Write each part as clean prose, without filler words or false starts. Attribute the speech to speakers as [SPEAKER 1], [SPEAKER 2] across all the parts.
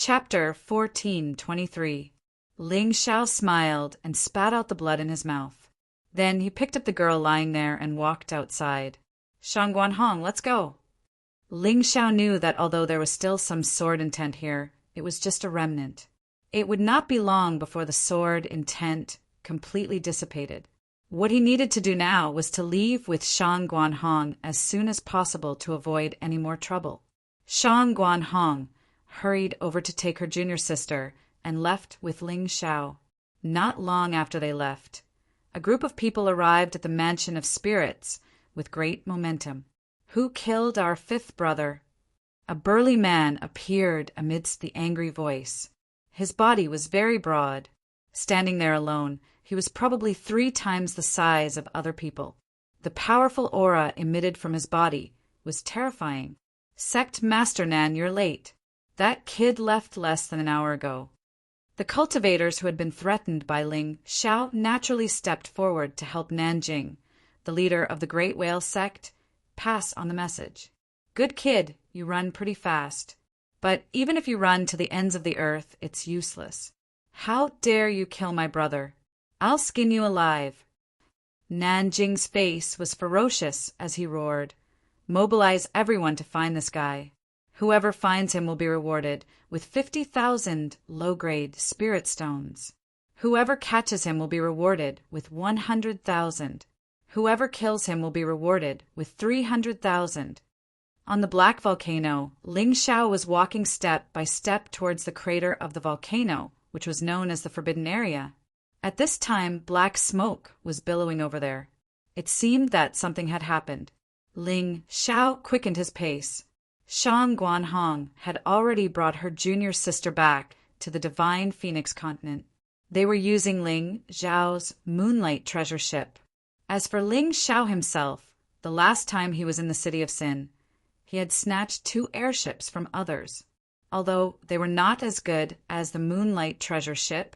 [SPEAKER 1] Chapter 14:23. Ling Xiao smiled and spat out the blood in his mouth. Then he picked up the girl lying there and walked outside. Shangguanhong, let's go. Ling Xiao knew that although there was still some sword intent here, it was just a remnant. It would not be long before the sword intent completely dissipated. What he needed to do now was to leave with Shangguanhong as soon as possible to avoid any more trouble. Shangguanhong hurried over to take her junior sister and left with Ling Xiao. Not long after they left, a group of people arrived at the Mansion of Spirits with great momentum. Who killed our fifth brother? A burly man appeared amidst the angry voice. His body was very broad. Standing there alone, he was probably 3 times the size of other people. The powerful aura emitted from his body was terrifying. Sect Master Nan, you're late. That kid left less than an hour ago. The cultivators who had been threatened by Ling Xiao naturally stepped forward to help Nanjing, the leader of the Great Whale sect, pass on the message. Good kid, you run pretty fast. But even if you run to the ends of the earth, it's useless. How dare you kill my brother? I'll skin you alive. Nanjing's face was ferocious as he roared. Mobilize everyone to find this guy. Whoever finds him will be rewarded with 50,000 low-grade spirit stones. Whoever catches him will be rewarded with 100,000. Whoever kills him will be rewarded with 300,000. On the black volcano, Ling Xiao was walking step by step towards the crater of the volcano, which was known as the Forbidden Area. At this time, black smoke was billowing over there. It seemed that something had happened. Ling Xiao quickened his pace. Shangguanhong had already brought her junior sister back to the Divine Phoenix continent. They were using Ling Xiao's Moonlight treasure ship. As for Ling Xiao himself, the last time he was in the City of Sin, he had snatched 2 airships from others. Although they were not as good as the Moonlight treasure ship,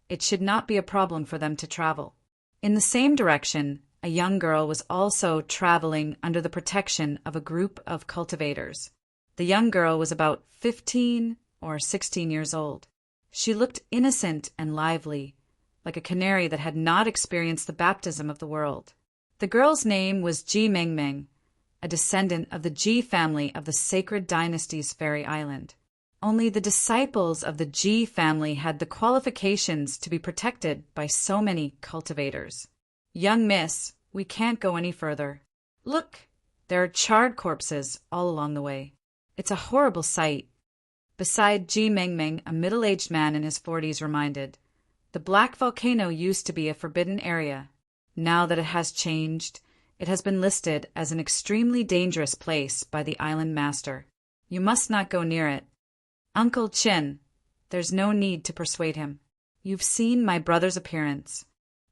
[SPEAKER 1] it should not be a problem for them to travel. In the same direction, a young girl was also traveling under the protection of a group of cultivators. The young girl was about 15 or 16 years old. She looked innocent and lively, like a canary that had not experienced the baptism of the world. The girl's name was Ji Mengmeng, a descendant of the Ji family of the sacred dynasty's Fairy Island. Only the disciples of the Ji family had the qualifications to be protected by so many cultivators. Young miss, we can't go any further. Look, there are charred corpses all along the way. It's a horrible sight. Beside Ji Mengmeng, a middle-aged man in his 40s reminded, the black volcano used to be a forbidden area. Now that it has changed, it has been listed as an extremely dangerous place by the island master. You must not go near it. Uncle Chin, there's no need to persuade him. You've seen my brother's appearance.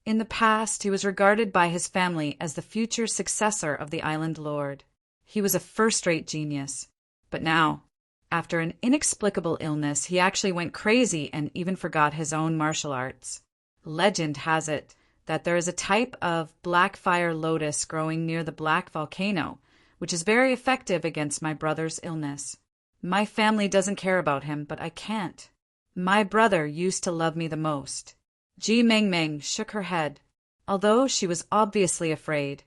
[SPEAKER 1] In the past, he was regarded by his family as the future successor of the island lord. He was a first-rate genius. But now, after an inexplicable illness, he actually went crazy and even forgot his own martial arts. Legend has it that there is a type of black fire lotus growing near the black volcano, which is very effective against my brother's illness. My family doesn't care about him, but I can't. My brother used to love me the most. Ji Mengmeng shook her head. Although she was obviously afraid,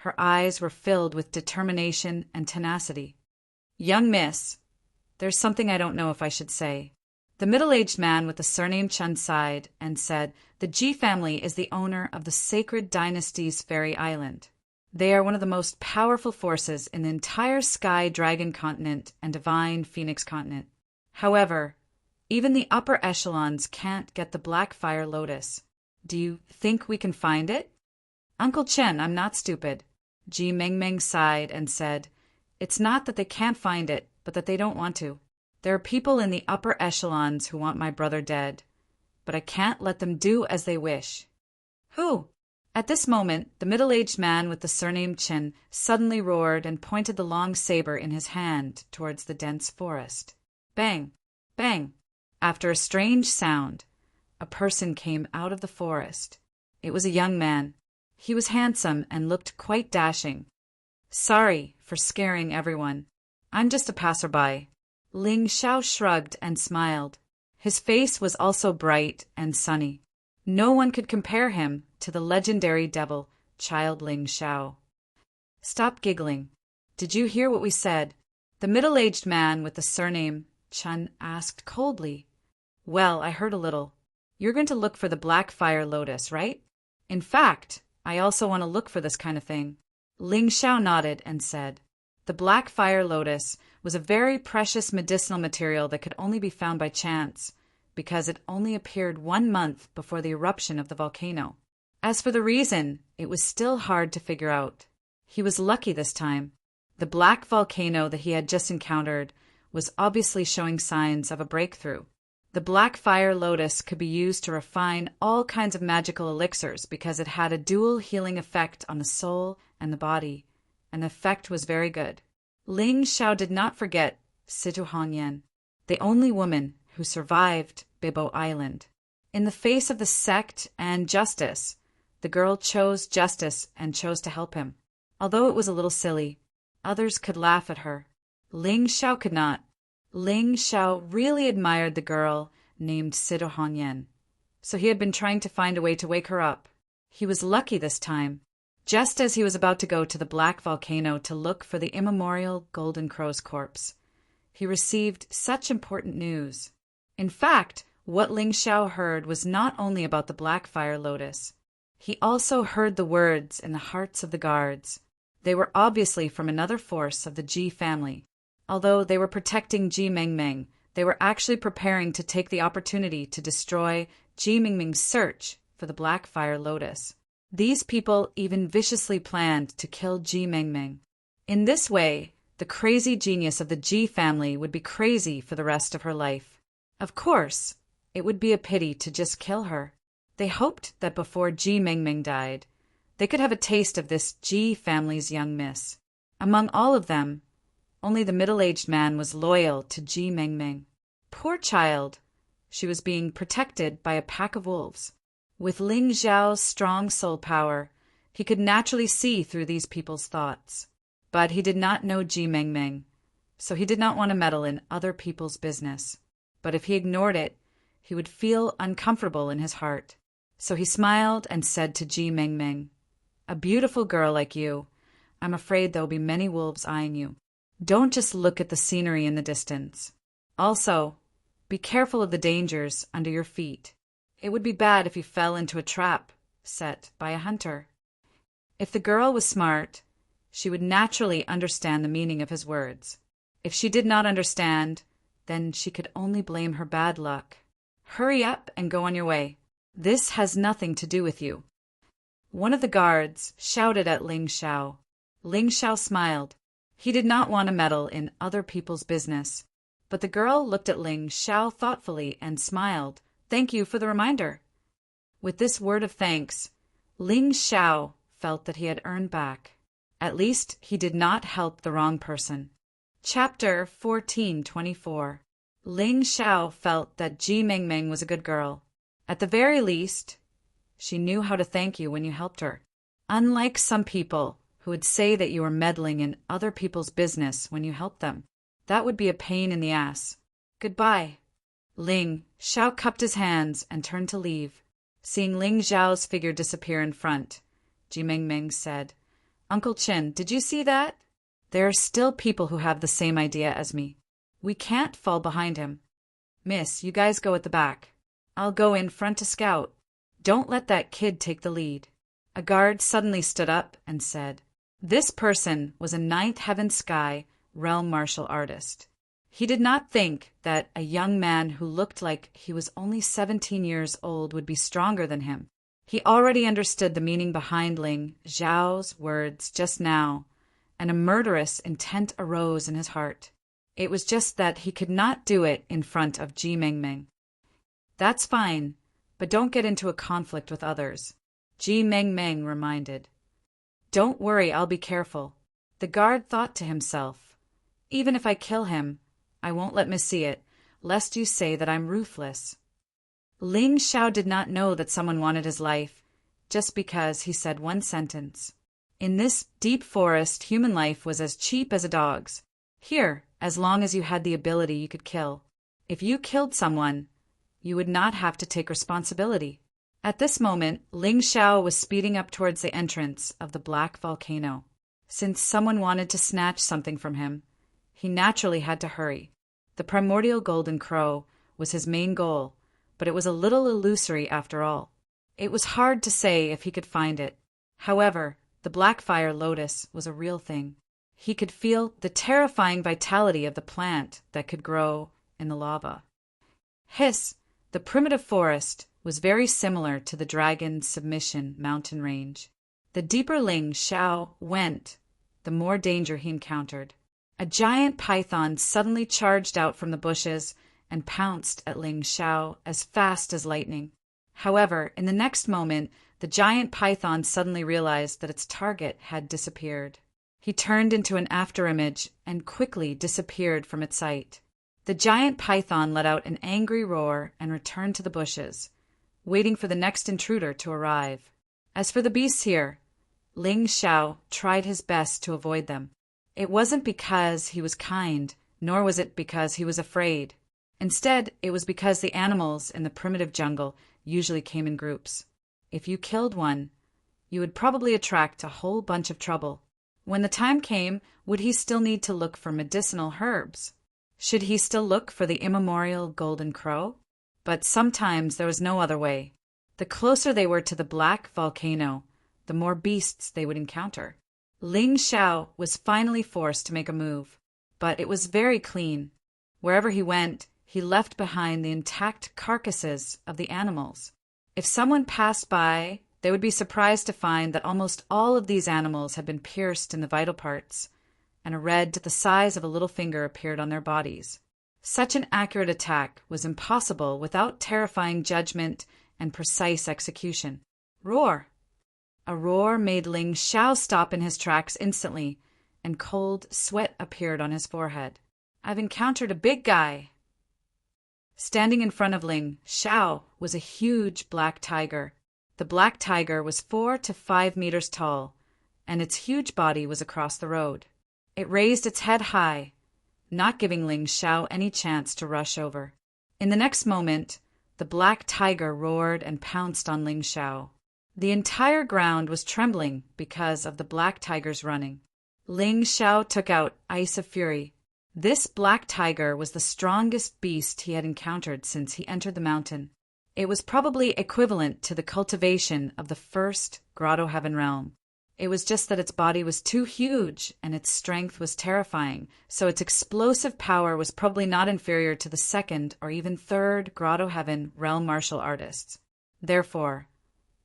[SPEAKER 1] her eyes were filled with determination and tenacity. Young miss, there's something I don't know if I should say. The middle-aged man with the surname Chun sighed and said, the Ji family is the owner of the sacred dynasty's Fairy Island. They are one of the most powerful forces in the entire Sky Dragon continent and Divine Phoenix continent. However, even the upper echelons can't get the black fire lotus. Do you think we can find it? Uncle Chen, I'm not stupid. Ji Mengmeng sighed and said, it's not that they can't find it, but that they don't want to. There are people in the upper echelons who want my brother dead, but I can't let them do as they wish. Who? At this moment, the middle-aged man with the surname Chen suddenly roared and pointed the long saber in his hand towards the dense forest. Bang! Bang! After a strange sound, a person came out of the forest. It was a young man. He was handsome and looked quite dashing. Sorry for scaring everyone. I'm just a passerby. Ling Xiao shrugged and smiled. His face was also bright and sunny. No one could compare him to the legendary devil, Child Ling Xiao. Stop giggling. Did you hear what we said? The middle-aged man with the surname Chen asked coldly. Well, I heard a little. You're going to look for the black fire lotus, right? In fact, I also want to look for this kind of thing. Ling Xiao nodded and said, the black fire lotus was a very precious medicinal material that could only be found by chance, because it only appeared 1 month before the eruption of the volcano. As for the reason, it was still hard to figure out. He was lucky this time. The black volcano that he had just encountered was obviously showing signs of a breakthrough. The black fire lotus could be used to refine all kinds of magical elixirs because it had a dual healing effect on the soul and the body, and the effect was very good. Ling Xiao did not forget Situ Hongyan, the only woman who survived Bibo Island. In the face of the sect and justice, the girl chose justice and chose to help him. Although it was a little silly, others could laugh at her. Ling Xiao could not. Ling Xiao really admired the girl named Situ Hongyan, so he had been trying to find a way to wake her up. He was lucky this time. Just as he was about to go to the black volcano to look for the immemorial Golden Crow's corpse, he received such important news. In fact, what Ling Xiao heard was not only about the black fire lotus. He also heard the words in the hearts of the guards. They were obviously from another force of the Ji family. Although they were protecting Ji Mengmeng, they were actually preparing to take the opportunity to destroy Ji Mengmeng's search for the black fire lotus. These people even viciously planned to kill Ji Mengmeng. In this way, the crazy genius of the Ji family would be crazy for the rest of her life. Of course, it would be a pity to just kill her. They hoped that before Ji Mengmeng died, they could have a taste of this Ji family's young miss. Among all of them, only the middle-aged man was loyal to Ji Mengmeng. Poor child! She was being protected by a pack of wolves. With Ling Xiao's strong soul power, he could naturally see through these people's thoughts. But he did not know Ji Mengmeng, so he did not want to meddle in other people's business. But if he ignored it, he would feel uncomfortable in his heart. So he smiled and said to Ji Mengmeng, a beautiful girl like you, I'm afraid there will be many wolves eyeing you. Don't just look at the scenery in the distance. Also, be careful of the dangers under your feet. It would be bad if you fell into a trap set by a hunter. If the girl was smart, she would naturally understand the meaning of his words. If she did not understand, then she could only blame her bad luck. Hurry up and go on your way. This has nothing to do with you. One of the guards shouted at Ling Xiao. Ling Xiao smiled. He did not want to meddle in other people's business. But the girl looked at Ling Xiao thoughtfully and smiled. Thank you for the reminder. With this word of thanks, Ling Xiao felt that he had earned back. At least he did not help the wrong person. Chapter 1424. Ling Xiao felt that Ji Mengmeng was a good girl. At the very least, she knew how to thank you when you helped her. Unlike some people who would say that you were meddling in other people's business when you helped them. That would be a pain in the ass. Goodbye. Ling Xiao cupped his hands and turned to leave. Seeing Ling Xiao's figure disappear in front, Ji Mengmeng said, Uncle Chin, did you see that? There are still people who have the same idea as me. We can't fall behind him. Miss, you guys go at the back. I'll go in front to scout. Don't let that kid take the lead. A guard suddenly stood up and said, This person was a Ninth Heaven Sky realm martial artist. He did not think that a young man who looked like he was only 17 years old would be stronger than him. He already understood the meaning behind Ling Xiao's words just now, and a murderous intent arose in his heart. It was just that he could not do it in front of Ji Mengmeng. That's fine, but don't get into a conflict with others, Ji Mengmeng reminded. Don't worry, I'll be careful. The guard thought to himself, even if I kill him, I won't let Miss see it, lest you say that I'm ruthless. Ling Xiao did not know that someone wanted his life, just because he said one sentence. In this deep forest, human life was as cheap as a dog's. Here, as long as you had the ability you could kill. If you killed someone, you would not have to take responsibility. At this moment, Ling Xiao was speeding up towards the entrance of the black volcano. Since someone wanted to snatch something from him, he naturally had to hurry. The primordial golden crow was his main goal, but it was a little illusory after all. It was hard to say if he could find it. However, the black fire lotus was a real thing. He could feel the terrifying vitality of the plant that could grow in the lava. Hiss, the primitive forest, was very similar to the dragon's submission mountain range. The deeper Ling Xiao went, the more danger he encountered. A giant python suddenly charged out from the bushes and pounced at Ling Xiao as fast as lightning. However, in the next moment, the giant python suddenly realized that its target had disappeared. He turned into an afterimage and quickly disappeared from its sight. The giant python let out an angry roar and returned to the bushes, waiting for the next intruder to arrive. As for the beasts here, Ling Xiao tried his best to avoid them. It wasn't because he was kind, nor was it because he was afraid. Instead, it was because the animals in the primitive jungle usually came in groups. If you killed one, you would probably attract a whole bunch of trouble. When the time came, would he still need to look for medicinal herbs? Should he still look for the immemorial golden crow? But sometimes there was no other way. The closer they were to the black volcano, the more beasts they would encounter. Ling Xiao was finally forced to make a move, but it was very clean. Wherever he went, he left behind the intact carcasses of the animals. If someone passed by, they would be surprised to find that almost all of these animals had been pierced in the vital parts, and a red the size of a little finger appeared on their bodies. Such an accurate attack was impossible without terrifying judgment and precise execution. Roar! A roar made Ling Xiao stop in his tracks instantly, and cold sweat appeared on his forehead. I've encountered a big guy. Standing in front of Ling Xiao was a huge black tiger. The black tiger was 4 to 5 meters tall, and its huge body was across the road. It raised its head high, not giving Ling Xiao any chance to rush over. In the next moment, the black tiger roared and pounced on Ling Xiao. The entire ground was trembling because of the black tiger's running. Ling Xiao took out Ice of Fury. This black tiger was the strongest beast he had encountered since he entered the mountain. It was probably equivalent to the cultivation of the first Grotto Heaven realm. It was just that its body was too huge and its strength was terrifying, so its explosive power was probably not inferior to the second or even third Grotto Heaven realm martial artists. Therefore,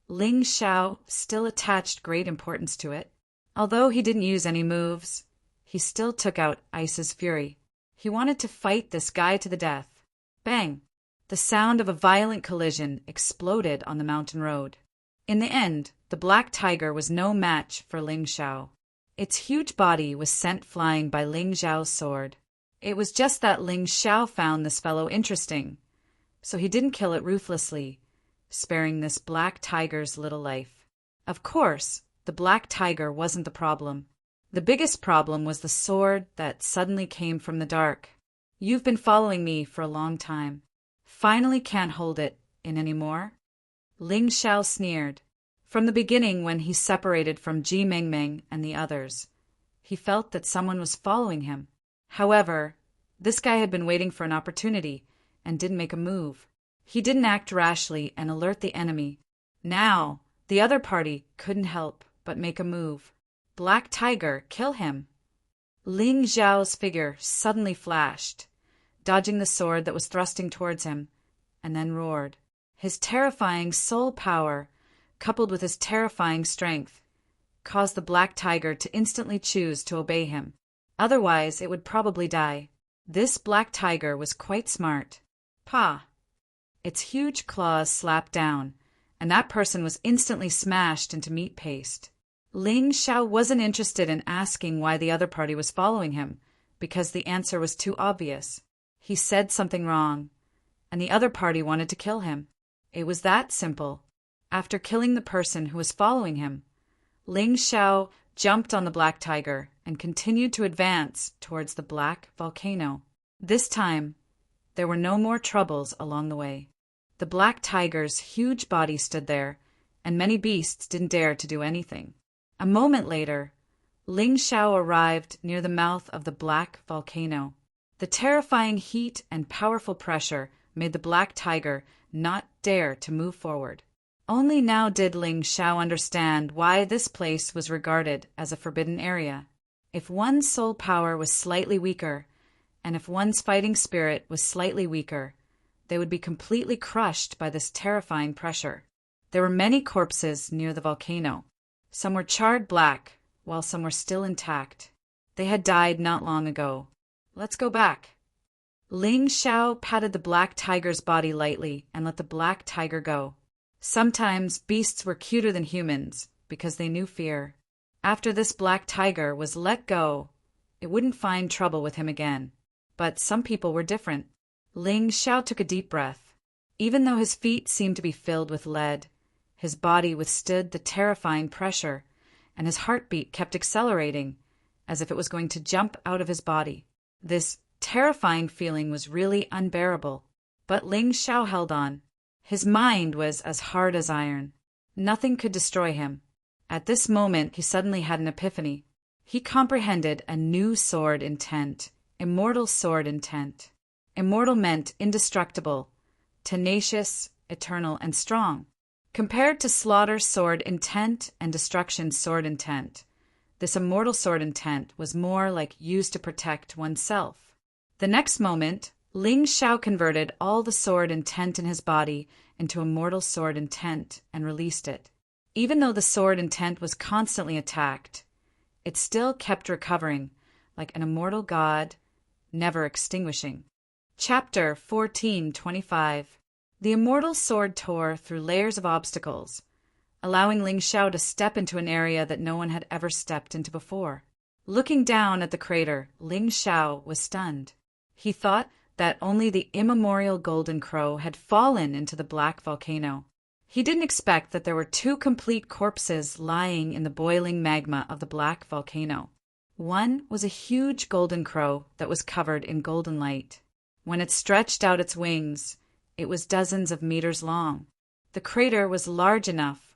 [SPEAKER 1] Ling Xiao still attached great importance to it. Although he didn't use any moves, he still took out Ice's Fury. He wanted to fight this guy to the death. Bang! The sound of a violent collision exploded on the mountain road. In the end, the black tiger was no match for Ling Xiao. Its huge body was sent flying by Ling Xiao's sword. It was just that Ling Xiao found this fellow interesting, so he didn't kill it ruthlessly, sparing this black tiger's little life. Of course, the black tiger wasn't the problem. The biggest problem was the sword that suddenly came from the dark. You've been following me for a long time. Finally can't hold it in anymore? Ling Xiao sneered. From the beginning, when he separated from Ji Mengmeng and the others, he felt that someone was following him. However, this guy had been waiting for an opportunity and didn't make a move. He didn't act rashly and alert the enemy. Now, the other party couldn't help but make a move. Black Tiger, kill him! Ling Xiao's figure suddenly flashed, dodging the sword that was thrusting towards him, and then roared. His terrifying soul power, coupled with his terrifying strength, caused the black tiger to instantly choose to obey him. Otherwise, it would probably die. This black tiger was quite smart. Pa! Its huge claws slapped down, and that person was instantly smashed into meat paste. Ling Xiao wasn't interested in asking why the other party was following him, because the answer was too obvious. He said something wrong, and the other party wanted to kill him. It was that simple. After killing the person who was following him, Ling Xiao jumped on the black tiger and continued to advance towards the black volcano. This time, there were no more troubles along the way. The black tiger's huge body stood there, and many beasts didn't dare to do anything. A moment later, Ling Xiao arrived near the mouth of the black volcano. The terrifying heat and powerful pressure made the black tiger not dare to move forward. Only now did Ling Xiao understand why this place was regarded as a forbidden area. If one's soul power was slightly weaker, and if one's fighting spirit was slightly weaker, they would be completely crushed by this terrifying pressure. There were many corpses near the volcano. Some were charred black, while some were still intact. They had died not long ago. Let's go back. Ling Xiao patted the black tiger's body lightly and let the black tiger go. Sometimes beasts were cuter than humans because they knew fear. After this black tiger was let go, it wouldn't find trouble with him again. But some people were different. Ling Xiao took a deep breath. Even though his feet seemed to be filled with lead, his body withstood the terrifying pressure, and his heartbeat kept accelerating, as if it was going to jump out of his body. This terrifying feeling was really unbearable, but Ling Xiao held on. His mind was as hard as iron. Nothing could destroy him. At this moment, he suddenly had an epiphany. He comprehended a new sword intent, immortal sword intent. Immortal meant indestructible, tenacious, eternal, and strong. Compared to slaughter sword intent and destruction sword intent, this immortal sword intent was more like used to protect oneself. The next moment, Ling Xiao converted all the sword intent in his body into immortal sword intent and released it. Even though the sword intent was constantly attacked, it still kept recovering, like an immortal god, never extinguishing. Chapter 14:25. The immortal sword tore through layers of obstacles, allowing Ling Xiao to step into an area that no one had ever stepped into before. Looking down at the crater, Ling Xiao was stunned. He thought that only the immemorial golden crow had fallen into the black volcano. He didn't expect that there were two complete corpses lying in the boiling magma of the black volcano. One was a huge golden crow that was covered in golden light. When it stretched out its wings, it was dozens of meters long. The crater was large enough,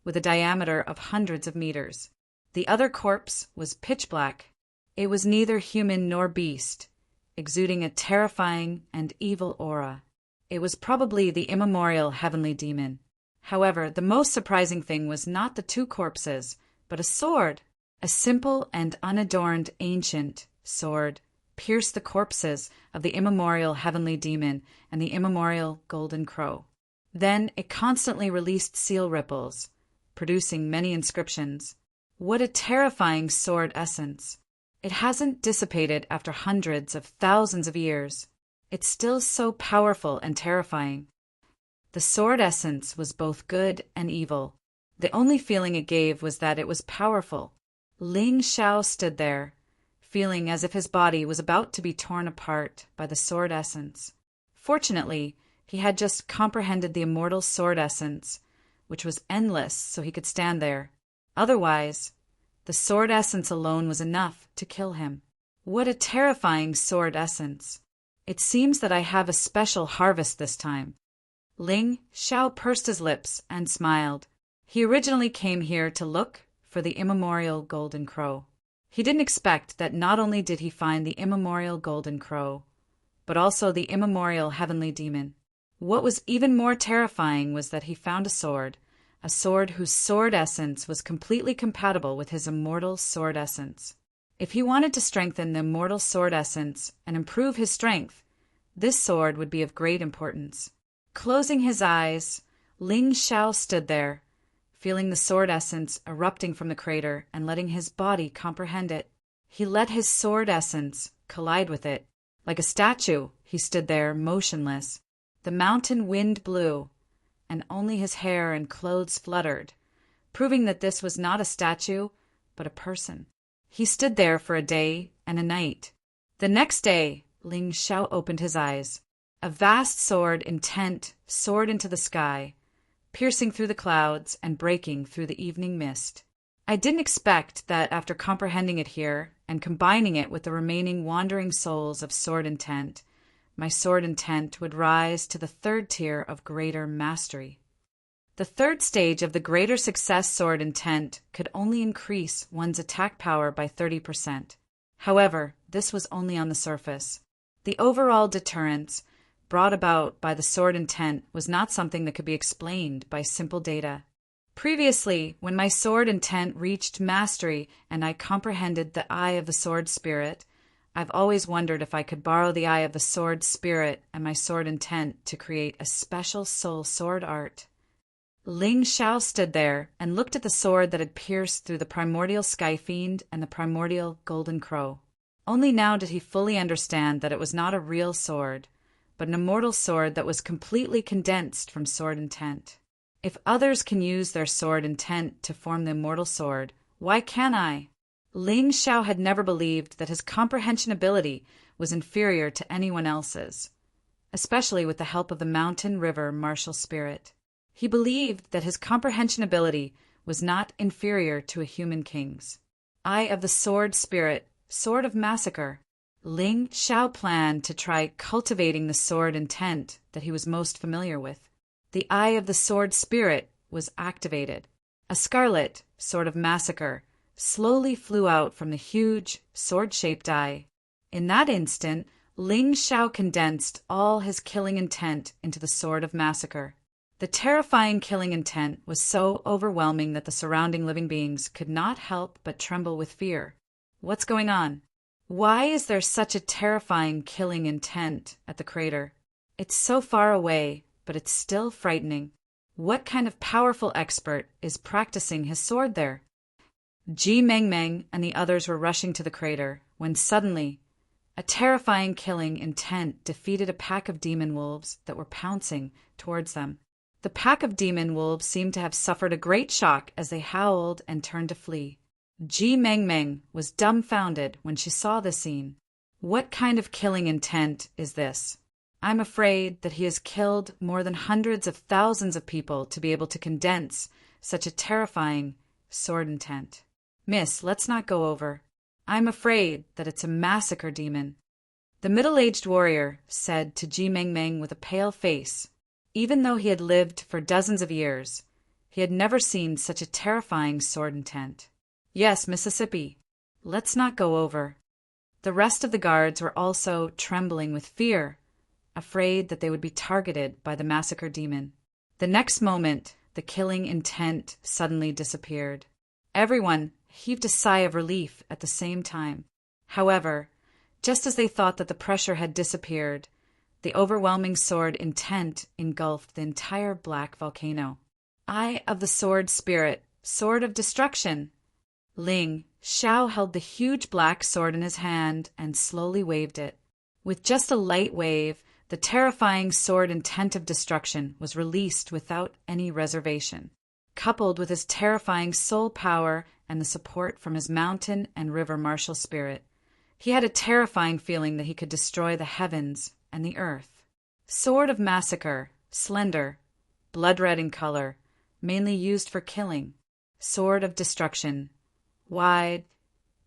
[SPEAKER 1] with a diameter of hundreds of meters. The other corpse was pitch black. It was neither human nor beast, exuding a terrifying and evil aura. It was probably the immemorial heavenly demon. However, the most surprising thing was not the two corpses, but a sword. A simple and unadorned ancient sword pierced the corpses of the immemorial heavenly demon and the immemorial golden crow. Then it constantly released seal ripples, producing many inscriptions. What a terrifying sword essence! It hasn't dissipated after hundreds of thousands of years. It's still so powerful and terrifying. The sword essence was both good and evil. The only feeling it gave was that it was powerful. Ling Xiao stood there, feeling as if his body was about to be torn apart by the sword essence. Fortunately, he had just comprehended the immortal sword essence, which was endless, so he could stand there. Otherwise, the sword essence alone was enough to kill him. What a terrifying sword essence! It seems that I have a special harvest this time. Ling Xiao pursed his lips and smiled. He originally came here to look for the immemorial golden crow. He didn't expect that not only did he find the immemorial golden crow, but also the immemorial heavenly demon. What was even more terrifying was that he found a sword whose sword essence was completely compatible with his immortal sword essence. If he wanted to strengthen the immortal sword essence and improve his strength, this sword would be of great importance. Closing his eyes, Ling Xiao stood there, feeling the sword essence erupting from the crater and letting his body comprehend it. He let his sword essence collide with it. Like a statue, he stood there motionless. The mountain wind blew, and only his hair and clothes fluttered, proving that this was not a statue, but a person. He stood there for a day and a night. The next day, Ling Xiao opened his eyes. A vast sword intent soared into the sky, piercing through the clouds and breaking through the evening mist. I didn't expect that after comprehending it here, and combining it with the remaining wandering souls of sword intent, my sword intent would rise to the third tier of greater mastery. The third stage of the greater success sword intent could only increase one's attack power by 30%. However, this was only on the surface. The overall deterrence brought about by the sword intent was not something that could be explained by simple data. Previously, when my sword intent reached mastery and I comprehended the eye of the sword spirit, I've always wondered if I could borrow the eye of the sword spirit and my sword intent to create a special soul sword art. Ling Xiao stood there and looked at the sword that had pierced through the primordial sky fiend and the primordial golden crow. Only now did he fully understand that it was not a real sword, but an immortal sword that was completely condensed from sword intent. If others can use their sword intent to form the immortal sword, why can't I? Ling Xiao had never believed that his comprehension ability was inferior to anyone else's, especially with the help of the mountain river martial spirit. He believed that his comprehension ability was not inferior to a human king's. Eye of the sword spirit, sword of massacre. Ling Xiao planned to try cultivating the sword intent that he was most familiar with. The eye of the sword spirit was activated. A scarlet, sword of massacre, slowly flew out from the huge, sword-shaped eye. In that instant, Ling Xiao condensed all his killing intent into the sword of massacre. The terrifying killing intent was so overwhelming that the surrounding living beings could not help but tremble with fear. What's going on? Why is there such a terrifying killing intent at the crater? It's so far away, but it's still frightening. What kind of powerful expert is practicing his sword there? Ji Mengmeng and the others were rushing to the crater, when suddenly, a terrifying killing intent defeated a pack of demon wolves that were pouncing towards them. The pack of demon wolves seemed to have suffered a great shock as they howled and turned to flee. Ji Mengmeng was dumbfounded when she saw the scene. What kind of killing intent is this? I'm afraid that he has killed more than hundreds of thousands of people to be able to condense such a terrifying sword intent. Miss, let's not go over. I'm afraid that it's a massacre demon. The middle-aged warrior said to Ji Mengmeng with a pale face. Even though he had lived for dozens of years, he had never seen such a terrifying sword intent. Yes, Mississippi. Let's not go over. The rest of the guards were also trembling with fear, afraid that they would be targeted by the massacre demon. The next moment, the killing intent suddenly disappeared. Everyone heaved a sigh of relief at the same time. However, just as they thought that the pressure had disappeared, the overwhelming sword intent engulfed the entire black volcano. Eye of the sword spirit, sword of destruction. Ling Xiao held the huge black sword in his hand and slowly waved it. With just a light wave, the terrifying sword intent of destruction was released without any reservation. Coupled with his terrifying soul power and the support from his mountain and river martial spirit, he had a terrifying feeling that he could destroy the heavens and the earth. Sword of massacre, slender, blood red in color, mainly used for killing. Sword of destruction, wide,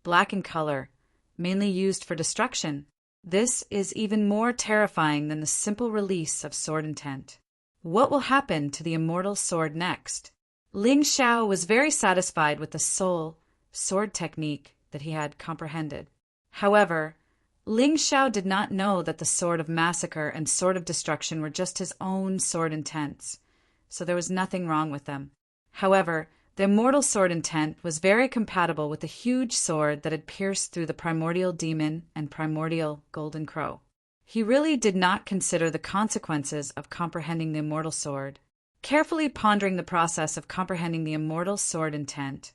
[SPEAKER 1] black in color, mainly used for destruction. This is even more terrifying than the simple release of sword intent. What will happen to the immortal sword next? Ling Xiao was very satisfied with the soul sword technique that he had comprehended. However, Ling Xiao did not know that the sword of massacre and sword of destruction were just his own sword intents, so there was nothing wrong with them. However, the immortal sword intent was very compatible with the huge sword that had pierced through the primordial demon and primordial golden crow. He really did not consider the consequences of comprehending the immortal sword. Carefully pondering the process of comprehending the immortal sword intent,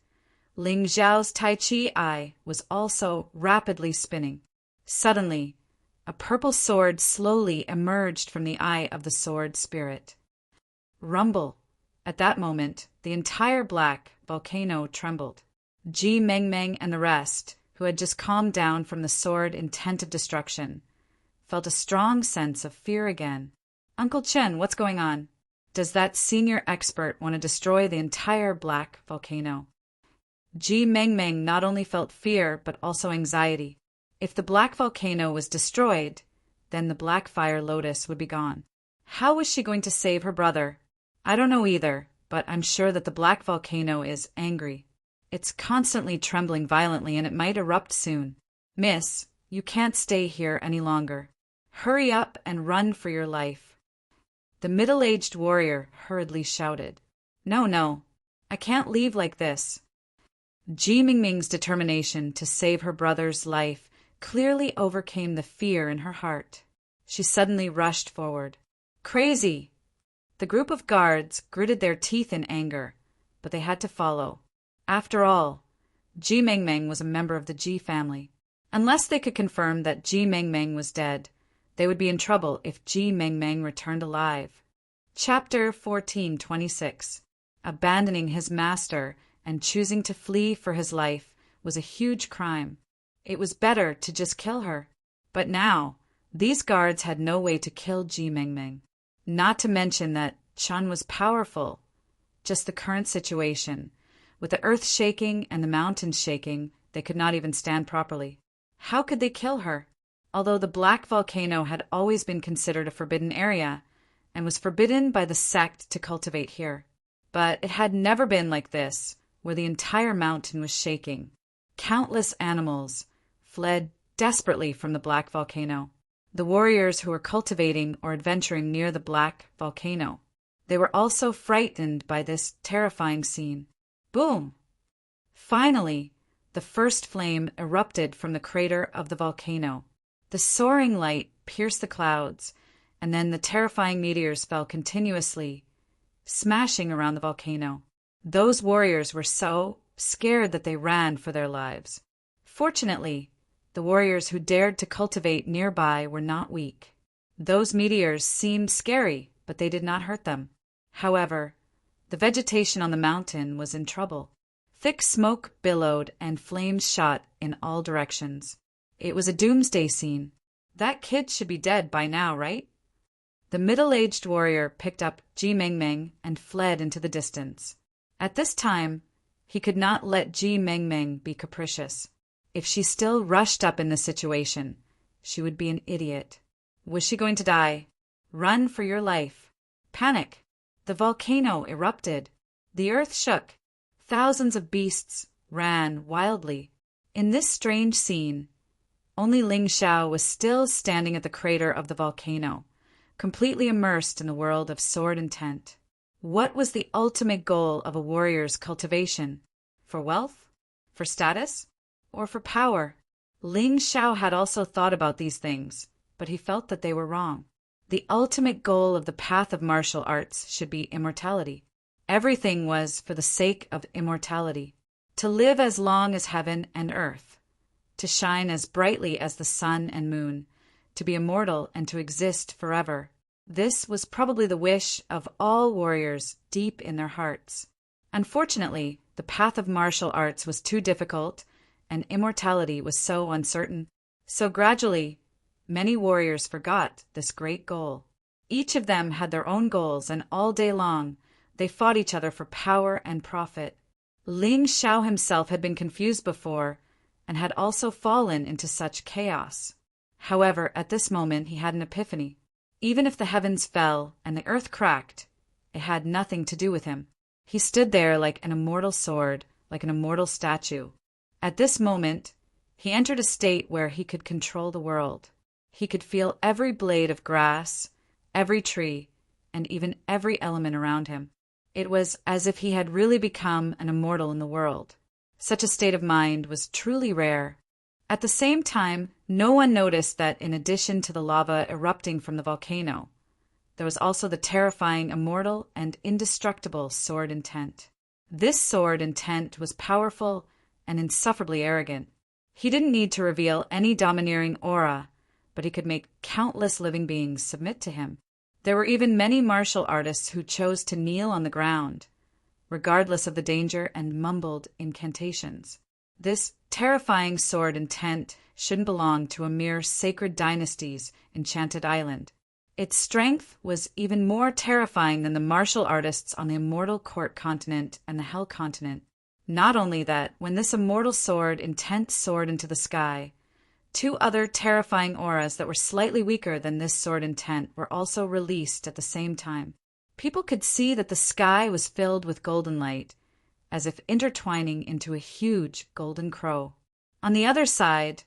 [SPEAKER 1] Ling Xiao's Tai Chi eye was also rapidly spinning. Suddenly, a purple sword slowly emerged from the eye of the sword spirit. Rumble! At that moment, the entire black volcano trembled. Ji Mengmeng and the rest, who had just calmed down from the sword intent of destruction, felt a strong sense of fear again. Uncle Chen, what's going on? Does that senior expert want to destroy the entire black volcano? Ji Mengmeng not only felt fear but also anxiety. If the black volcano was destroyed, then the black fire lotus would be gone. How was she going to save her brother? I don't know either, but I'm sure that the black volcano is angry. It's constantly trembling violently and it might erupt soon. Miss, you can't stay here any longer. Hurry up and run for your life. The middle-aged warrior hurriedly shouted. No, no, I can't leave like this. Ji Mingming's determination to save her brother's life clearly overcame the fear in her heart. She suddenly rushed forward. Crazy! The group of guards gritted their teeth in anger, but they had to follow. After all, Ji Mengmeng was a member of the Ji family. Unless they could confirm that Ji Mengmeng was dead, they would be in trouble if Ji Mengmeng returned alive. Chapter 14:26. Abandoning his master and choosing to flee for his life was a huge crime. It was better to just kill her. But now, these guards had no way to kill Ji Mengmeng. Not to mention that Chun was powerful. Just the current situation. With the earth shaking and the mountains shaking, they could not even stand properly. How could they kill her? Although the black volcano had always been considered a forbidden area, and was forbidden by the sect to cultivate here. But it had never been like this, where the entire mountain was shaking. Countless animals fled desperately from the black volcano. The warriors who were cultivating or adventuring near the black volcano. They were also frightened by this terrifying scene. Boom! Finally, the first flame erupted from the crater of the volcano. The soaring light pierced the clouds, and then the terrifying meteors fell continuously, smashing around the volcano. Those warriors were so scared that they ran for their lives. Fortunately, the warriors who dared to cultivate nearby were not weak. Those meteors seemed scary, but they did not hurt them. However, the vegetation on the mountain was in trouble. Thick smoke billowed and flames shot in all directions. It was a doomsday scene. That kid should be dead by now, right? The middle-aged warrior picked up Ji Mengmeng and fled into the distance. At this time, he could not let Ji Mengmeng be capricious. If she still rushed up in this situation, she would be an idiot. Was she going to die? Run for your life. Panic. The volcano erupted. The earth shook. Thousands of beasts ran wildly. In this strange scene, only Ling Xiao was still standing at the crater of the volcano, completely immersed in the world of sword and tent. What was the ultimate goal of a warrior's cultivation? For wealth? For status? Or for power? Ling Xiao had also thought about these things, but he felt that they were wrong. The ultimate goal of the path of martial arts should be immortality. Everything was for the sake of immortality. To live as long as heaven and earth. To shine as brightly as the sun and moon. To be immortal and to exist forever. This was probably the wish of all warriors deep in their hearts. Unfortunately, the path of martial arts was too difficult, and immortality was so uncertain. So gradually, many warriors forgot this great goal. Each of them had their own goals, and all day long, they fought each other for power and profit. Ling Xiao himself had been confused before, and had also fallen into such chaos. However, at this moment he had an epiphany. Even if the heavens fell and the earth cracked, it had nothing to do with him. He stood there like an immortal sword, like an immortal statue. At this moment, he entered a state where he could control the world. He could feel every blade of grass, every tree, and even every element around him. It was as if he had really become an immortal in the world. Such a state of mind was truly rare. At the same time, no one noticed that in addition to the lava erupting from the volcano, there was also the terrifying immortal and indestructible sword intent. This sword intent was powerful and insufferably arrogant. He didn't need to reveal any domineering aura, but he could make countless living beings submit to him. There were even many martial artists who chose to kneel on the ground, regardless of the danger, and mumbled incantations. This terrifying sword intent shouldn't belong to a mere sacred dynasty's enchanted island. Its strength was even more terrifying than the martial artists on the immortal court continent and the hell continent. Not only that, when this immortal sword intent soared into the sky, two other terrifying auras that were slightly weaker than this sword intent were also released at the same time. People could see that the sky was filled with golden light, as if intertwining into a huge golden crow. On the other side,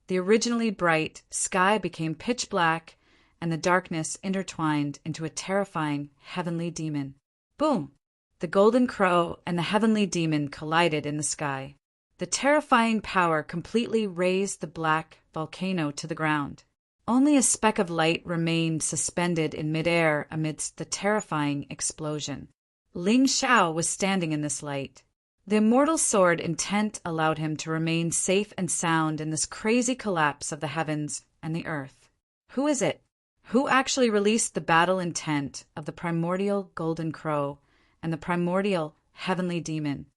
[SPEAKER 1] the originally bright sky became pitch black, and the darkness intertwined into a terrifying heavenly demon. Boom! The golden crow and the heavenly demon collided in the sky. The terrifying power completely razed the black volcano to the ground. Only a speck of light remained suspended in midair amidst the terrifying explosion. Ling Xiao was standing in this light. The immortal sword intent allowed him to remain safe and sound in this crazy collapse of the heavens and the earth. Who is it? Who actually released the battle intent of the primordial golden crow and the primordial heavenly demon?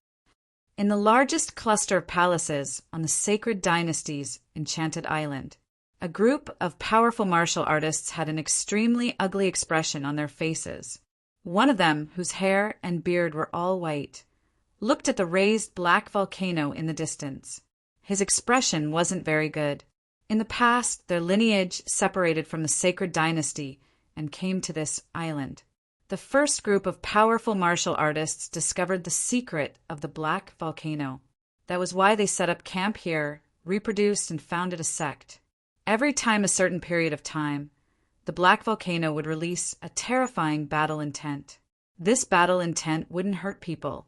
[SPEAKER 1] In the largest cluster of palaces on the Sacred Dynasty's Enchanted Island, a group of powerful martial artists had an extremely ugly expression on their faces. One of them, whose hair and beard were all white, looked at the raised black volcano in the distance. His expression wasn't very good. In the past, their lineage separated from the Sacred Dynasty and came to this island. The first group of powerful martial artists discovered the secret of the black volcano. That was why they set up camp here, reproduced, and founded a sect. Every time a certain period of time, the black volcano would release a terrifying battle intent. This battle intent wouldn't hurt people,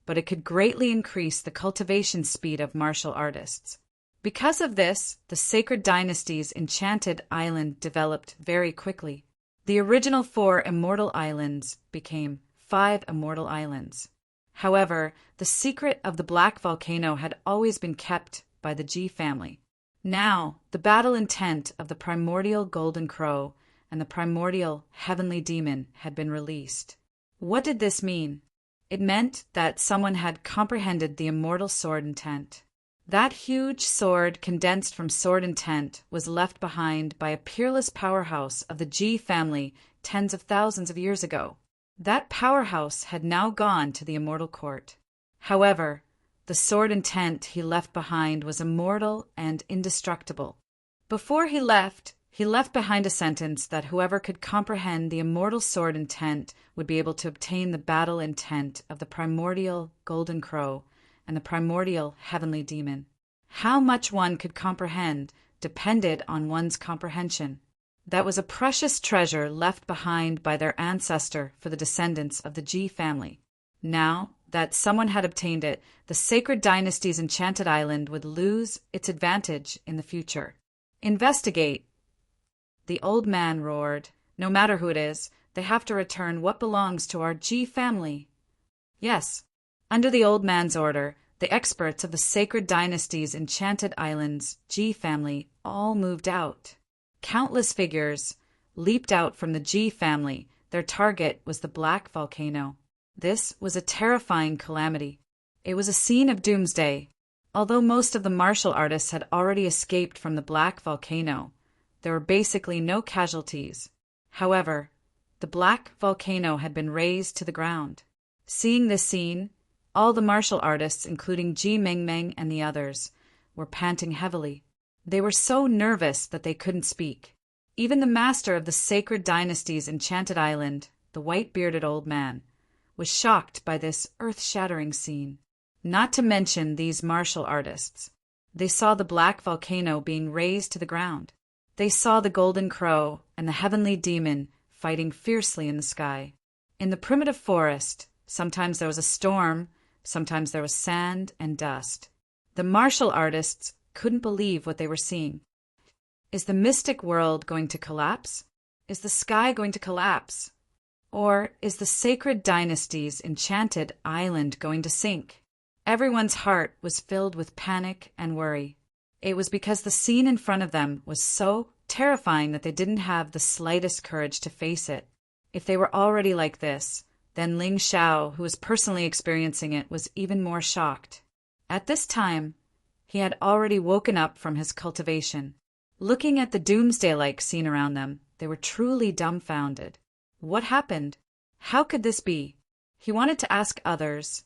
[SPEAKER 1] but it could greatly increase the cultivation speed of martial artists. Because of this, the Sacred Dynasty's Enchanted Island developed very quickly. The original 4 immortal islands became 5 immortal islands. However, the secret of the black volcano had always been kept by the Ji family. Now, the battle intent of the primordial golden crow and the primordial heavenly demon had been released. What did this mean? It meant that someone had comprehended the immortal sword intent. That huge sword condensed from sword intent was left behind by a peerless powerhouse of the Ji family tens of thousands of years ago. That powerhouse had now gone to the immortal court. However, the sword intent he left behind was immortal and indestructible. Before he left behind a sentence that whoever could comprehend the immortal sword intent would be able to obtain the battle intent of the primordial golden crow and the primordial heavenly demon. How much one could comprehend depended on one's comprehension. That was a precious treasure left behind by their ancestor for the descendants of the Ji family. Now that someone had obtained it, the Sacred Dynasty's Enchanted Island would lose its advantage in the future. Investigate! The old man roared. No matter who it is, they have to return what belongs to our Ji family. Yes. Under the old man's order, the experts of the Sacred Dynasty's Enchanted Island's Ji family all moved out. Countless figures leaped out from the Ji family. Their target was the black volcano. This was a terrifying calamity. It was a scene of doomsday. Although most of the martial artists had already escaped from the black volcano, there were basically no casualties. However, the black volcano had been razed to the ground. Seeing this scene, all the martial artists, including Ji Mengmeng and the others, were panting heavily. They were so nervous that they couldn't speak. Even the master of the Sacred Dynasty's Enchanted Island, the white-bearded old man, was shocked by this earth-shattering scene. Not to mention these martial artists. They saw the black volcano being razed to the ground. They saw the golden crow and the heavenly demon fighting fiercely in the sky. In the primitive forest, sometimes there was a storm, sometimes there was sand and dust. The martial artists couldn't believe what they were seeing. Is the mystic world going to collapse? Is the sky going to collapse? Or is the Sacred Dynasty's Enchanted Island going to sink? Everyone's heart was filled with panic and worry. It was because the scene in front of them was so terrifying that they didn't have the slightest courage to face it. If they were already like this, then Ling Xiao, who was personally experiencing it, was even more shocked. At this time, he had already woken up from his cultivation. Looking at the doomsday-like scene around them, they were truly dumbfounded. What happened? How could this be? He wanted to ask others,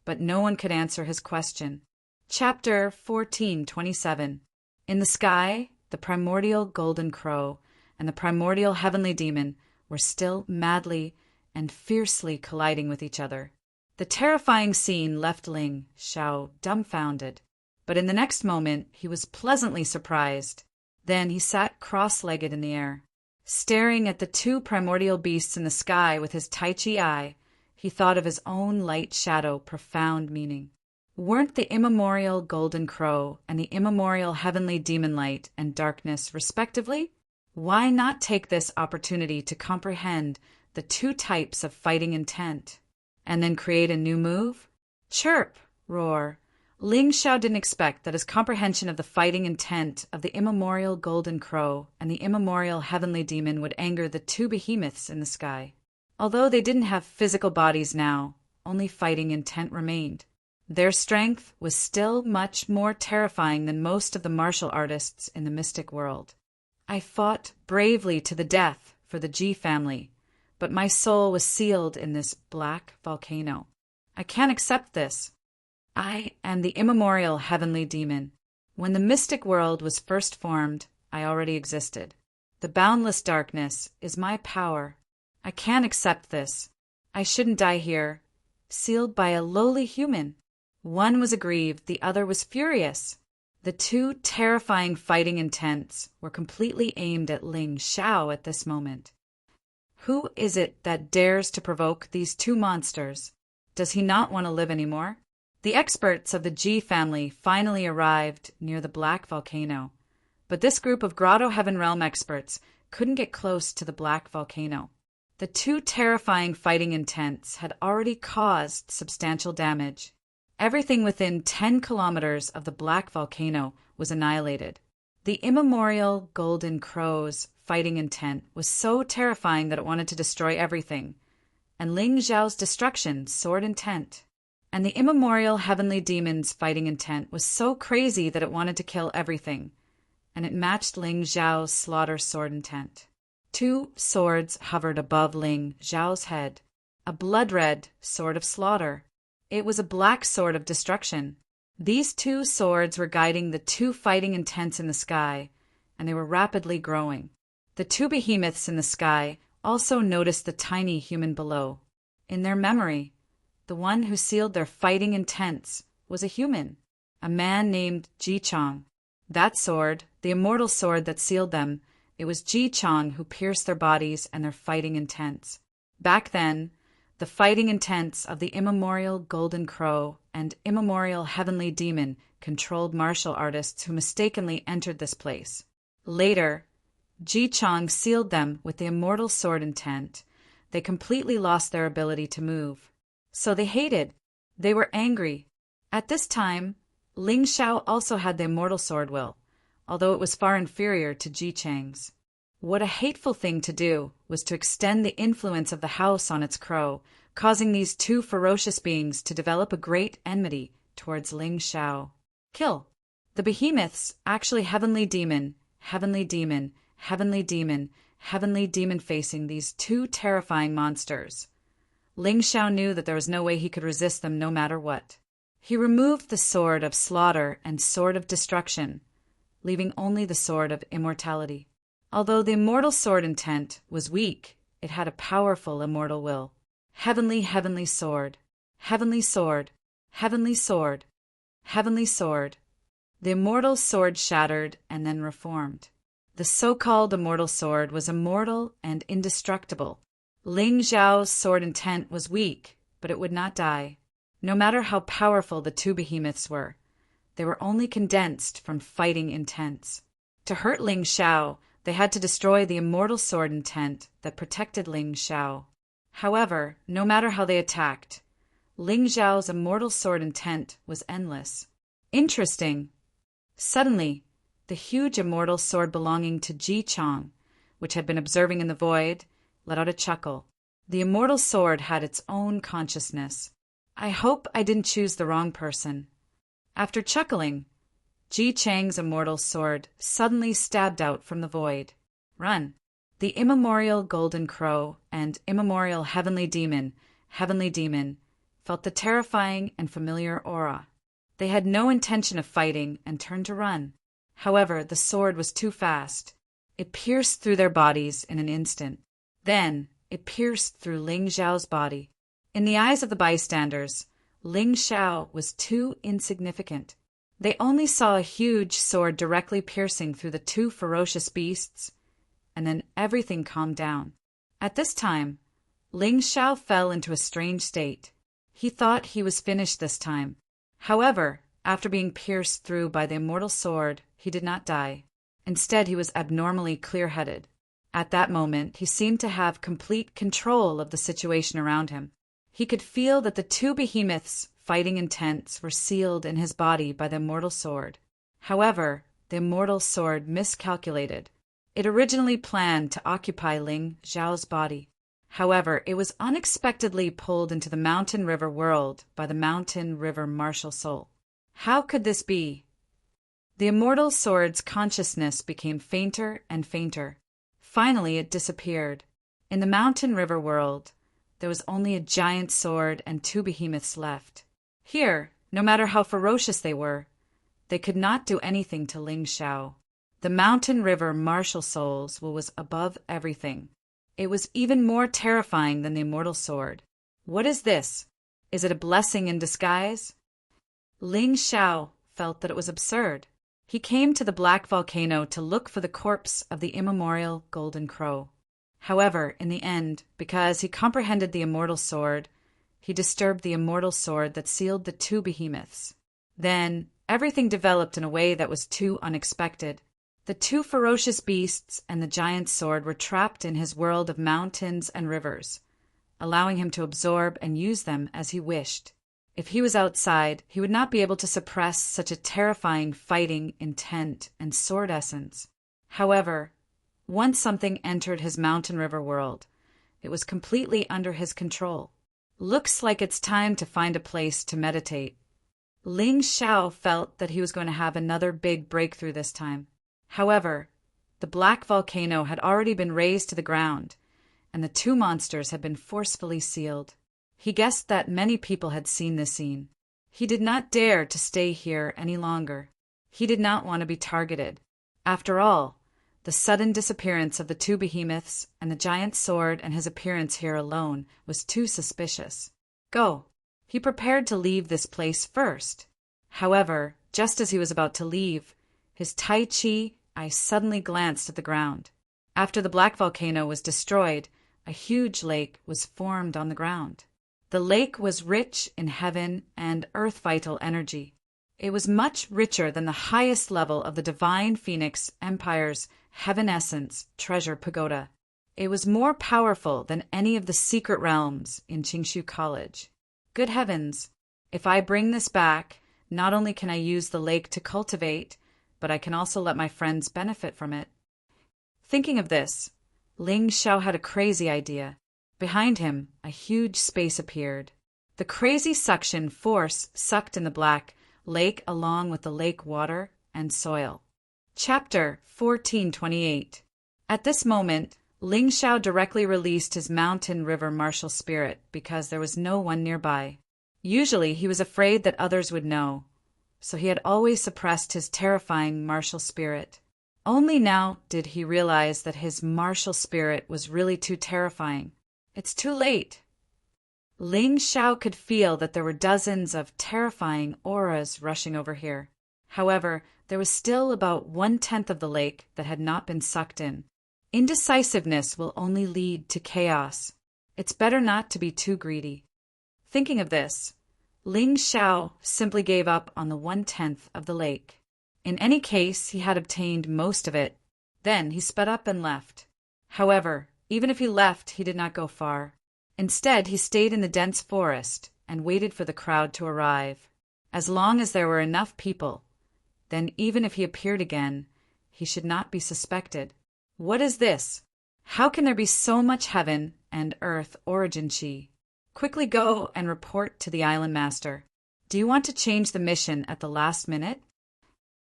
[SPEAKER 1] but no one could answer his question. Chapter 14:27. In the sky, the primordial golden crow and the primordial heavenly demon were still madly and fiercely colliding with each other. The terrifying scene left Ling Xiao dumbfounded, but in the next moment he was pleasantly surprised. Then he sat cross-legged in the air. Staring at the two primordial beasts in the sky with his Tai Chi eye, he thought of his own light shadow profound meaning. Weren't the immemorial golden crow and the immemorial heavenly demon light and darkness, respectively? Why not take this opportunity to comprehend the two types of fighting intent, and then create a new move? Chirp, roar. Ling Xiao didn't expect that his comprehension of the fighting intent of the immemorial golden crow and the immemorial heavenly demon would anger the two behemoths in the sky. Although they didn't have physical bodies now, only fighting intent remained. Their strength was still much more terrifying than most of the martial artists in the mystic world. I fought bravely to the death for the Ji family, but my soul was sealed in this black volcano. I can't accept this. I am the immemorial heavenly demon. When the mystic world was first formed, I already existed. The boundless darkness is my power. I can't accept this. I shouldn't die here, sealed by a lowly human. One was aggrieved, the other was furious. The two terrifying fighting intents were completely aimed at Ling Xiao at this moment. Who is it that dares to provoke these two monsters? Does he not want to live anymore? The experts of the Ji family finally arrived near the black volcano, but this group of Grotto Heaven Realm experts couldn't get close to the black volcano. The two terrifying fighting intents had already caused substantial damage. Everything within 10 kilometers of the black volcano was annihilated. The immemorial golden crow's fighting intent was so terrifying that it wanted to destroy everything, and Ling Xiao's destruction soared intent. And the immemorial heavenly demon's fighting intent was so crazy that it wanted to kill everything, and it matched Ling Xiao's slaughter sword intent. Two swords hovered above Ling Xiao's head, a blood-red sword of slaughter. It was a black sword of destruction. These two swords were guiding the two fighting intents in the sky, and they were rapidly growing. The two behemoths in the sky also noticed the tiny human below. In their memory, the one who sealed their fighting intents was a human, a man named Ji Chang. That sword, the immortal sword that sealed them, it was Ji Chang who pierced their bodies and their fighting intents. Back then, the fighting intents of the immemorial golden crow and immemorial heavenly demon controlled martial artists who mistakenly entered this place. Later, Ji Chang sealed them with the immortal sword intent. They completely lost their ability to move. So they hated. They were angry. At this time, Ling Xiao also had the immortal sword will, although it was far inferior to Ji Chang's. What a hateful thing to do was to extend the influence of the house on its crow, causing these two ferocious beings to develop a great enmity towards Ling Xiao. Kill. The behemoths, actually heavenly demon, heavenly demon, heavenly demon, heavenly demon facing these two terrifying monsters. Ling Xiao knew that there was no way he could resist them no matter what. He removed the sword of slaughter and sword of destruction, leaving only the sword of immortality. Although the immortal sword intent was weak, it had a powerful immortal will. Heavenly, heavenly sword, heavenly sword, heavenly sword, heavenly sword. The immortal sword shattered and then reformed. The so-called immortal sword was immortal and indestructible. Ling Xiao's sword intent was weak, but it would not die. No matter how powerful the two behemoths were, they were only condensed from fighting intents. To hurt Ling Xiao, they had to destroy the immortal sword intent that protected Ling Xiao. However, no matter how they attacked, Ling Xiao's immortal sword intent was endless. Interesting. Suddenly, the huge immortal sword belonging to Ji Chang, which had been observing in the void, let out a chuckle. The immortal sword had its own consciousness. I hope I didn't choose the wrong person. After chuckling, Ji Chang's immortal sword suddenly stabbed out from the void. Run! The immemorial golden crow and immemorial heavenly demon, felt the terrifying and familiar aura. They had no intention of fighting and turned to run. However, the sword was too fast. It pierced through their bodies in an instant. Then, it pierced through Ling Xiao's body. In the eyes of the bystanders, Ling Xiao was too insignificant. They only saw a huge sword directly piercing through the two ferocious beasts, and then everything calmed down. At this time, Ling Xiao fell into a strange state. He thought he was finished this time. However, after being pierced through by the immortal sword, he did not die. Instead, he was abnormally clear-headed. At that moment, he seemed to have complete control of the situation around him. He could feel that the two behemoths fighting in tents were sealed in his body by the immortal sword. However, the immortal sword miscalculated. It originally planned to occupy Ling Xiao's body. However, it was unexpectedly pulled into the mountain river world by the mountain river martial soul. How could this be? The immortal sword's consciousness became fainter and fainter. Finally, it disappeared. In the mountain river world, there was only a giant sword and two behemoths left. Here, no matter how ferocious they were, they could not do anything to Ling Xiao. The mountain river martial souls was above everything. It was even more terrifying than the immortal sword. What is this? Is it a blessing in disguise? Ling Xiao felt that it was absurd. He came to the black volcano to look for the corpse of the immemorial golden crow. However, in the end, because he comprehended the immortal sword, he disturbed the immortal sword that sealed the two behemoths. Then, everything developed in a way that was too unexpected. The two ferocious beasts and the giant sword were trapped in his world of mountains and rivers, allowing him to absorb and use them as he wished. If he was outside, he would not be able to suppress such a terrifying fighting intent and sword essence. However, once something entered his mountain river world, it was completely under his control. Looks like it's time to find a place to meditate. Ling Xiao felt that he was going to have another big breakthrough this time. However, the black volcano had already been razed to the ground, and the two monsters had been forcefully sealed. He guessed that many people had seen this scene. He did not dare to stay here any longer. He did not want to be targeted. After all, the sudden disappearance of the two behemoths and the giant sword and his appearance here alone was too suspicious. Go. He prepared to leave this place first. However, just as he was about to leave, his Tai Chi eye suddenly glanced at the ground. After the black volcano was destroyed, a huge lake was formed on the ground. The lake was rich in heaven and earth vital energy. It was much richer than the highest level of the Divine Phoenix Empire's Heaven Essence Treasure Pagoda. It was more powerful than any of the secret realms in Qingshu College. Good heavens! If I bring this back, not only can I use the lake to cultivate, but I can also let my friends benefit from it. Thinking of this, Ling Xiao had a crazy idea. Behind him, a huge space appeared. The crazy suction force sucked in the black lake along with the lake water and soil. Chapter 1428. At this moment, Ling Xiao directly released his mountain river martial spirit because there was no one nearby. Usually he was afraid that others would know, so he had always suppressed his terrifying martial spirit. Only now did he realize that his martial spirit was really too terrifying. It's too late. Ling Xiao could feel that there were dozens of terrifying auras rushing over here. However, there was still about 1/10 of the lake that had not been sucked in. Indecisiveness will only lead to chaos. It's better not to be too greedy. Thinking of this, Ling Xiao simply gave up on the 1/10 of the lake. In any case, he had obtained most of it. Then he sped up and left. However, even if he left, he did not go far. Instead, he stayed in the dense forest and waited for the crowd to arrive. As long as there were enough people, then even if he appeared again, he should not be suspected. What is this? How can there be so much heaven and earth origin chi? Quickly go and report to the island master. Do you want to change the mission at the last minute?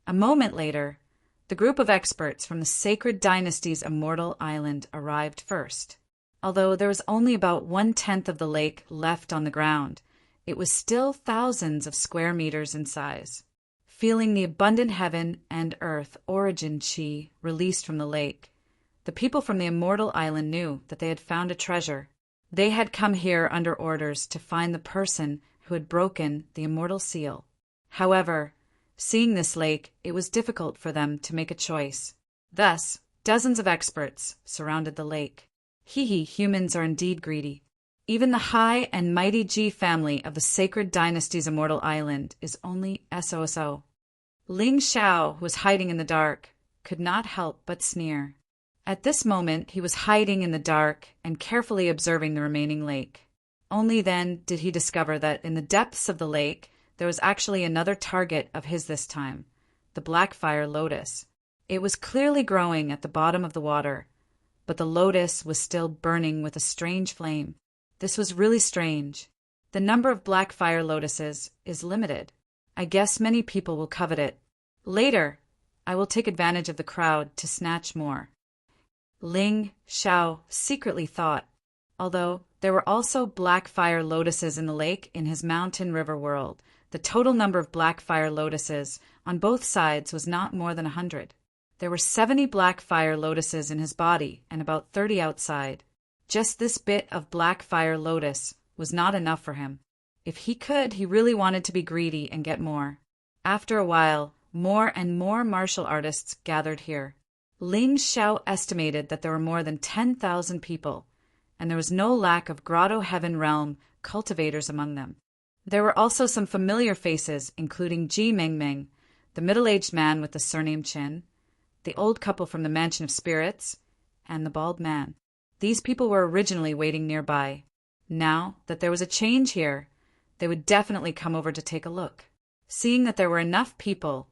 [SPEAKER 1] A moment later, the group of experts from the Sacred Dynasty's Immortal Island arrived first. Although there was only about 1/10 of the lake left on the ground, it was still thousands of square meters in size. Feeling the abundant heaven and earth origin chi released from the lake, the people from the immortal island knew that they had found a treasure. They had come here under orders to find the person who had broken the immortal seal. However, seeing this lake, it was difficult for them to make a choice. Thus, dozens of experts surrounded the lake. Humans are indeed greedy. Even the high and mighty Ji family of the sacred dynasty's immortal island is only SOSO. Ling Xiao, who was hiding in the dark, could not help but sneer. At this moment, he was hiding in the dark and carefully observing the remaining lake. Only then did he discover that in the depths of the lake, there was actually another target of his this time, the black fire lotus. It was clearly growing at the bottom of the water, but the lotus was still burning with a strange flame. This was really strange. The number of black fire lotuses is limited. I guess many people will covet it. Later, I will take advantage of the crowd to snatch more. Ling Xiao secretly thought, although there were also black fire lotuses in the lake in his mountain river world. The total number of black fire lotuses on both sides was not more than 100. There were 70 black fire lotuses in his body and about 30 outside. Just this bit of black fire lotus was not enough for him. If he could, he really wanted to be greedy and get more. After a while, more and more martial artists gathered here. Ling Xiao estimated that there were more than 10,000 people, and there was no lack of Grotto Heaven Realm cultivators among them. There were also some familiar faces, including Ji Mengmeng, the middle-aged man with the surname Qin, the old couple from the Mansion of Spirits, and the bald man. These people were originally waiting nearby. Now that there was a change here, they would definitely come over to take a look. Seeing that there were enough people,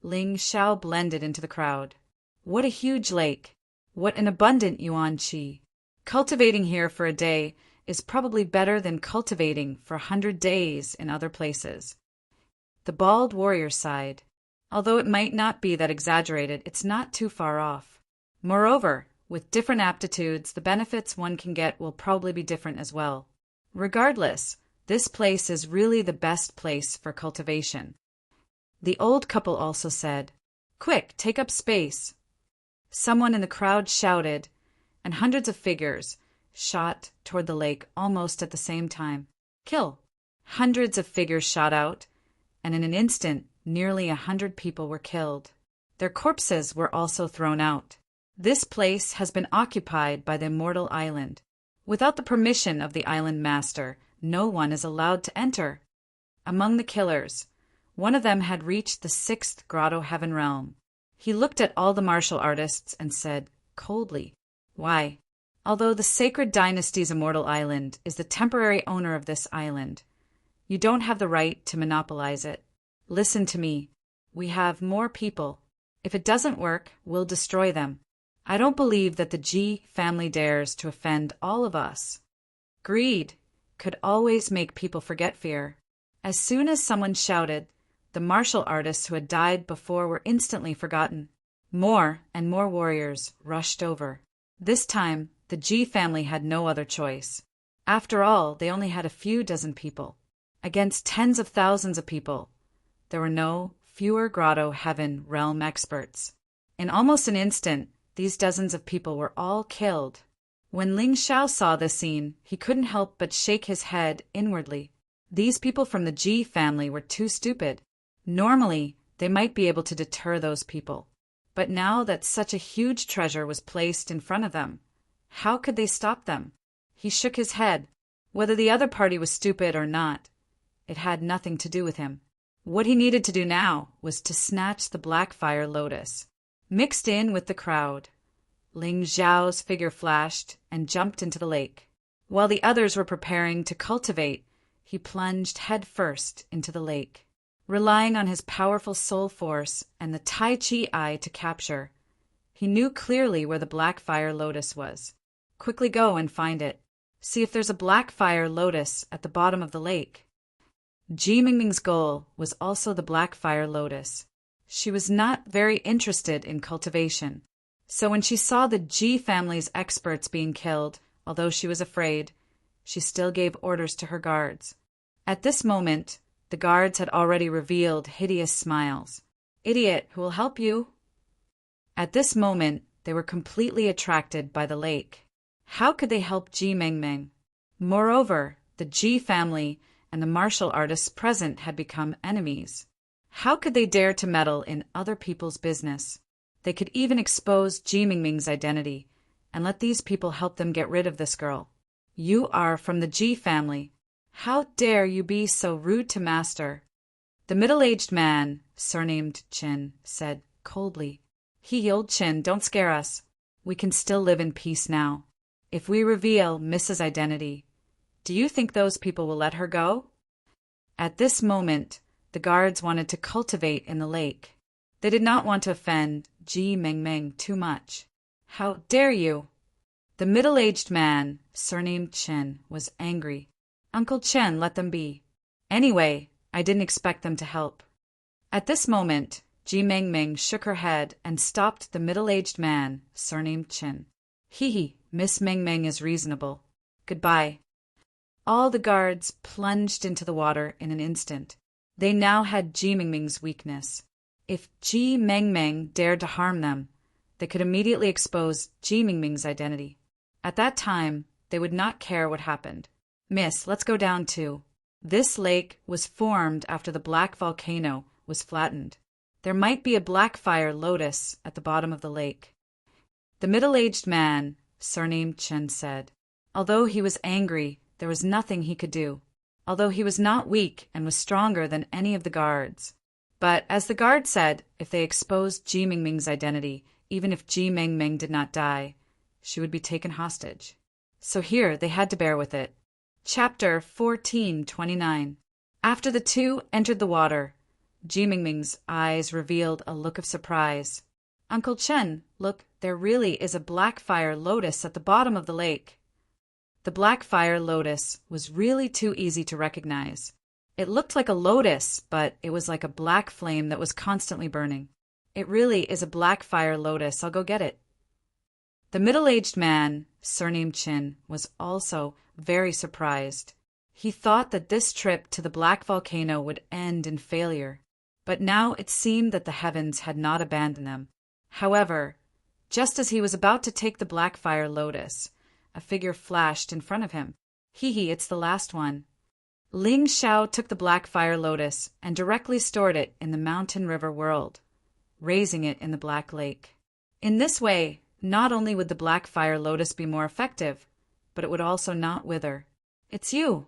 [SPEAKER 1] Ling Xiao blended into the crowd. What a huge lake! What an abundant yuan qi! Cultivating here for a day is probably better than cultivating for 100 days in other places. The bald warrior sighed. Although it might not be that exaggerated, it's not too far off. Moreover, with different aptitudes, the benefits one can get will probably be different as well. Regardless, this place is really the best place for cultivation. The old couple also said, "Quick, take up space." Someone in the crowd shouted, and hundreds of figures shot toward the lake almost at the same time. Kill! Hundreds of figures shot out, and in an instant, nearly 100 people were killed. Their corpses were also thrown out. This place has been occupied by the immortal island. Without the permission of the island master, no one is allowed to enter. Among the killers, one of them had reached the 6th Grotto Heaven Realm. He looked at all the martial artists and said, coldly, "Why? Although the sacred dynasty's immortal island is the temporary owner of this island, you don't have the right to monopolize it. Listen to me. We have more people. If it doesn't work, we'll destroy them. I don't believe that the Ji family dares to offend all of us." Greed could always make people forget fear. As soon as someone shouted, the martial artists who had died before were instantly forgotten. More and more warriors rushed over. This time, the Ji family had no other choice. After all, they only had a few dozen people. Against tens of thousands of people, there were no fewer Grotto Heaven Realm experts. In almost an instant, these dozens of people were all killed. When Ling Xiao saw this scene, he couldn't help but shake his head inwardly. These people from the Ji family were too stupid. Normally, they might be able to deter those people. But now that such a huge treasure was placed in front of them, how could they stop them? He shook his head. Whether the other party was stupid or not, it had nothing to do with him. What he needed to do now was to snatch the black fire lotus. Mixed in with the crowd, Ling Xiao's figure flashed and jumped into the lake. While the others were preparing to cultivate, he plunged head first into the lake. Relying on his powerful soul force and the Tai Chi eye to capture, he knew clearly where the black fire lotus was. Quickly go and find it. See if there's a black fire lotus at the bottom of the lake. Ji Mingming's goal was also the black fire lotus. She was not very interested in cultivation, so when she saw the Ji family's experts being killed, although she was afraid, she still gave orders to her guards. At this moment, the guards had already revealed hideous smiles. "Idiot, who will help you?" At this moment, they were completely attracted by the lake. How could they help Ji Mengmeng? Moreover, the Ji family and the martial artists present had become enemies. How could they dare to meddle in other people's business? They could even expose Ji Mingming's identity and let these people help them get rid of this girl. "You are from the Ji family. How dare you be so rude to master?" The middle-aged man, surnamed Chin, said coldly, Old Chin, don't scare us. We can still live in peace now. If we reveal Mrs. Identity, do you think those people will let her go?" At this moment, the guards wanted to cultivate in the lake. They did not want to offend Ji Mengmeng too much. "How dare you?" The middle-aged man, surnamed Chen, was angry. "Uncle Chen, let them be. Anyway, I didn't expect them to help." At this moment, Ji Mengmeng shook her head and stopped the middle-aged man, surnamed Chen. Miss Mengmeng is reasonable. Goodbye." All the guards plunged into the water in an instant. They now had Ji Mengmeng's weakness. If Ji Mengmeng dared to harm them, they could immediately expose Ji Mengmeng's identity. At that time, they would not care what happened. "Miss, let's go down too." This lake was formed after the black volcano was flattened. There might be a black fire lotus at the bottom of the lake. The middle-aged man, surnamed Chen, said. Although he was angry, there was nothing he could do. Although he was not weak and was stronger than any of the guards. But, as the guard said, if they exposed Ji Mingming's identity, even if Ji Mengmeng did not die, she would be taken hostage. So here they had to bear with it. Chapter 14:29. After the two entered the water, Ji Mingming's eyes revealed a look of surprise. "Uncle Chen, look, there really is a black fire lotus at the bottom of the lake." The black fire lotus was really too easy to recognize. It looked like a lotus, but it was like a black flame that was constantly burning. "It really is a black fire lotus. I'll go get it." The middle-aged man, surnamed Chin, was also very surprised. He thought that this trip to the black volcano would end in failure, but now it seemed that the heavens had not abandoned them. However, just as he was about to take the black fire lotus, a figure flashed in front of him. It's the last one. Ling Xiao took the black fire lotus and directly stored it in the mountain river world, raising it in the black lake. In this way, not only would the black fire lotus be more effective, but it would also not wither. "It's you!"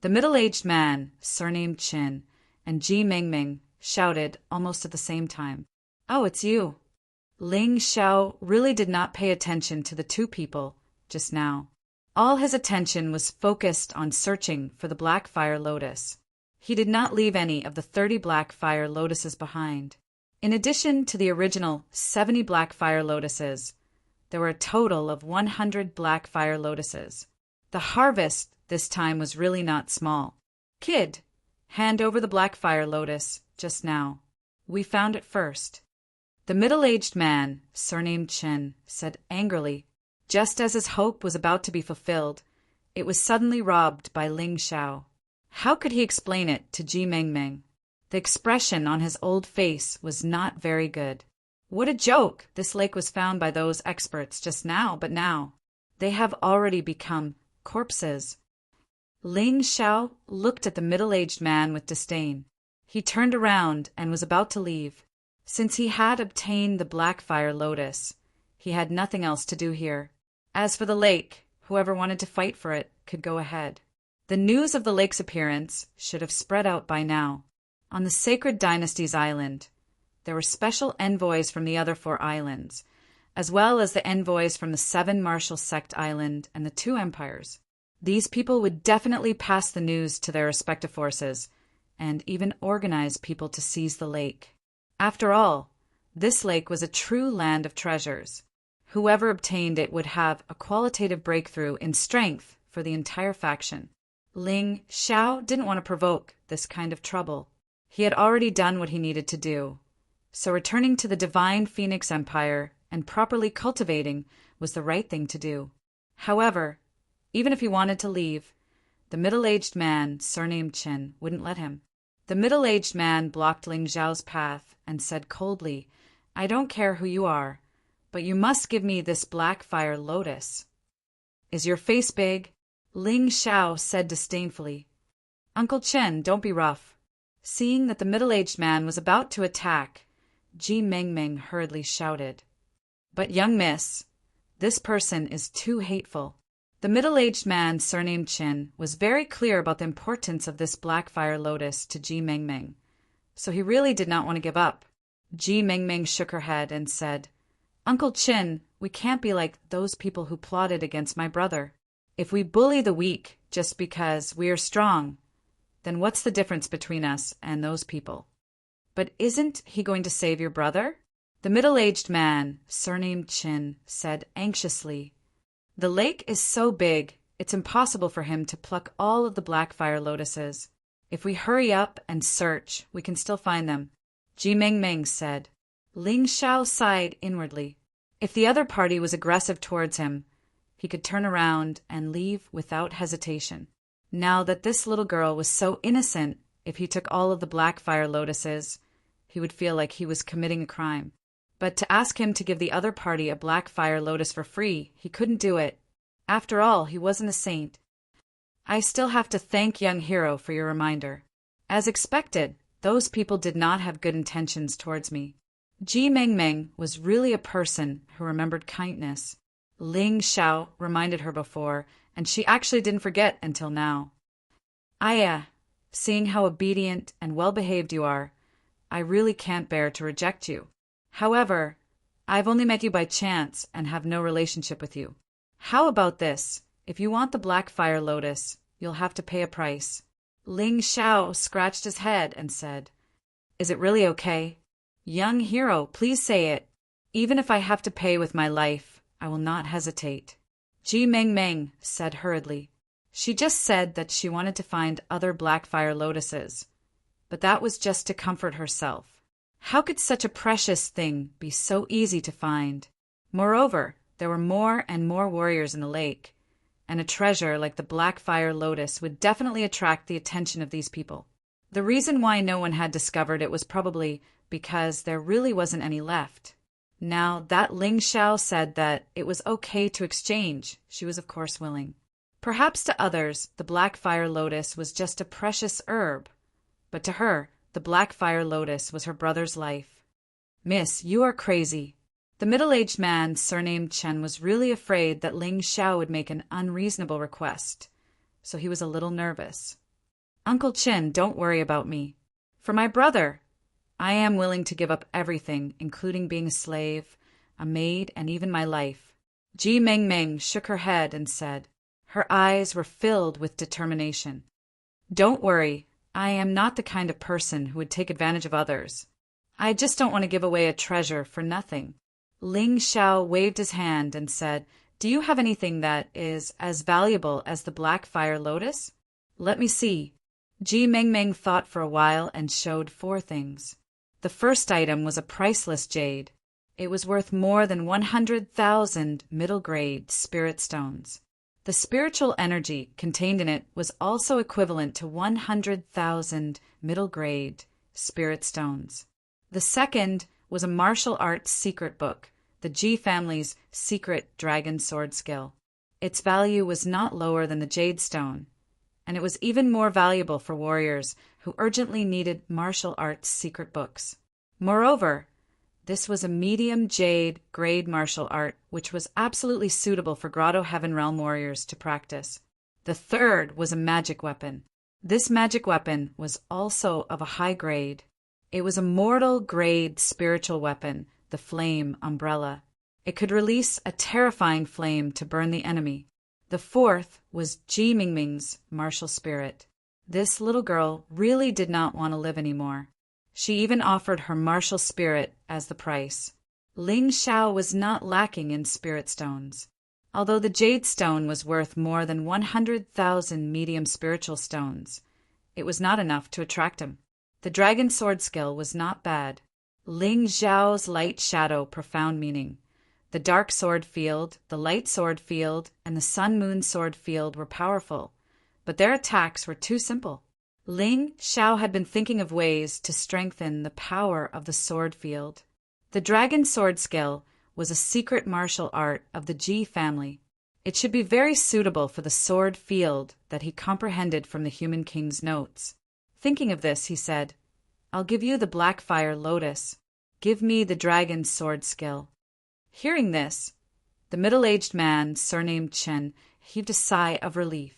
[SPEAKER 1] The middle-aged man, surnamed Chin, and Ji Mengmeng shouted almost at the same time. "Oh, it's you!" Ling Xiao really did not pay attention to the two people just now. All his attention was focused on searching for the black fire lotus. He did not leave any of the 30 black fire lotuses behind. In addition to the original 70 black fire lotuses, there were a total of 100 black fire lotuses. The harvest this time was really not small. "Kid, hand over the black fire lotus just now. We found it first." The middle-aged man, surnamed Chen, said angrily. Just as his hope was about to be fulfilled, it was suddenly robbed by Ling Xiao. How could he explain it to Ji Mengmeng? The expression on his old face was not very good. What a joke! This lake was found by those experts just now, but now they have already become corpses. Ling Xiao looked at the middle-aged man with disdain. He turned around and was about to leave. Since he had obtained the black fire lotus, he had nothing else to do here. As for the lake, whoever wanted to fight for it could go ahead. The news of the lake's appearance should have spread out by now. On the Sacred Dynasty's island, there were special envoys from the other 4 islands, as well as the envoys from the 7 Martial Sect Island and the 2 empires. These people would definitely pass the news to their respective forces, and even organize people to seize the lake. After all, this lake was a true land of treasures. Whoever obtained it would have a qualitative breakthrough in strength for the entire faction. Ling Xiao didn't want to provoke this kind of trouble. He had already done what he needed to do. So returning to the Divine Phoenix Empire and properly cultivating was the right thing to do. However, even if he wanted to leave, The middle-aged man, surnamed Qin, wouldn't let him. The middle-aged man blocked Ling Xiao's path and said coldly, "I don't care who you are, but you must give me this black fire lotus." "Is your face big?" Ling Xiao said disdainfully. "Uncle Chen, don't be rough." Seeing that the middle-aged man was about to attack, Ji Mengmeng hurriedly shouted, "But young miss, this person is too hateful." The middle-aged man, surnamed Qin, was very clear about the importance of this black fire lotus to Ji Mengmeng, so he really did not want to give up. Ji Mengmeng shook her head and said, "Uncle Qin, we can't be like those people who plotted against my brother. If we bully the weak just because we are strong, then what's the difference between us and those people?" "But isn't he going to save your brother?" The middle-aged man, surnamed Qin, said anxiously, "The lake is so big, it's impossible for him to pluck all of the black fire lotuses. If we hurry up and search, we can still find them." Ji Mengmeng said. Ling Xiao sighed inwardly. If the other party was aggressive towards him, he could turn around and leave without hesitation. Now that this little girl was so innocent, if he took all of the black fire lotuses, he would feel like he was committing a crime. But to ask him to give the other party a black fire lotus for free, he couldn't do it. After all, he wasn't a saint. "I still have to thank young hero for your reminder. As expected, those people did not have good intentions towards me." Ji Mengmeng was really a person who remembered kindness. Ling Xiao reminded her before, and she actually didn't forget until now. Seeing how obedient and well-behaved you are, I really can't bear to reject you. However, I've only met you by chance and have no relationship with you. How about this? If you want the black fire lotus, you'll have to pay a price." Ling Xiao scratched his head and said, "Is it really okay?" "Young hero, please say it. Even if I have to pay with my life, I will not hesitate." Ji Mengmeng said hurriedly. She just said that she wanted to find other black fire lotuses, but that was just to comfort herself. How could such a precious thing be so easy to find? Moreover, there were more and more warriors in the lake, and a treasure like the black fire lotus would definitely attract the attention of these people. The reason why no one had discovered it was probably because there really wasn't any left. Now that Ling Xiao said that it was okay to exchange, she was of course willing. Perhaps to others, the black fire lotus was just a precious herb, but to her, the black fire lotus was her brother's life. "Miss, you are crazy." The middle-aged man, surnamed Chen, was really afraid that Ling Xiao would make an unreasonable request, so he was a little nervous. "Uncle Chen, don't worry about me. For my brother, I am willing to give up everything, including being a slave, a maid, and even my life." Ji Mengmeng shook her head and said, her eyes were filled with determination, "Don't worry. I am not the kind of person who would take advantage of others. I just don't want to give away a treasure for nothing." Ling Xiao waved his hand and said, "Do you have anything that is as valuable as the black fire lotus?" "Let me see." Ji Mengmeng thought for a while and showed 4 things. The first item was a priceless jade. It was worth more than 100,000 middle-grade spirit stones. The spiritual energy contained in it was also equivalent to 100,000 middle-grade spirit stones. The second was a martial arts secret book, the Ji family's secret dragon sword skill. Its value was not lower than the jade stone, and it was even more valuable for warriors who urgently needed martial arts secret books. Moreover, this was a medium jade grade martial art, which was absolutely suitable for Grotto Heaven Realm warriors to practice. The third was a magic weapon. This magic weapon was also of a high grade. It was a mortal grade spiritual weapon, the Flame Umbrella. It could release a terrifying flame to burn the enemy. The fourth was Ji Mingming's martial spirit. This little girl really did not want to live anymore. She even offered her martial spirit as the price. Ling Xiao was not lacking in spirit stones. Although the jade stone was worth more than 100,000 medium spiritual stones, it was not enough to attract him. The dragon sword skill was not bad. Ling Xiao's light shadow profound meaning. The dark sword field, the light sword field, and the sun-moon sword field were powerful, but their attacks were too simple. Ling Xiao had been thinking of ways to strengthen the power of the sword field. The dragon sword skill was a secret martial art of the Ji family. It should be very suitable for the sword field that he comprehended from the human king's notes. Thinking of this, he said, "I'll give you the black fire lotus. Give me the dragon sword skill." Hearing this, the middle-aged man, surnamed Chen, heaved a sigh of relief.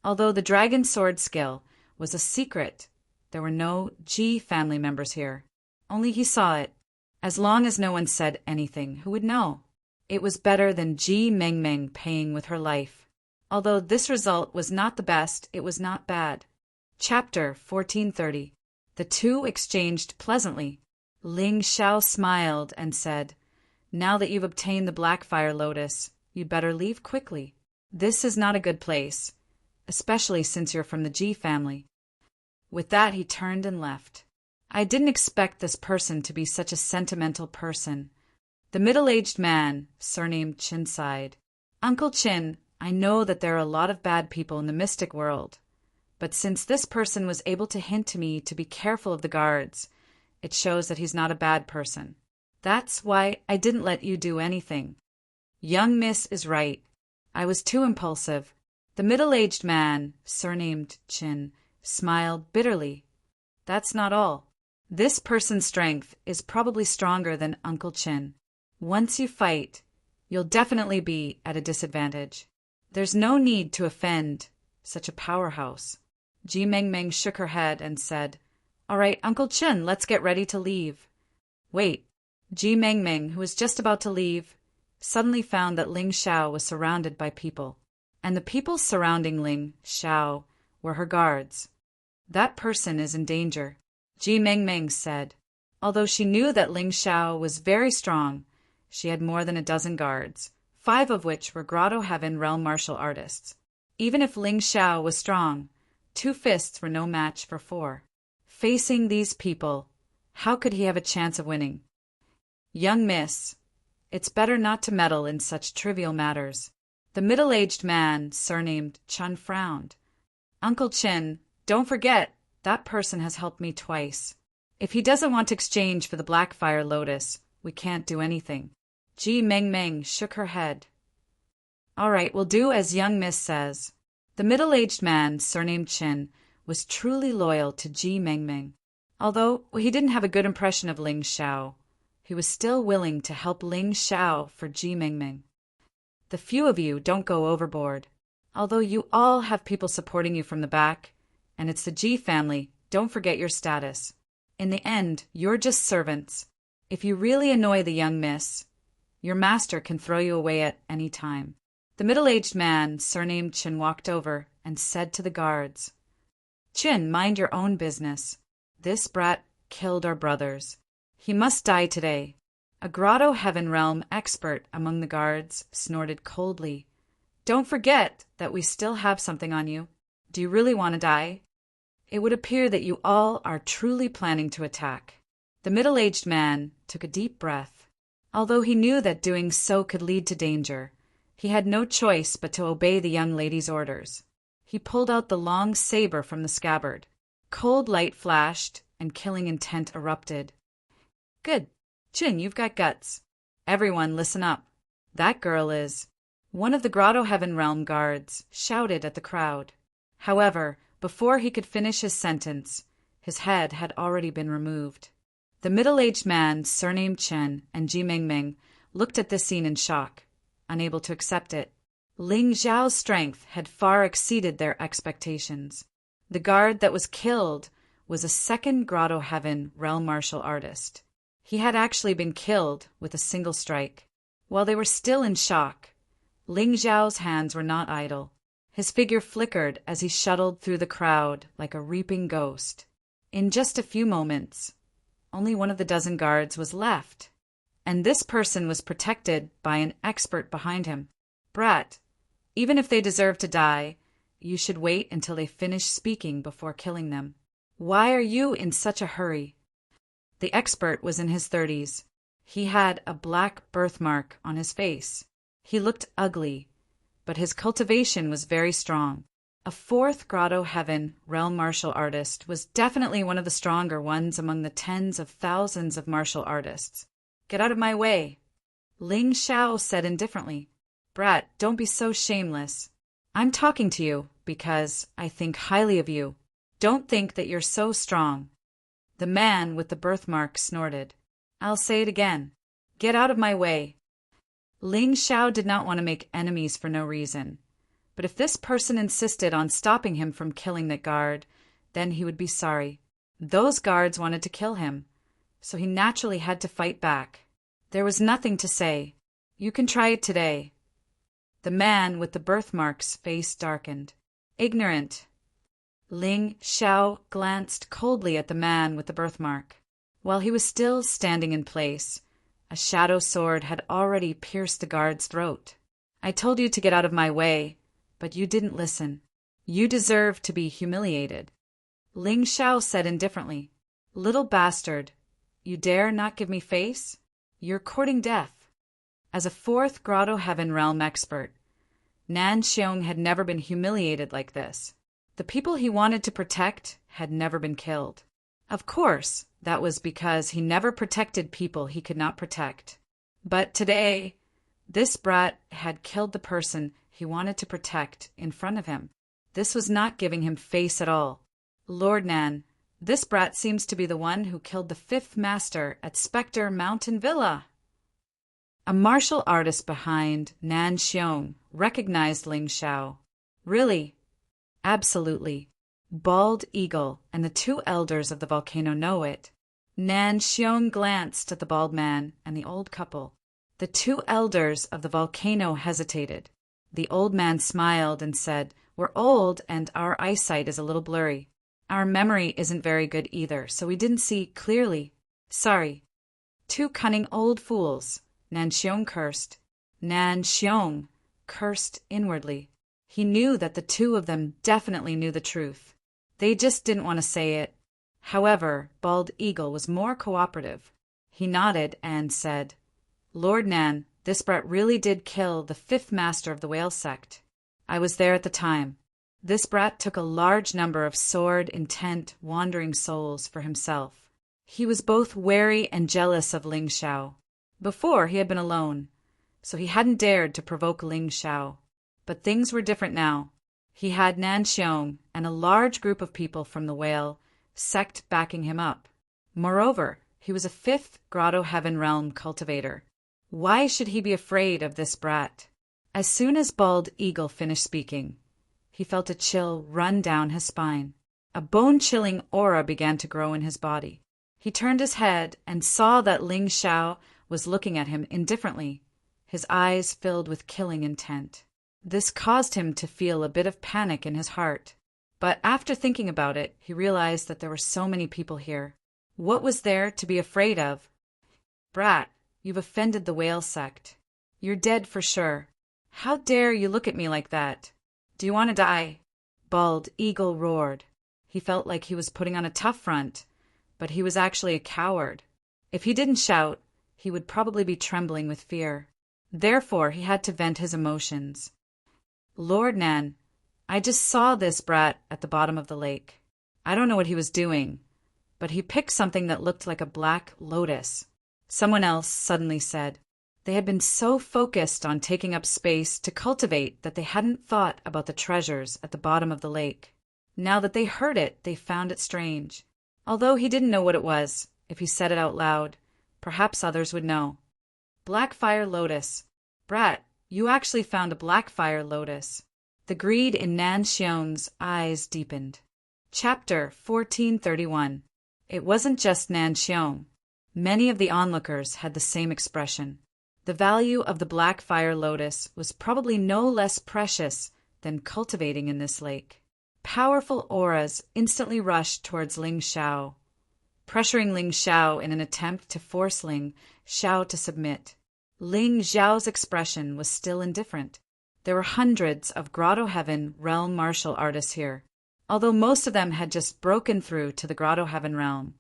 [SPEAKER 1] Although the dragon sword skill was a secret, there were no Ji family members here. Only he saw it. As long as no one said anything, who would know? It was better than Ji Mengmeng paying with her life. Although this result was not the best, it was not bad. Chapter 1430. The two exchanged pleasantly. Ling Xiao smiled and said, "Now that you've obtained the black fire lotus, you'd better leave quickly. This is not a good place, especially since you're from the Ji family." With that, he turned and left. I didn't expect this person to be such a sentimental person. The middle-aged man, surnamed Chin, sighed. "Uncle Chin, I know that there are a lot of bad people in the mystic world, but since this person was able to hint to me to be careful of the guards, it shows that he's not a bad person. That's why I didn't let you do anything. Young Miss is right. I was too impulsive." The middle-aged man, surnamed Chin, smiled bitterly. "That's not all. This person's strength is probably stronger than Uncle Chin. Once you fight, you'll definitely be at a disadvantage. There's no need to offend such a powerhouse." Ji Mengmeng shook her head and said, "All right, Uncle Chin, let's get ready to leave." Wait. Ji Mengmeng, who was just about to leave, suddenly found that Ling Xiao was surrounded by people, and the people surrounding Ling Xiao were her guards. "That person is in danger," Ji Mengmeng said. Although she knew that Ling Xiao was very strong, she had more than a dozen guards, 5 of which were Grotto Heaven realm martial artists. Even if Ling Xiao was strong, 2 fists were no match for 4. Facing these people, how could he have a chance of winning? "Young miss, it's better not to meddle in such trivial matters." The middle-aged man, surnamed Chun, frowned. "Uncle Chin, don't forget, that person has helped me twice. If he doesn't want to exchange for the black fire lotus, we can't do anything." Ji Mengmeng shook her head. "All right, we'll do as young miss says." The middle-aged man, surnamed Chin, was truly loyal to Ji Mengmeng. Although he didn't have a good impression of Ling Xiao, he was still willing to help Ling Xiao for Ji Mengmeng. "The few of you don't go overboard. Although you all have people supporting you from the back, and it's the Ji family, don't forget your status. In the end, you're just servants. If you really annoy the young miss, your master can throw you away at any time." The middle-aged man, surnamed Chin, walked over and said to the guards, "Chin, mind your own business. This brat killed our brothers. He must die today." A Grotto Heaven realm expert among the guards snorted coldly. "Don't forget that we still have something on you. Do you really want to die? It would appear that you all are truly planning to attack." The middle-aged man took a deep breath. Although he knew that doing so could lead to danger, he had no choice but to obey the young lady's orders. He pulled out the long saber from the scabbard. Cold light flashed, and killing intent erupted. "Good. Chin, you've got guts. Everyone listen up. That girl is—" One of the Grotto Heaven realm guards shouted at the crowd. However, before he could finish his sentence, his head had already been removed. The middle-aged man, surnamed Chen, and Ji Mengmeng looked at this scene in shock, unable to accept it. Ling Xiao's strength had far exceeded their expectations. The guard that was killed was a second Grotto Heaven realm martial artist. He had actually been killed with a single strike. While they were still in shock, Ling Xiao's hands were not idle. His figure flickered as he shuttled through the crowd like a reaping ghost. In just a few moments, only one of the dozen guards was left, and this person was protected by an expert behind him. "Brat, even if they deserve to die, you should wait until they finish speaking before killing them. Why are you in such a hurry?" The expert was in his 30s. He had a black birthmark on his face. He looked ugly, but his cultivation was very strong. A fourth Grotto Heaven realm martial artist was definitely one of the stronger ones among the tens of thousands of martial artists. "Get out of my way," Ling Xiao said indifferently. "Brat, don't be so shameless. I'm talking to you because I think highly of you. Don't think that you're so strong." The man with the birthmark snorted. "I'll say it again. Get out of my way." Ling Xiao did not want to make enemies for no reason. But if this person insisted on stopping him from killing that guard, then he would be sorry. Those guards wanted to kill him, so he naturally had to fight back. There was nothing to say. "You can try it today." The man with the birthmark's face darkened. "Ignorant." Ling Xiao glanced coldly at the man with the birthmark. While he was still standing in place, a shadow sword had already pierced the guard's throat. "I told you to get out of my way, but you didn't listen. You deserve to be humiliated." Ling Xiao said indifferently, "Little bastard, you dare not give me face? You're courting death." As a fourth Grotto Heaven realm expert, Nan Xiong had never been humiliated like this. The people he wanted to protect had never been killed. Of course, that was because he never protected people he could not protect. But today, this brat had killed the person he wanted to protect in front of him. This was not giving him face at all. "Lord Nan, this brat seems to be the one who killed the fifth master at Spectre Mountain Villa." A martial artist behind Nan Xiong recognized Ling Xiao. "Really?" "Absolutely. Bald Eagle and the two elders of the volcano know it." Nan Xiong glanced at the bald man and the old couple. The two elders of the volcano hesitated. The old man smiled and said, "We're old and our eyesight is a little blurry. Our memory isn't very good either, so we didn't see clearly. Sorry." "Two cunning old fools," Nan Xiong cursed. Nan Xiong cursed inwardly. He knew that the two of them definitely knew the truth. They just didn't want to say it. However, Bald Eagle was more cooperative. He nodded and said, "Lord Nan, this brat really did kill the fifth master of the whale sect. I was there at the time. This brat took a large number of sword-intent, wandering souls for himself." He was both wary and jealous of Ling Xiao. Before, he had been alone, so he hadn't dared to provoke Ling Xiao. But things were different now. He had Nan Xiong and a large group of people from the whale sect backing him up. Moreover, he was a fifth Grotto Heaven realm cultivator. Why should he be afraid of this brat? As soon as Bald Eagle finished speaking, he felt a chill run down his spine. A bone-chilling aura began to grow in his body. He turned his head and saw that Ling Xiao was looking at him indifferently, his eyes filled with killing intent. This caused him to feel a bit of panic in his heart. But after thinking about it, he realized that there were so many people here. What was there to be afraid of? "Brat, you've offended the whale sect. You're dead for sure. How dare you look at me like that? Do you want to die?" Bald Eagle roared. He felt like he was putting on a tough front, but he was actually a coward. If he didn't shout, he would probably be trembling with fear. Therefore, he had to vent his emotions. "Lord Nan, I just saw this brat at the bottom of the lake. I don't know what he was doing, but he picked something that looked like a black lotus." Someone else suddenly said. They had been so focused on taking up space to cultivate that they hadn't thought about the treasures at the bottom of the lake. Now that they heard it, they found it strange. Although he didn't know what it was, if he said it out loud, perhaps others would know. "Blackfire lotus. Brat, you actually found a blackfire lotus." The greed in Nan Xiong's eyes deepened. Chapter 1431. It wasn't just Nan Xiong. Many of the onlookers had the same expression. The value of the blackfire lotus was probably no less precious than cultivating in this lake. Powerful auras instantly rushed towards Ling Xiao, pressuring Ling Xiao in an attempt to force Ling Xiao to submit. Ling Xiao's expression was still indifferent. There were hundreds of Grotto Heaven realm martial artists here. Although most of them had just broken through to the Grotto Heaven realm,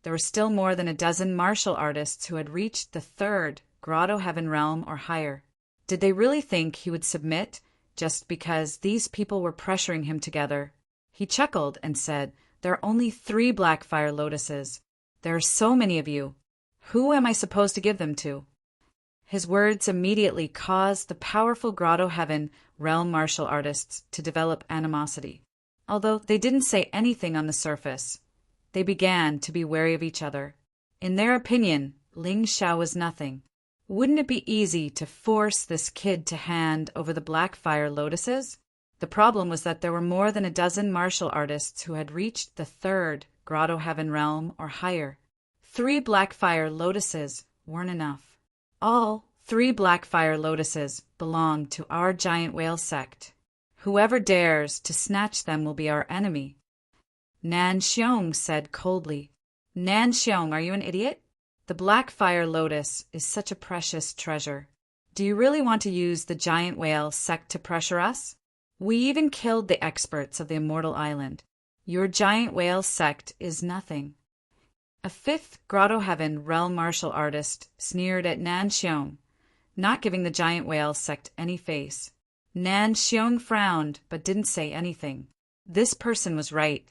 [SPEAKER 1] there were still more than a dozen martial artists who had reached the third Grotto Heaven realm or higher. Did they really think he would submit just because these people were pressuring him together. He chuckled and said, "There are only 3 black fire lotuses. There are so many of you. Who am I supposed to give them to?" His words immediately caused the powerful Grotto Heaven realm martial artists to develop animosity. Although they didn't say anything on the surface, they began to be wary of each other. In their opinion, Ling Xiao was nothing. Wouldn't it be easy to force this kid to hand over the black fire lotuses? The problem was that there were more than a dozen martial artists who had reached the 3rd Grotto Heaven realm or higher. 3 black fire lotuses weren't enough. All 3 black fire lotuses belong to our giant whale sect. Whoever dares to snatch them will be our enemy. Nan Xiong said coldly. Nan Xiong, are you an idiot? The black fire lotus is such a precious treasure. Do you really want to use the giant whale sect to pressure us? We even killed the experts of the Immortal Island. Your giant whale sect is nothing. A 5th Grotto Heaven realm martial artist sneered at Nan Xiong, not giving the giant whale sect any face. Nan Xiong frowned but didn't say anything. This person was right.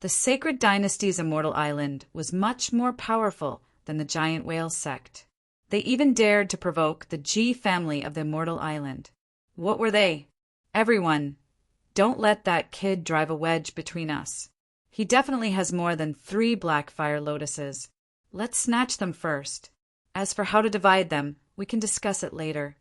[SPEAKER 1] The Sacred Dynasty's Immortal Island was much more powerful than the giant whale sect. They even dared to provoke the G family of the Immortal Island. What were they? Everyone, don't let that kid drive a wedge between us. He definitely has more than 3 black fire lotuses. Let's snatch them first. As for how to divide them, we can discuss it later.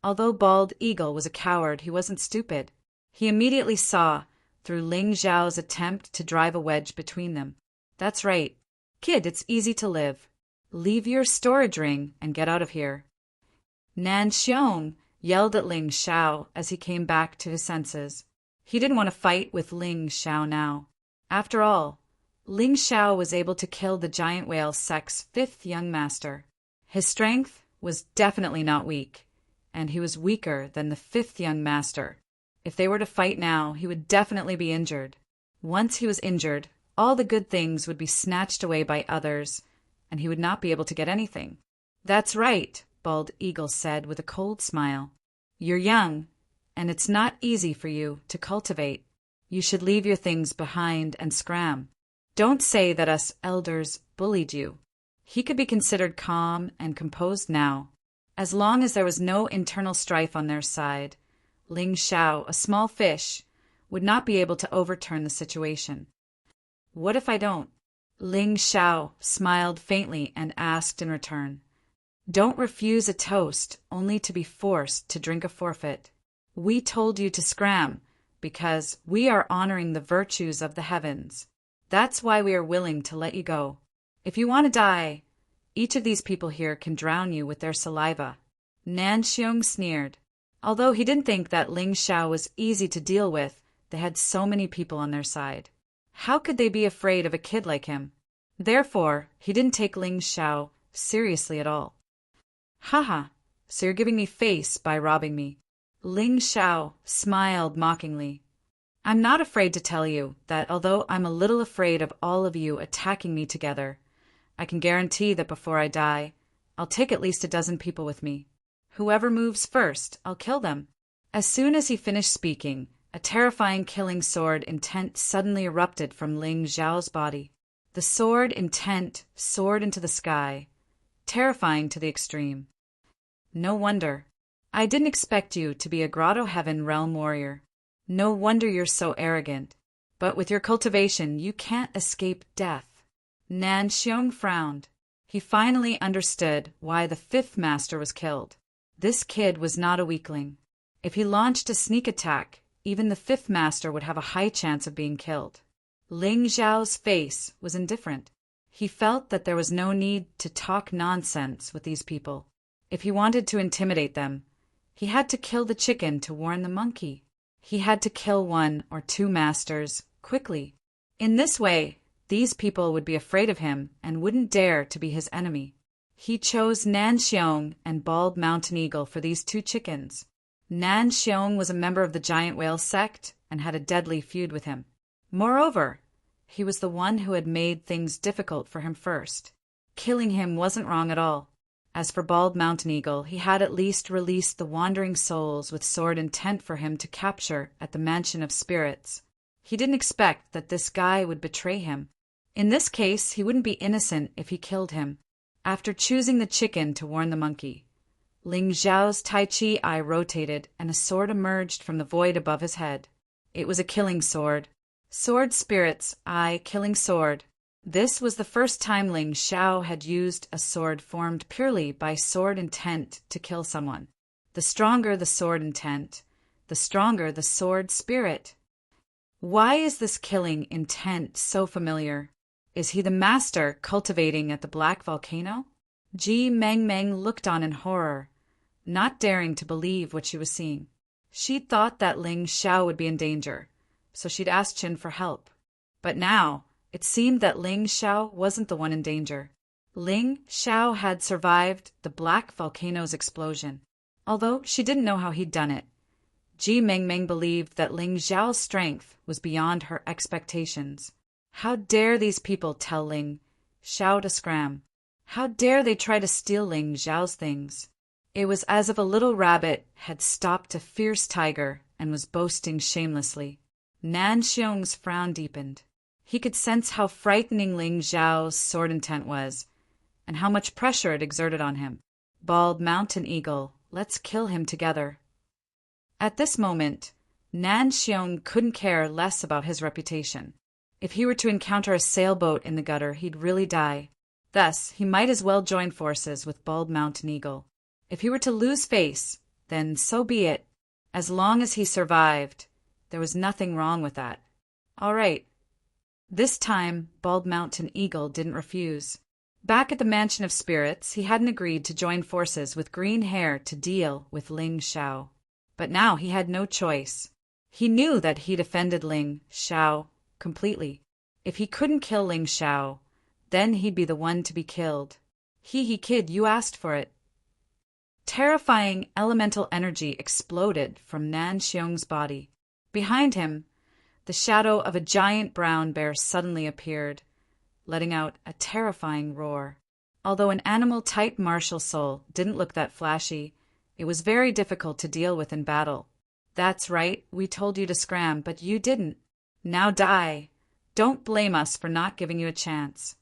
[SPEAKER 1] Although Bald Eagle was a coward, he wasn't stupid. He immediately saw through Ling Xiao's attempt to drive a wedge between them. That's right. Kid, it's easy to live. Leave your storage ring and get out of here. Nan Xiong yelled at Ling Xiao as he came back to his senses. He didn't want to fight with Ling Xiao now. After all, Ling Xiao was able to kill the giant whale sect's 5th young master. His strength was definitely not weak, and he was weaker than the 5th young master. If they were to fight now, he would definitely be injured. Once he was injured, all the good things would be snatched away by others, and he would not be able to get anything. That's right, Bald Eagle said with a cold smile. You're young, and it's not easy for you to cultivate. You should leave your things behind and scram. Don't say that us elders bullied you. He could be considered calm and composed now. As long as there was no internal strife on their side, Ling Xiao, a small fish, would not be able to overturn the situation. What if I don't? Ling Xiao smiled faintly and asked in return. Don't refuse a toast only to be forced to drink a forfeit. We told you to scram because we are honoring the virtues of the heavens. That's why we are willing to let you go. If you want to die, each of these people here can drown you with their saliva. Nan Xiong sneered. Although he didn't think that Ling Xiao was easy to deal with, they had so many people on their side. How could they be afraid of a kid like him? Therefore, he didn't take Ling Xiao seriously at all. Haha, so you're giving me face by robbing me. Ling Xiao smiled mockingly. I'm not afraid to tell you that although I'm a little afraid of all of you attacking me together, I can guarantee that before I die, I'll take at least a dozen people with me. Whoever moves first, I'll kill them. As soon as he finished speaking, a terrifying killing sword intent suddenly erupted from Ling Xiao's body. The sword intent soared into the sky, terrifying to the extreme. No wonder. I didn't expect you to be a Grotto Heaven realm warrior. No wonder you're so arrogant. But with your cultivation, you can't escape death. Nan Xiong frowned. He finally understood why the 5th master was killed. This kid was not a weakling. If he launched a sneak attack, even the 5th master would have a high chance of being killed. Ling Xiao's face was indifferent. He felt that there was no need to talk nonsense with these people. If he wanted to intimidate them, he had to kill the chicken to warn the monkey. He had to kill 1 or 2 masters quickly. In this way, these people would be afraid of him and wouldn't dare to be his enemy. He chose Nan Xiong and Bald Mountain Eagle for these 2 chickens. Nan Xiong was a member of the giant whale sect and had a deadly feud with him. Moreover, he was the one who had made things difficult for him first. Killing him wasn't wrong at all. As for Bald Mountain Eagle, he had at least released the wandering souls with sword intent for him to capture at the Mansion of Spirits. He didn't expect that this guy would betray him. In this case, he wouldn't be innocent if he killed him. After choosing the chicken to warn the monkey, Ling Xiao's Tai Chi eye rotated and a sword emerged from the void above his head. It was a killing sword. Sword Spirits, eye, killing sword. This was the first time Ling Xiao had used a sword formed purely by sword intent to kill someone. The stronger the sword intent, the stronger the sword spirit. Why is this killing intent so familiar? Is he the master cultivating at the Black Volcano? Ji Meng looked on in horror, not daring to believe what she was seeing. She'd thought that Ling Xiao would be in danger, so she'd asked Qin for help. But now, it seemed that Ling Xiao wasn't the one in danger. Ling Xiao had survived the Black Volcano's explosion, although she didn't know how he'd done it. Ji Meng believed that Ling Xiao's strength was beyond her expectations. How dare these people tell Ling Xiao to scram? How dare they try to steal Ling Xiao's things? It was as if a little rabbit had stopped a fierce tiger and was boasting shamelessly. Nan Xiong's frown deepened. He could sense how frightening Ling Xiao's sword intent was, and how much pressure it exerted on him. Bald Mountain Eagle, let's kill him together. At this moment, Nan Xiong couldn't care less about his reputation. If he were to encounter a sailboat in the gutter, he'd really die. Thus, he might as well join forces with Bald Mountain Eagle. If he were to lose face, then so be it. As long as he survived, there was nothing wrong with that. All right. This time, Bald Mountain Eagle didn't refuse. Back at the Mansion of Spirits, he hadn't agreed to join forces with Green Hair to deal with Ling Xiao. But now he had no choice. He knew that he'd offended Ling Xiao completely. If he couldn't kill Ling Xiao, then he'd be the one to be killed. Hee kid, you asked for it. Terrifying elemental energy exploded from Nan Xiong's body. Behind him, the shadow of a giant brown bear suddenly appeared, letting out a terrifying roar. Although an animal-type martial soul didn't look that flashy, it was very difficult to deal with in battle. That's right, we told you to scram, but you didn't. Now die. Don't blame us for not giving you a chance.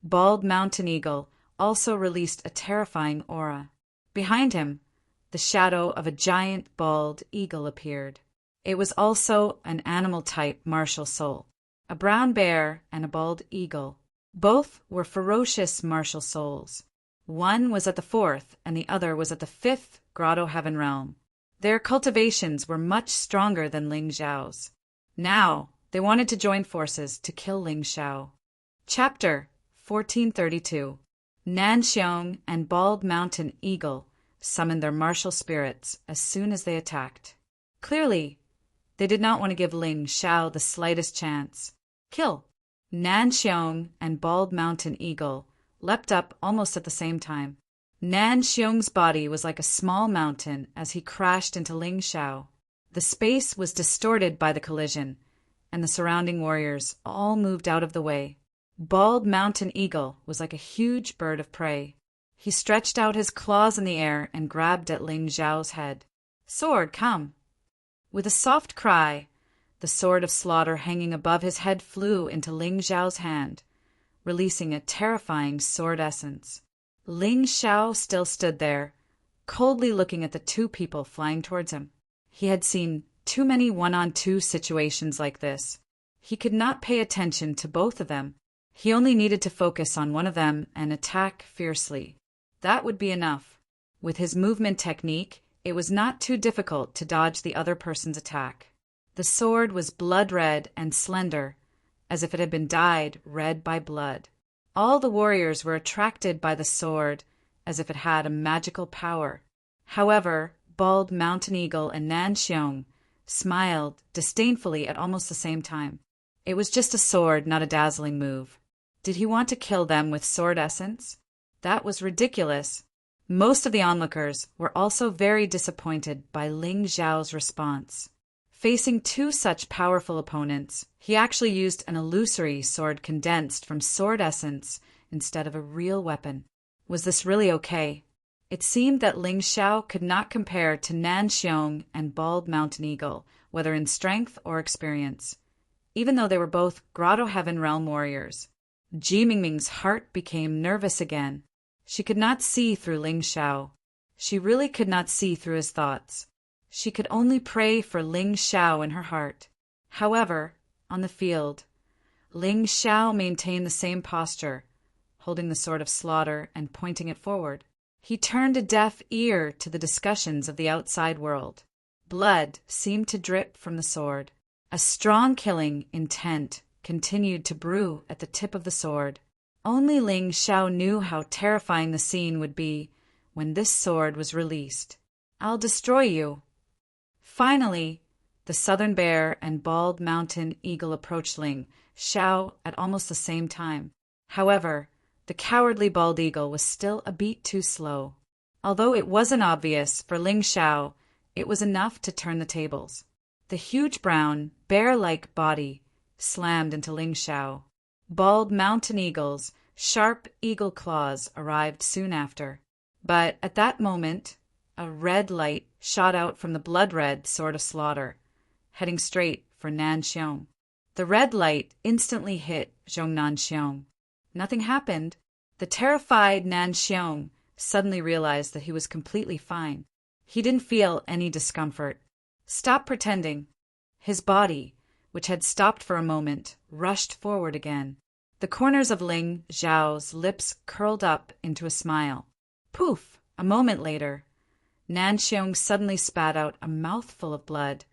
[SPEAKER 1] Bald Mountain Eagle also released a terrifying aura. Behind him, the shadow of a giant bald eagle appeared. It was also an animal-type martial soul, a brown bear and a bald eagle. Both were ferocious martial souls. One was at the 4th and the other was at the 5th Grotto Heaven Realm. Their cultivations were much stronger than Ling Xiao's. Now, they wanted to join forces to kill Ling Xiao. Chapter 1432. Nan Xiong and Bald Mountain Eagle summoned their martial spirits as soon as they attacked. Clearly, they did not want to give Ling Xiao the slightest chance. Kill! Nan Xiong and Bald Mountain Eagle leapt up almost at the same time. Nan Xiong's body was like a small mountain as he crashed into Ling Xiao. The space was distorted by the collision, and the surrounding warriors all moved out of the way. Bald Mountain Eagle was like a huge bird of prey. He stretched out his claws in the air and grabbed at Ling Xiao's head. Sword, come! With a soft cry, the sword of slaughter hanging above his head flew into Ling Xiao's hand, releasing a terrifying sword essence. Ling Xiao still stood there, coldly looking at the two people flying towards him. He had seen too many one-on-two situations like this. He could not pay attention to both of them. He only needed to focus on one of them and attack fiercely. That would be enough. With his movement technique, it was not too difficult to dodge the other person's attack. The sword was blood-red and slender, as if it had been dyed red by blood. All the warriors were attracted by the sword, as if it had a magical power. However, Bald Mountain Eagle and Nan Xiong smiled disdainfully at almost the same time. It was just a sword, not a dazzling move. Did he want to kill them with sword essence? That was ridiculous. Most of the onlookers were also very disappointed by Ling Xiao's response. Facing two such powerful opponents, he actually used an illusory sword condensed from sword essence instead of a real weapon. Was this really okay? It seemed that Ling Xiao could not compare to Nan Xiong and Bald Mountain Eagle, whether in strength or experience. Even though they were both Grotto Heaven Realm warriors, Ji Mingming's heart became nervous again. She could not see through Ling Xiao. She really could not see through his thoughts. She could only pray for Ling Xiao in her heart. However, on the field, Ling Xiao maintained the same posture, holding the sword of slaughter and pointing it forward. He turned a deaf ear to the discussions of the outside world. Blood seemed to drip from the sword. A strong killing intent continued to brew at the tip of the sword. Only Ling Xiao knew how terrifying the scene would be when this sword was released. "I'll destroy you." Finally, the Southern Bear and Bald Mountain Eagle approached Ling Xiao at almost the same time. However, the cowardly Bald Eagle was still a beat too slow. Although it wasn't obvious for Ling Xiao, it was enough to turn the tables. The huge brown, bear-like body slammed into Ling Xiao. Bald Mountain Eagle's sharp eagle claws arrived soon after. But at that moment, a red light shot out from the blood-red sword of slaughter, heading straight for Nan Xiong. The red light instantly hit Zhong Nan Xiong. Nothing happened. The terrified Nan Xiong suddenly realized that he was completely fine. He didn't feel any discomfort. "Stop pretending." His body, which had stopped for a moment, rushed forward again. The corners of Ling Xiao's lips curled up into a smile. Poof! A moment later, Nan Xiong suddenly spat out a mouthful of blood,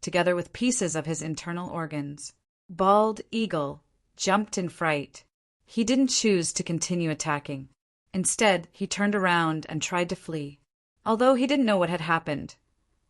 [SPEAKER 1] together with pieces of his internal organs. Bald Eagle jumped in fright. He didn't choose to continue attacking. Instead, he turned around and tried to flee. Although he didn't know what had happened,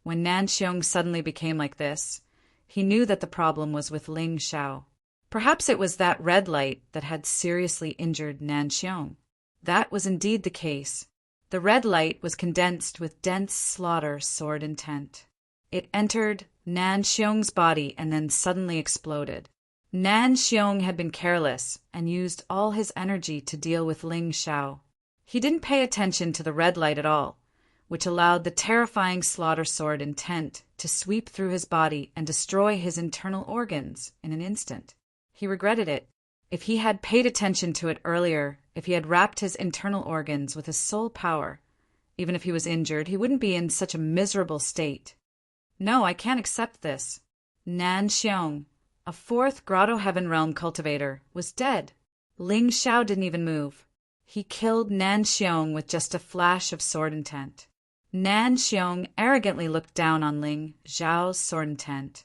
[SPEAKER 1] when Nan Xiong suddenly became like this, he knew that the problem was with Ling Xiao. Perhaps it was that red light that had seriously injured Nan Xiong. That was indeed the case. The red light was condensed with dense slaughter sword intent. It entered Nan Xiong's body and then suddenly exploded. Nan Xiong had been careless and used all his energy to deal with Ling Xiao. He didn't pay attention to the red light at all, which allowed the terrifying slaughter sword intent to sweep through his body and destroy his internal organs in an instant. He regretted it. If he had paid attention to it earlier, if he had wrapped his internal organs with his soul power, even if he was injured, he wouldn't be in such a miserable state. No, I can't accept this. Nan Xiong, a fourth Grotto Heaven Realm cultivator, was dead. Ling Xiao didn't even move. He killed Nan Xiong with just a flash of sword intent. Nan Xiong arrogantly looked down on Ling Xiao's sword intent,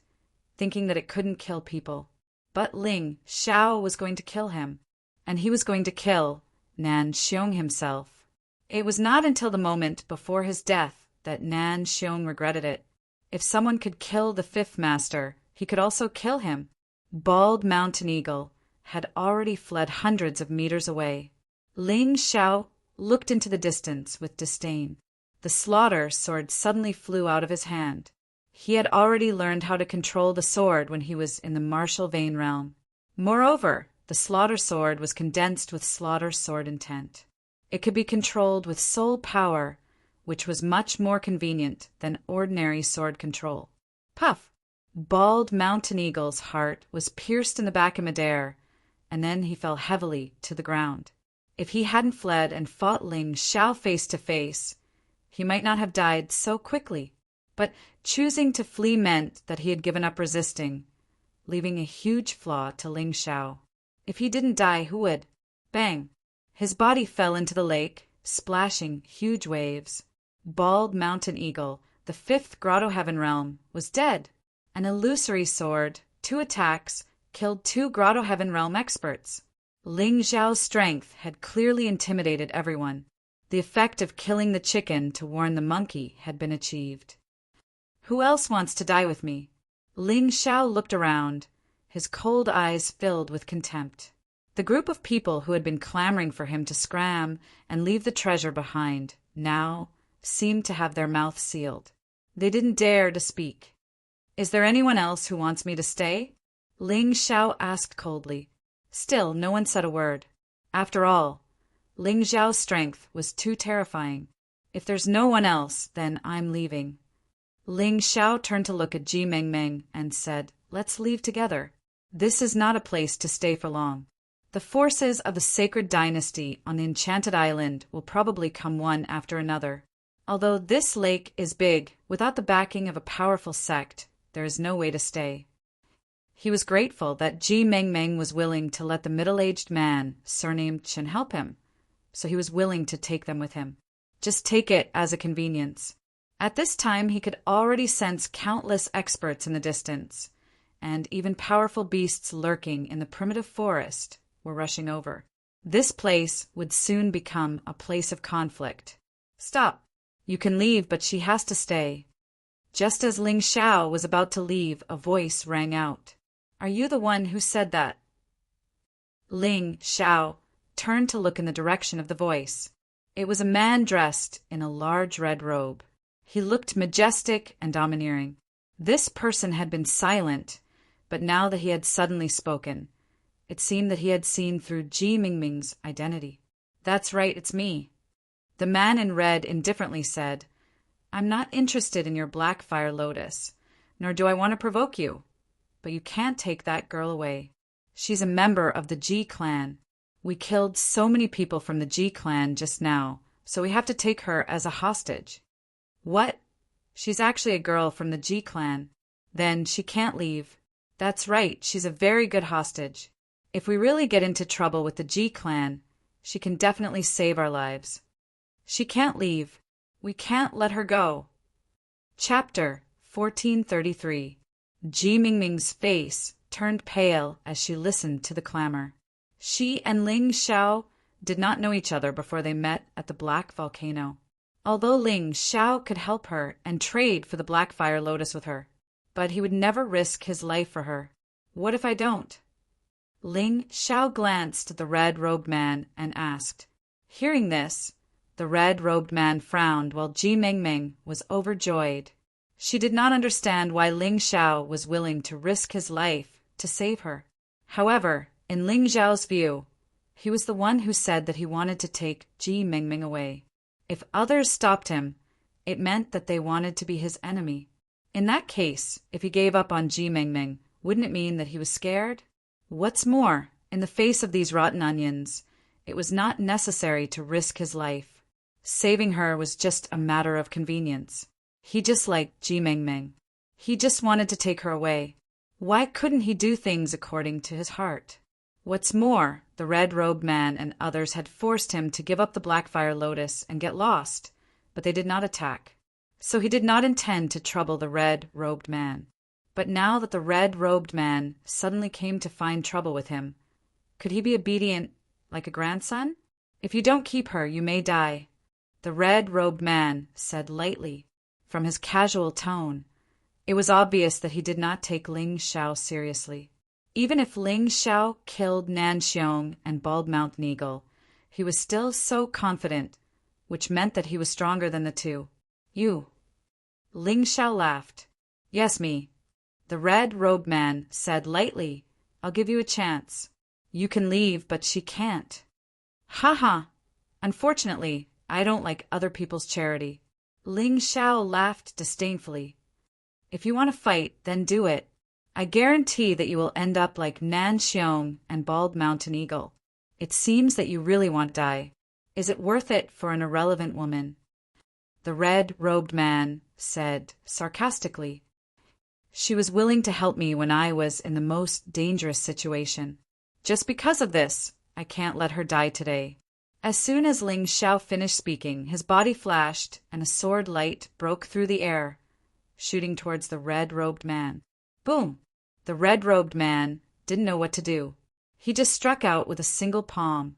[SPEAKER 1] thinking that it couldn't kill people. But Ling Xiao was going to kill him, and he was going to kill Nan Xiong himself. It was not until the moment before his death that Nan Xiong regretted it. If someone could kill the fifth master, he could also kill him. Bald Mountain Eagle had already fled hundreds of meters away. Ling Xiao looked into the distance with disdain. The slaughter sword suddenly flew out of his hand. He had already learned how to control the sword when he was in the martial vein realm. Moreover, the slaughter sword was condensed with slaughter sword intent. It could be controlled with soul power, which was much more convenient than ordinary sword control. Puff! Bald Mountain Eagle's heart was pierced in the back of midair, and then he fell heavily to the ground. If he hadn't fled and fought Ling Xiao face to face, he might not have died so quickly. But choosing to flee meant that he had given up resisting, leaving a huge flaw to Ling Xiao. If he didn't die, who would? Bang! His body fell into the lake, splashing huge waves. Bald Mountain Eagle, the fifth Grotto Heaven Realm, was dead. An illusory sword, 2 attacks, killed 2 Grotto Heaven Realm experts. Ling Xiao's strength had clearly intimidated everyone. The effect of killing the chicken to warn the monkey had been achieved. Who else wants to die with me? Ling Xiao looked around, his cold eyes filled with contempt. The group of people who had been clamoring for him to scram and leave the treasure behind now seemed to have their mouths sealed. They didn't dare to speak. "Is there anyone else who wants me to stay?" Ling Xiao asked coldly. Still, no one said a word. After all, Ling Xiao's strength was too terrifying. If there's no one else, then I'm leaving. Ling Xiao turned to look at Ji Mengmeng and said, "Let's leave together. This is not a place to stay for long. The forces of the sacred dynasty on the Enchanted Island will probably come one after another. Although this lake is big, without the backing of a powerful sect, there is no way to stay." He was grateful that Ji Mengmeng was willing to let the middle-aged man, surnamed Chen, help him, so he was willing to take them with him. Just take it as a convenience. At this time, he could already sense countless experts in the distance, and even powerful beasts lurking in the primitive forest were rushing over. This place would soon become a place of conflict. "Stop! You can leave, but she has to stay." Just as Ling Xiao was about to leave, a voice rang out. "Are you the one who said that?" Ling Xiao turned to look in the direction of the voice. It was a man dressed in a large red robe. He looked majestic and domineering. This person had been silent, but now that he had suddenly spoken, it seemed that he had seen through Ji Mingming's identity. "That's right, it's me." The man in red indifferently said, "I'm not interested in your black fire lotus, nor do I want to provoke you, but you can't take that girl away. She's a member of the Ji clan. We killed so many people from the Ji clan just now, so we have to take her as a hostage." "What? She's actually a girl from the Ji clan. Then she can't leave." "That's right, she's a very good hostage. If we really get into trouble with the Ji clan, she can definitely save our lives. She can't leave. We can't let her go." Chapter 1433. Ji Mingming's face turned pale as she listened to the clamor. She and Ling Xiao did not know each other before they met at the Black Volcano. Although Ling Xiao could help her and trade for the Black Fire Lotus with her, but he would never risk his life for her. "What if I don't?" Ling Xiao glanced at the red-robed man and asked. Hearing this, the red-robed man frowned while Ji Mengmeng was overjoyed. She did not understand why Ling Xiao was willing to risk his life to save her. However, in Ling Xiao's view, he was the one who said that he wanted to take Ji Mengmeng away. If others stopped him, it meant that they wanted to be his enemy. In that case, if he gave up on Ji Mengmeng, wouldn't it mean that he was scared? What's more, in the face of these rotten onions, it was not necessary to risk his life. Saving her was just a matter of convenience. He just liked Ji Mengmeng. He just wanted to take her away. Why couldn't he do things according to his heart? What's more, the red-robed man and others had forced him to give up the Blackfire Lotus and get lost, but they did not attack. So he did not intend to trouble the red-robed man. But now that the red-robed man suddenly came to find trouble with him, could he be obedient like a grandson? "If you don't keep her, you may die," the red-robed man said lightly. From his casual tone, it was obvious that he did not take Ling Xiao seriously. Even if Ling Xiao killed Nan Xiong and Bald Mountain Eagle, he was still so confident, which meant that he was stronger than the two. "You." Ling Xiao laughed. "Yes, me." The red-robed man said lightly, "I'll give you a chance. You can leave, but she can't." "Ha ha! Unfortunately, I don't like other people's charity." Ling Xiao laughed disdainfully. "If you want to fight, then do it. I guarantee that you will end up like Nan Xiong and Bald Mountain Eagle. It seems that you really want to die. Is it worth it for an irrelevant woman?" The red-robed man said sarcastically, "She was willing to help me when I was in the most dangerous situation. Just because of this, I can't let her die today." As soon as Ling Xiao finished speaking, his body flashed and a sword light broke through the air, shooting towards the red-robed man. Boom! The red-robed man didn't know what to do. He just struck out with a single palm,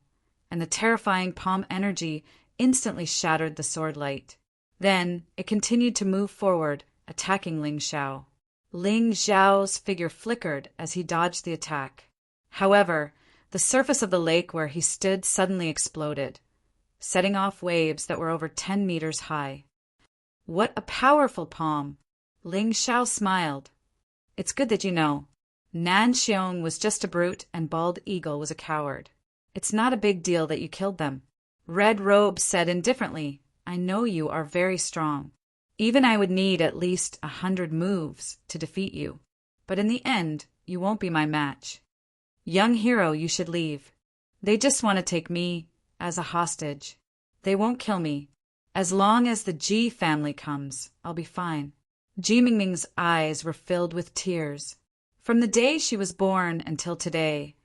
[SPEAKER 1] and the terrifying palm energy instantly shattered the sword light. Then it continued to move forward, attacking Ling Xiao. Ling Xiao's figure flickered as he dodged the attack. However, the surface of the lake where he stood suddenly exploded, setting off waves that were over 10 meters high. "What a powerful palm!" Ling Xiao smiled. "It's good that you know. Nan Xiong was just a brute and Bald Eagle was a coward. It's not a big deal that you killed them. Red Robe said indifferently, I know you are very strong. Even I would need at least 100 moves to defeat you. But in the end, you won't be my match. Young hero, you should leave. They just want to take me as a hostage. They won't kill me. As long as the Ji family comes, I'll be fine. Ji Mingming's eyes were filled with tears. From the day she was born until today,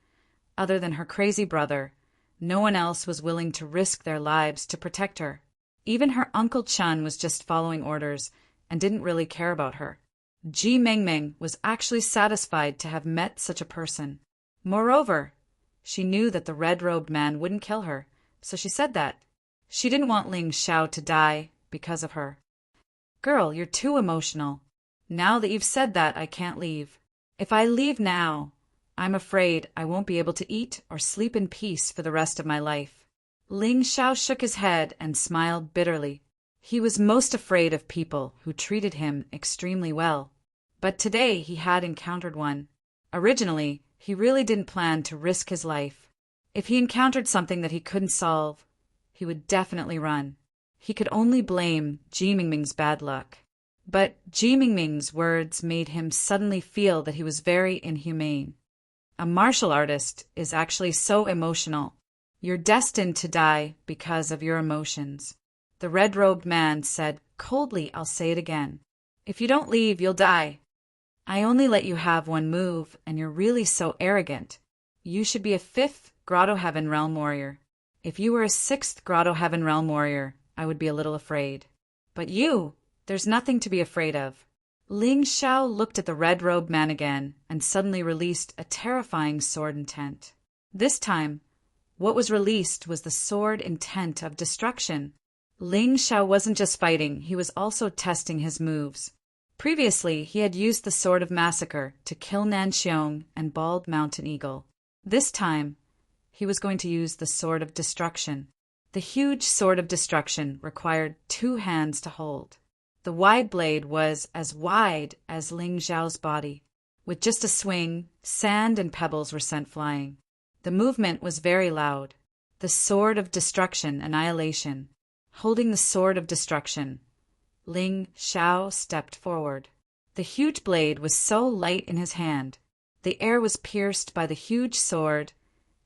[SPEAKER 1] other than her crazy brother, no one else was willing to risk their lives to protect her. Even her Uncle Chun was just following orders and didn't really care about her. Ji Mingming was actually satisfied to have met such a person. Moreover, she knew that the red-robed man wouldn't kill her, so she said that. She didn't want Ling Xiao to die because of her. Girl, you're too emotional. Now that you've said that, I can't leave. If I leave now, I'm afraid I won't be able to eat or sleep in peace for the rest of my life. Ling Xiao shook his head and smiled bitterly. He was most afraid of people who treated him extremely well. But today he had encountered one. Originally, he really didn't plan to risk his life. If he encountered something that he couldn't solve, he would definitely run. He could only blame Ji Mingming's bad luck. But Ji Mingming's words made him suddenly feel that he was very inhumane. A martial artist is actually so emotional. You're destined to die because of your emotions. The red-robed man said coldly, I'll say it again. If you don't leave, you'll die. I only let you have one move, and you're really so arrogant. You should be a 5th Grotto Heaven Realm warrior. If you were a 6th Grotto Heaven Realm warrior, I would be a little afraid. But you, there's nothing to be afraid of. Ling Xiao looked at the red-robed man again and suddenly released a terrifying sword intent. This time, what was released was the sword intent of destruction. Ling Xiao wasn't just fighting, he was also testing his moves. Previously, he had used the Sword of Massacre to kill Nanxiong and Bald Mountain Eagle. This time, he was going to use the Sword of Destruction. The huge Sword of Destruction required 2 hands to hold. The wide blade was as wide as Ling Xiao's body. With just a swing, sand and pebbles were sent flying. The movement was very loud. The Sword of Destruction, Annihilation. Holding the Sword of Destruction, Ling Xiao stepped forward. The huge blade was so light in his hand. The air was pierced by the huge sword,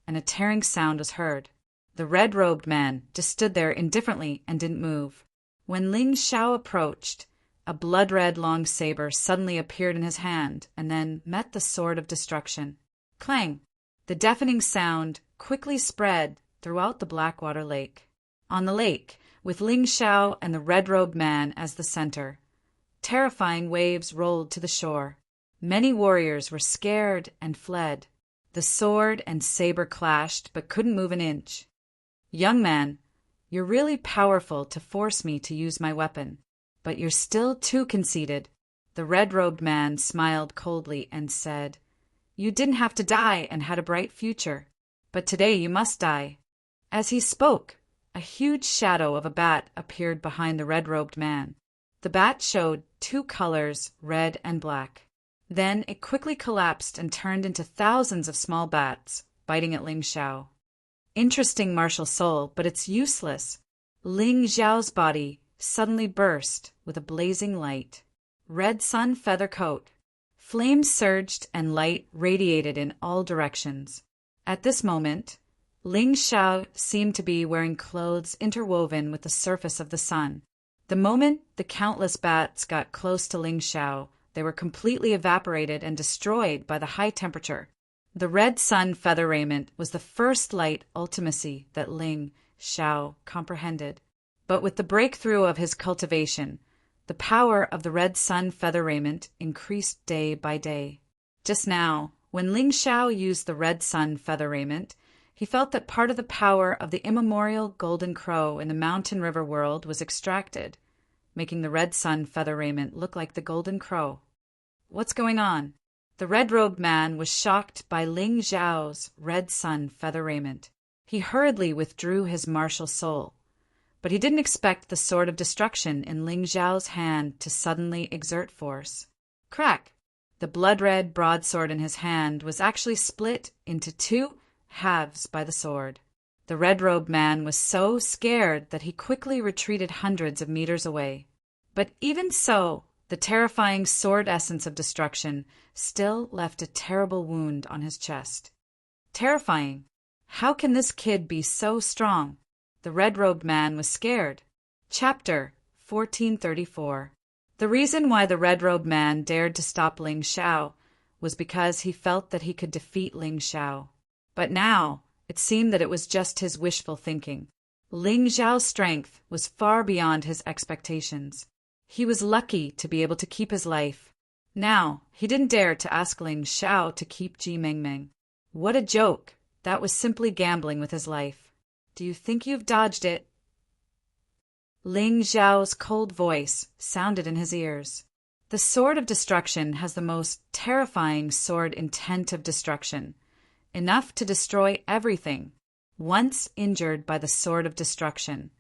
[SPEAKER 1] and a tearing sound was heard. The red-robed man just stood there indifferently and didn't move. When Ling Xiao approached, a blood-red long saber suddenly appeared in his hand and then met the Sword of Destruction. Clang! The deafening sound quickly spread throughout the Blackwater Lake. On the lake, with Ling Xiao and the red-robed man as the center, terrifying waves rolled to the shore. Many warriors were scared and fled. The sword and saber clashed but couldn't move an inch. Young man, you're really powerful to force me to use my weapon, but you're still too conceited. The red-robed man smiled coldly and said, You didn't have to die and had a bright future, but today you must die. As he spoke, a huge shadow of a bat appeared behind the red-robed man. The bat showed 2 colors, red and black. Then it quickly collapsed and turned into thousands of small bats, biting at Ling Xiao. Interesting martial soul, but it's useless. Ling Xiao's body suddenly burst with a blazing light. Red sun feather coat. Flames surged and light radiated in all directions. At this moment, Ling Xiao seemed to be wearing clothes interwoven with the surface of the sun. The moment the countless bats got close to Ling Xiao, they were completely evaporated and destroyed by the high temperature. The red sun feather raiment was the first light ultimacy that Ling Xiao comprehended. But with the breakthrough of his cultivation, the power of the red sun feather raiment increased day by day. Just now, when Ling Xiao used the red sun feather raiment, he felt that part of the power of the immemorial golden crow in the mountain river world was extracted, making the red sun feather raiment look like the golden crow. What's going on? The red-robed man was shocked by Ling Xiao's red sun feather raiment. He hurriedly withdrew his martial soul, but he didn't expect the Sword of Destruction in Ling Xiao's hand to suddenly exert force. Crack! The blood-red broadsword in his hand was actually split into 2 halves by the sword. The red-robed man was so scared that he quickly retreated hundreds of meters away. But even so, the terrifying sword essence of destruction still left a terrible wound on his chest. Terrifying. How can this kid be so strong? The red-robed man was scared. Chapter 1434. The reason why the red-robed man dared to stop Ling Xiao was because he felt that he could defeat Ling Xiao. But now, it seemed that it was just his wishful thinking. Ling Xiao's strength was far beyond his expectations. He was lucky to be able to keep his life. Now, he didn't dare to ask Ling Xiao to keep Ji Mengmeng. What a joke! That was simply gambling with his life. Do you think you've dodged it? Ling Xiao's cold voice sounded in his ears. The sword of destruction has the most terrifying sword intent of destruction, enough to destroy everything. Once injured by the sword of destruction,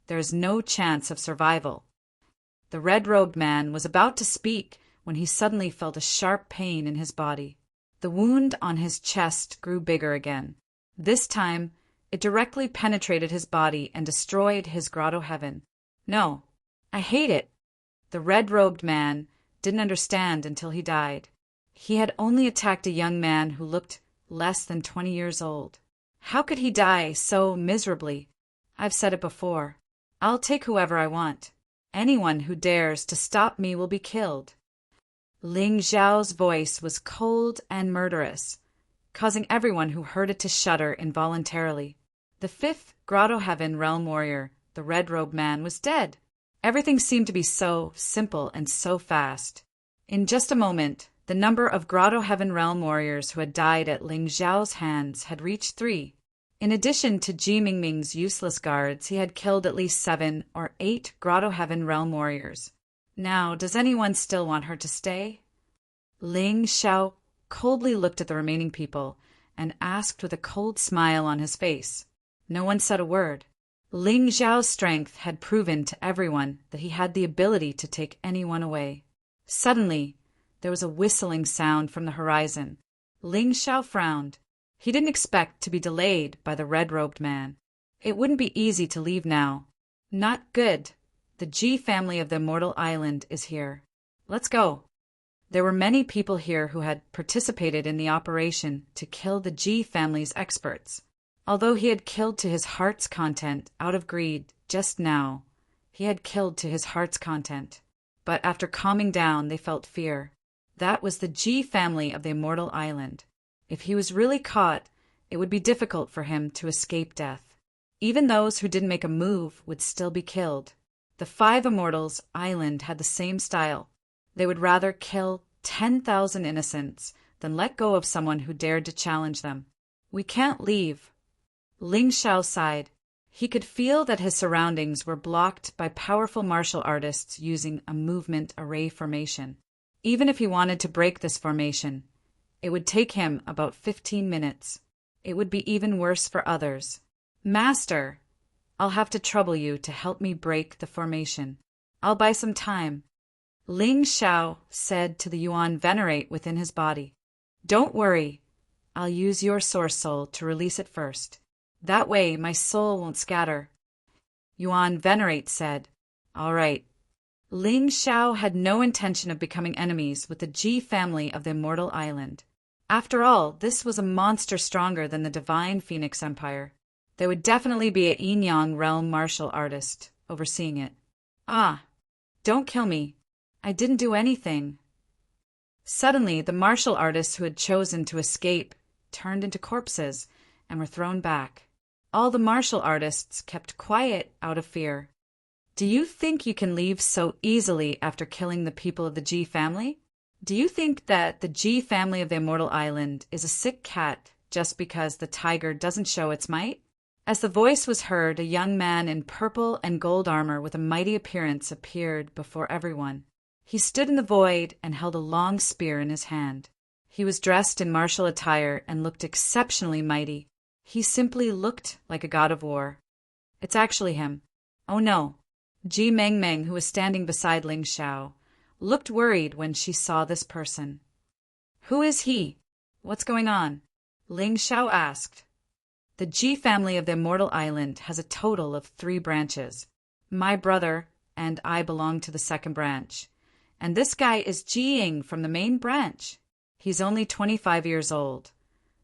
[SPEAKER 1] there is no chance of survival. The red-robed man was about to speak when he suddenly felt a sharp pain in his body. The wound on his chest grew bigger again. This time, it directly penetrated his body and destroyed his grotto heaven. No, I hate it. The red-robed man didn't understand until he died. He had only attacked a young man who looked less than 20 years old. How could he die so miserably? I've said it before. I'll take whoever I want. Anyone who dares to stop me will be killed. Ling Xiao's voice was cold and murderous, causing everyone who heard it to shudder involuntarily. The fifth Grotto Heaven Realm Warrior, the red-robed man, was dead. Everything seemed to be so simple and so fast. In just a moment, the number of Grotto Heaven Realm Warriors who had died at Ling Xiao's hands had reached 3. In addition to Ji Mingming's useless guards, he had killed at least 7 or 8 Grotto Heaven Realm Warriors. Now, does anyone still want her to stay? Ling Xiao coldly looked at the remaining people and asked with a cold smile on his face. No one said a word. Ling Xiao's strength had proven to everyone that he had the ability to take anyone away. Suddenly, there was a whistling sound from the horizon. Ling Xiao frowned. He didn't expect to be delayed by the red-robed man. It wouldn't be easy to leave now. Not good. The Ji family of the Immortal Island is here. Let's go. There were many people here who had participated in the operation to kill the Ji family's experts. Although he had killed to his heart's content out of greed just now, he had killed to his heart's content. But after calming down, they felt fear. That was the Ji family of the Immortal Island. If he was really caught, it would be difficult for him to escape death. Even those who didn't make a move would still be killed. The 5 Immortals Island had the same style. They would rather kill 10,000 innocents than let go of someone who dared to challenge them. We can't leave. Ling Xiao sighed. He could feel that his surroundings were blocked by powerful martial artists using a movement array formation. Even if he wanted to break this formation, it would take him about 15 minutes. It would be even worse for others. Master, I'll have to trouble you to help me break the formation. I'll buy some time. Ling Xiao said to the Yuan Venerate within his body. Don't worry. I'll use your source soul to release it first. That way my soul won't scatter. Yuan Venerate said. All right. Ling Xiao had no intention of becoming enemies with the Ji family of the Immortal Island. After all, this was a monster stronger than the Divine Phoenix Empire. There would definitely be a Yin-Yang realm martial artist overseeing it. Ah, don't kill me. I didn't do anything. Suddenly, the martial artists who had chosen to escape turned into corpses and were thrown back. All the martial artists kept quiet out of fear. Do you think you can leave so easily after killing the people of the Ji family? Do you think that the Ji family of the Immortal Island is a sick cat just because the tiger doesn't show its might? As the voice was heard, a young man in purple and gold armor with a mighty appearance appeared before everyone. He stood in the void and held a long spear in his hand. He was dressed in martial attire and looked exceptionally mighty. He simply looked like a god of war. It's actually him. Oh no. Ji Mengmeng, who was standing beside Ling Xiao, looked worried when she saw this person. Who is he? What's going on? Ling Xiao asked. The Ji family of the Immortal Island has a total of 3 branches. My brother and I belong to the second branch. And this guy is Ji from the main branch. He's only 25 years old,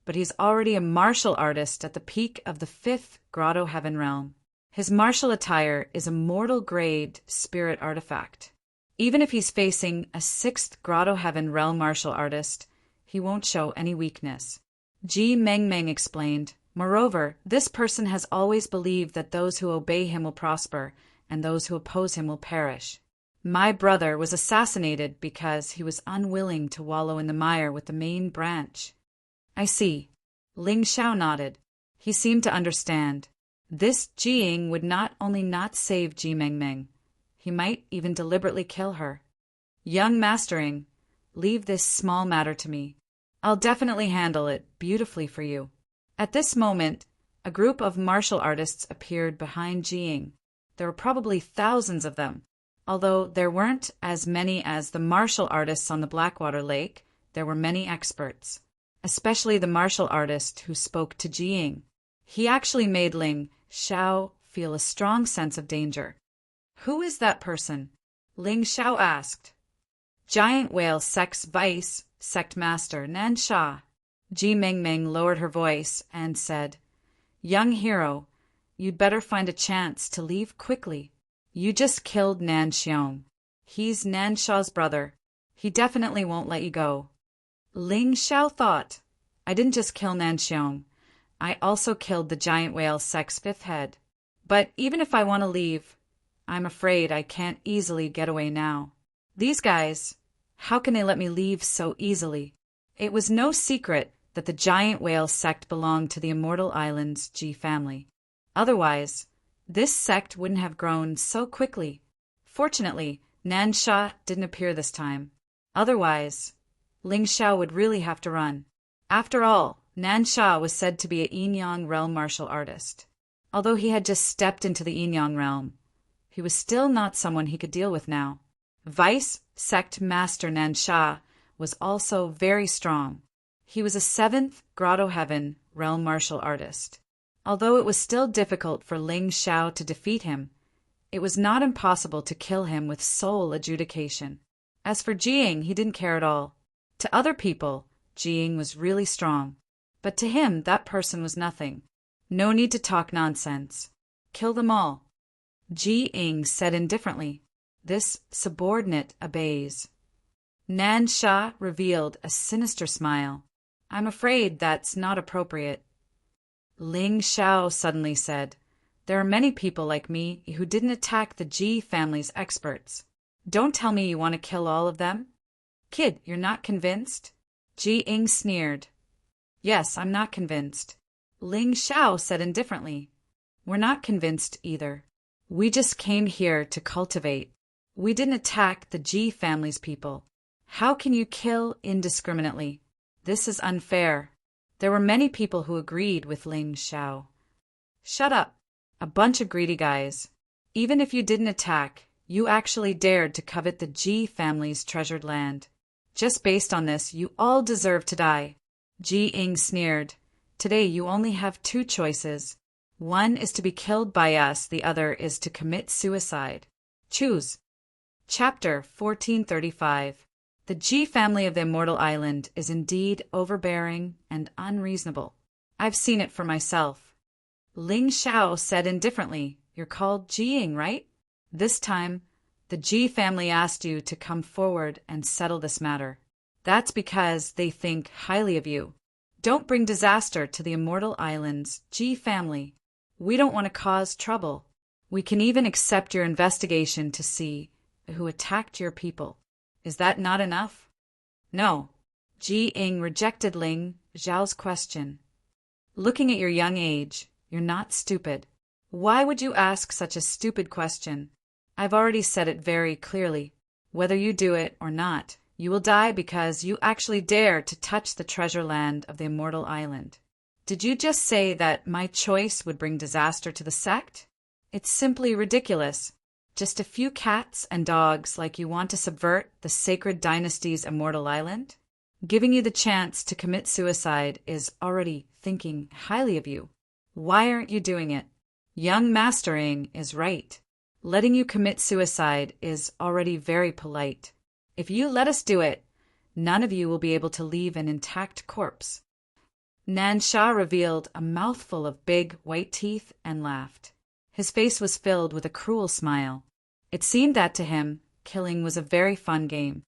[SPEAKER 1] but he's already a martial artist at the peak of the 5th Grotto Heaven realm. His martial attire is a mortal-grade spirit artifact. Even if he's facing a 6th Grotto Heaven realm martial artist, he won't show any weakness. Ji Mengmeng explained, moreover, this person has always believed that those who obey him will prosper, and those who oppose him will perish. My brother was assassinated because he was unwilling to wallow in the mire with the main branch. I see. Ling Xiao nodded. He seemed to understand. This Ji would not only not save Ji Mengmeng, he might even deliberately kill her. Young Mastering, leave this small matter to me. I'll definitely handle it beautifully for you. At this moment, a group of martial artists appeared behind Ji. There were probably thousands of them. Although there weren't as many as the martial artists on the Blackwater Lake, there were many experts, especially the martial artist who spoke to Ji. He actually made Ling Xiao feel a strong sense of danger. Who is that person? Ling Xiao asked. Giant Whale Sect's Vice Sect Master Nan Sha. Ji Mengmeng lowered her voice and said, Young hero, you'd better find a chance to leave quickly. You just killed Nan Xiong. He's Nan Sha's brother. He definitely won't let you go. Ling Xiao thought, I didn't just kill Nan Xiong. I also killed the Giant Whale Sect's 5th head. But even if I want to leave, I'm afraid I can't easily get away now. These guys, how can they let me leave so easily? It was no secret that the Giant Whale Sect belonged to the Immortal Island's Ji family. Otherwise, this sect wouldn't have grown so quickly. Fortunately, Nan Sha didn't appear this time. Otherwise, Ling Xiao would really have to run. After all, Nan Sha was said to be a Yin-Yang realm martial artist. Although he had just stepped into the Yin-Yang realm, he was still not someone he could deal with now. Vice Sect Master Nan Sha was also very strong. He was a 7th Grotto Heaven realm martial artist. Although it was still difficult for Ling Xiao to defeat him, it was not impossible to kill him with soul adjudication. As for Ji, he didn't care at all. To other people, Ji was really strong. But to him, that person was nothing. No need to talk nonsense. Kill them all. Ji said indifferently. This subordinate obeys. Nan Sha revealed a sinister smile. I'm afraid that's not appropriate. Ling Xiao suddenly said, There are many people like me who didn't attack the Ji family's experts. Don't tell me you want to kill all of them. Kid, you're not convinced? Ji sneered. Yes, I'm not convinced. Ling Xiao said indifferently. We're not convinced either. We just came here to cultivate. We didn't attack the Ji family's people. How can you kill indiscriminately? This is unfair. There were many people who agreed with Ling Xiao. Shut up. A bunch of greedy guys. Even if you didn't attack, you actually dared to covet the Ji family's treasured land. Just based on this, you all deserve to die. Ji sneered. Today you only have 2 choices. One is to be killed by us, the other is to commit suicide. Choose. Chapter 1435. The Ji family of the Immortal Island is indeed overbearing and unreasonable. I've seen it for myself. Ling Xiao said indifferently, You're called Ji, right? This time, the Ji family asked you to come forward and settle this matter. That's because they think highly of you. Don't bring disaster to the Immortal Island's Ji family. We don't want to cause trouble. We can even accept your investigation to see who attacked your people. Is that not enough? No. Ji rejected Ling Xiao's question. Looking at your young age, you're not stupid. Why would you ask such a stupid question? I've already said it very clearly. Whether you do it or not, you will die because you actually dare to touch the treasure land of the Immortal Island. Did you just say that my choice would bring disaster to the sect? It's simply ridiculous. Just a few cats and dogs like you want to subvert the sacred dynasty's Immortal Island? Giving you the chance to commit suicide is already thinking highly of you. Why aren't you doing it? Young mastering is right. Letting you commit suicide is already very polite. If you let us do it, none of you will be able to leave an intact corpse. Nansha revealed a mouthful of big, white teeth and laughed. His face was filled with a cruel smile. It seemed that to him, killing was a very fun game.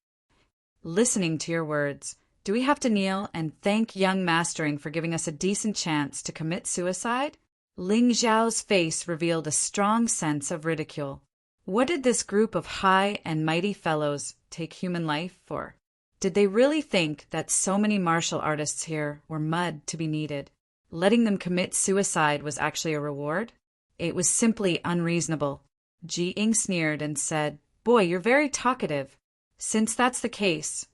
[SPEAKER 1] Listening to your words, do we have to kneel and thank young mastering for giving us a decent chance to commit suicide? Ling Zhao's face revealed a strong sense of ridicule. What did this group of high and mighty fellows take human life for? Did they really think that so many martial artists here were mud to be kneaded? Letting them commit suicide was actually a reward? It was simply unreasonable. Ji Ying sneered and said, "Boy, you're very talkative. Since that's the case,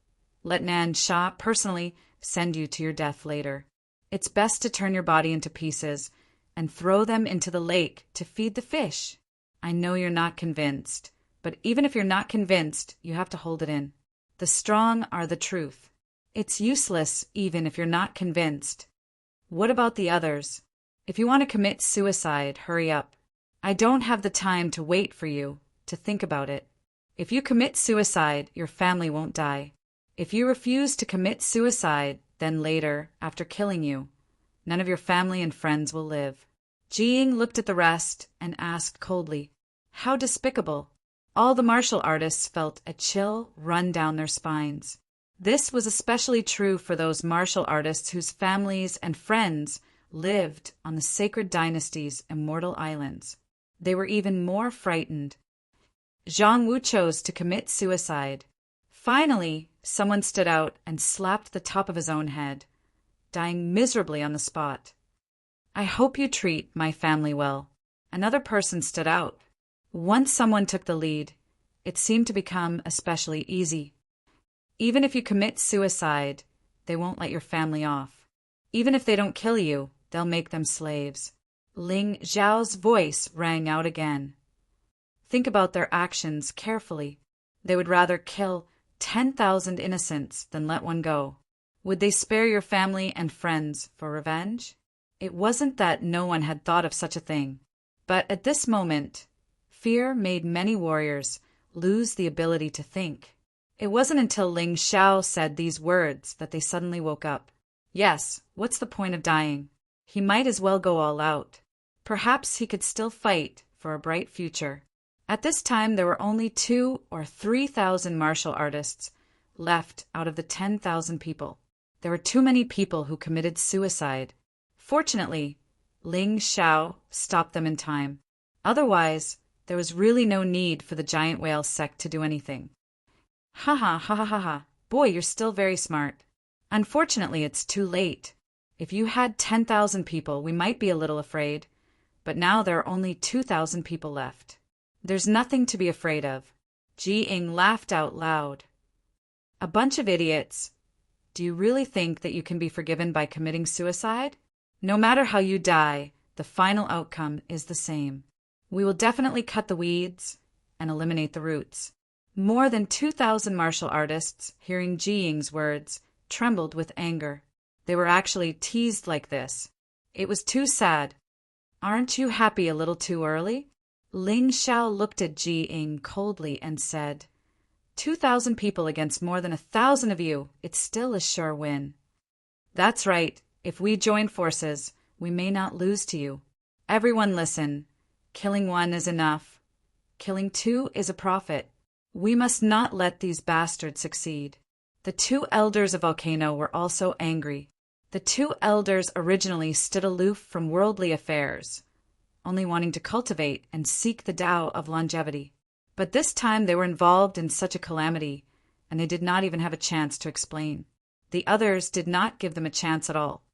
[SPEAKER 1] let Nansha personally send you to your death later. It's best to turn your body into pieces and throw them into the lake to feed the fish. I know you're not convinced, but even if you're not convinced, you have to hold it in. The strong are the truth. It's useless even if you're not convinced. What about the others? If you want to commit suicide, hurry up. I don't have the time to wait for you to think about it. If you commit suicide, your family won't die. If you refuse to commit suicide, then later, after killing you, none of your family and friends will live." Ji Ying looked at the rest and asked coldly, "How despicable." All the martial artists felt a chill run down their spines. This was especially true for those martial artists whose families and friends lived on the sacred dynasty's immortal islands. They were even more frightened. Zhang Wu chose to commit suicide. Finally, someone stood out and slapped the top of his own head, dying miserably on the spot. "I hope you treat my family well." Another person stood out. Once someone took the lead, it seemed to become especially easy. Even if you commit suicide, they won't let your family off. Even if they don't kill you, they'll make them slaves. Ling Zhao's voice rang out again. Think about their actions carefully. They would rather kill 10,000 innocents than let one go. Would they spare your family and friends for revenge? It wasn't that no one had thought of such a thing, but at this moment, fear made many warriors lose the ability to think. It wasn't until Ling Xiao said these words that they suddenly woke up. Yes, what's the point of dying? He might as well go all out. Perhaps he could still fight for a bright future. At this time, there were only 2,000 or 3,000 martial artists left out of the 10,000 people. There were too many people who committed suicide. Fortunately, Ling Xiao stopped them in time. Otherwise, there was really no need for the giant whale sect to do anything. Ha ha ha ha ha ha. Boy, you're still very smart. Unfortunately, it's too late. If you had 10,000 people, we might be a little afraid, but now there are only 2,000 people left. There's nothing to be afraid of. Ji Ying laughed out loud. A bunch of idiots. Do you really think that you can be forgiven by committing suicide? No matter how you die, the final outcome is the same. We will definitely cut the weeds and eliminate the roots. More than 2,000 martial artists, hearing Ji Ying's words, trembled with anger. They were actually teased like this. It was too sad. Aren't you happy a little too early? Ling Xiao looked at Ji Ying coldly and said, 2,000 people against more than 1,000 of you, it's still a sure win. That's right. If we join forces, we may not lose to you. Everyone listen. Killing one is enough. Killing two is a profit. We must not let these bastards succeed. The 2 elders of Volcano were also angry. The 2 elders originally stood aloof from worldly affairs, only wanting to cultivate and seek the Tao of longevity. But this time they were involved in such a calamity, and they did not even have a chance to explain. The others did not give them a chance at all.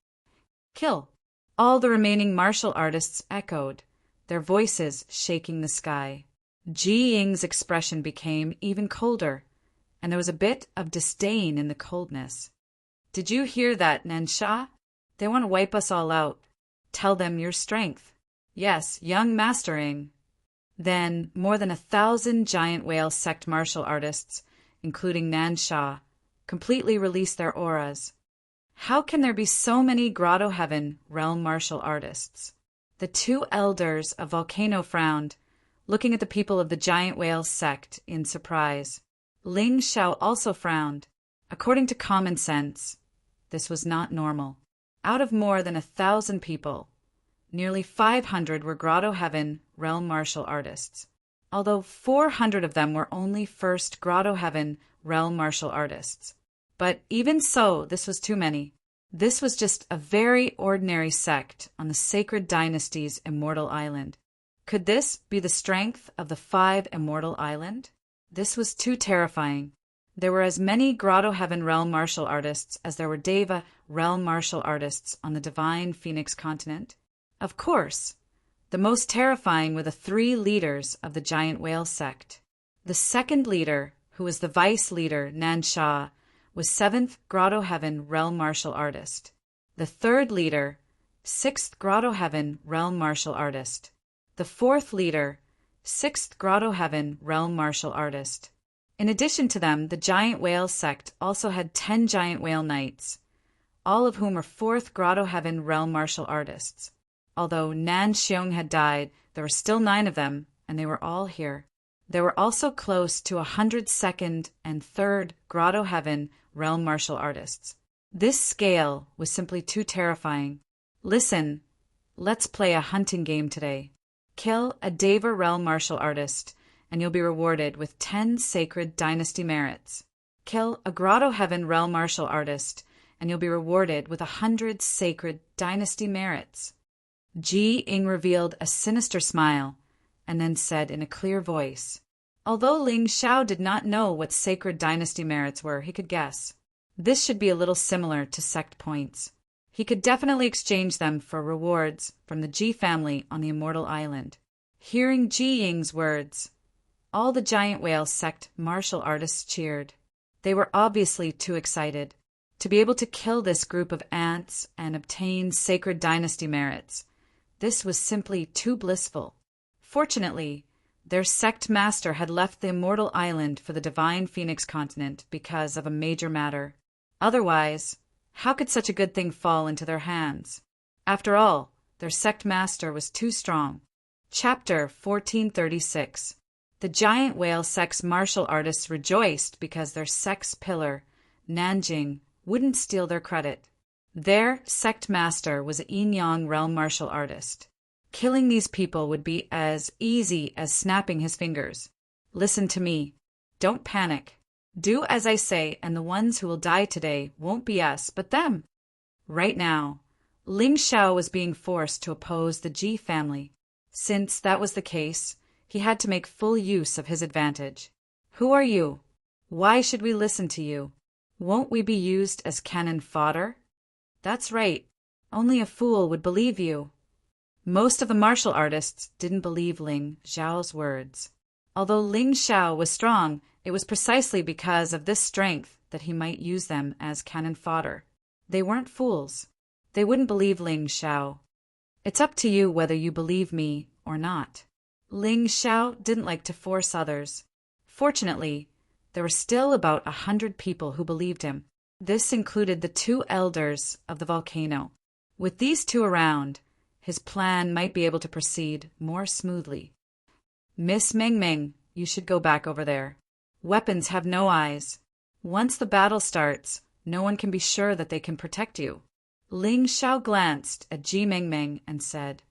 [SPEAKER 1] Kill! All the remaining martial artists echoed, their voices shaking the sky. Ji Ying's expression became even colder, and there was a bit of disdain in the coldness. Did you hear that, Nansha? They want to wipe us all out. Tell them your strength. Yes, young mastering. Then, more than 1,000 giant whale sect martial artists, including Nansha, completely released their auras. How can there be so many Grotto Heaven realm martial artists? The two elders of Volcano frowned, looking at the people of the giant whale sect in surprise. Ling Xiao also frowned. According to common sense, this was not normal. Out of more than 1,000 people, nearly 500 were Grotto Heaven realm martial artists, although 400 of them were only first Grotto Heaven realm martial artists. But even so, this was too many. This was just a very ordinary sect on the Sacred Dynasty's Immortal Island. Could this be the strength of the 5 Immortal Island? This was too terrifying. There were as many Grotto Heaven realm martial artists as there were Deva realm martial artists on the Divine Phoenix continent. Of course, the most terrifying were the 3 leaders of the giant whale sect. The second leader, who was the vice leader, Nan Sha, was 7th Grotto Heaven realm martial artist. The third leader, 6th Grotto Heaven realm martial artist. The fourth leader, 6th Grotto Heaven realm martial artist. In addition to them, the giant whale sect also had 10 giant whale knights, all of whom were 4th Grotto Heaven realm martial artists. Although Nan Xiong had died, there were still 9 of them, and they were all here. There were also close to 100 2nd and 3rd Grotto Heaven realm martial artists. This scale was simply too terrifying. Listen, let's play a hunting game today. Kill a Deva realm martial artist, and you'll be rewarded with 10 sacred dynasty merits. Kill a Grotto Heaven realm martial artist, and you'll be rewarded with 100 sacred dynasty merits. Ji Ying revealed a sinister smile, and then said in a clear voice, although Ling Xiao did not know what sacred dynasty merits were, he could guess. This should be a little similar to sect points. He could definitely exchange them for rewards from the Ji family on the Immortal Island. Hearing Ji Ying's words, all the giant whale sect martial artists cheered. They were obviously too excited. To be able to kill this group of ants and obtain sacred dynasty merits, this was simply too blissful. Fortunately, their sect master had left the Immortal Island for the Divine Phoenix continent because of a major matter. Otherwise, how could such a good thing fall into their hands? After all, their sect master was too strong. Chapter 1436. The giant whale sect's martial artists rejoiced because their sect's pillar, Nanjing, wouldn't steal their credit. Their sect master was a Yin-Yang realm martial artist. Killing these people would be as easy as snapping his fingers. Listen to me. Don't panic. Do as I say, and the ones who will die today won't be us, but them. Right now, Ling Xiao was being forced to oppose the Ji family. Since that was the case, he had to make full use of his advantage. Who are you? Why should we listen to you? Won't we be used as cannon fodder? That's right. Only a fool would believe you. Most of the martial artists didn't believe Ling Xiao's words. Although Ling Xiao was strong, it was precisely because of this strength that he might use them as cannon fodder. They weren't fools. They wouldn't believe Ling Xiao. It's up to you whether you believe me or not. Ling Xiao didn't like to force others. Fortunately, there were still about 100 people who believed him. This included the 2 elders of the volcano. With these 2 around, his plan might be able to proceed more smoothly. Miss Meng Meng, you should go back over there. Weapons have no eyes. Once the battle starts, no one can be sure that they can protect you. Ling Xiao glanced at Ji Meng Meng and said,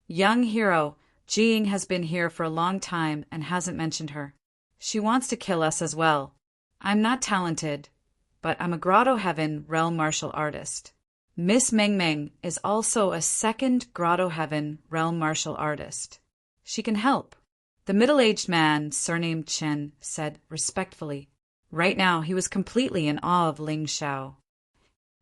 [SPEAKER 1] Young hero, Ji Ying has been here for a long time and hasn't mentioned her. She wants to kill us as well. I'm not talented, but I'm a Grotto Heaven realm martial artist. Miss Meng Meng is also a 2nd Grotto Heaven realm martial artist. She can help. The middle-aged man, surnamed Chen, said respectfully. Right now, he was completely in awe of Ling Xiao.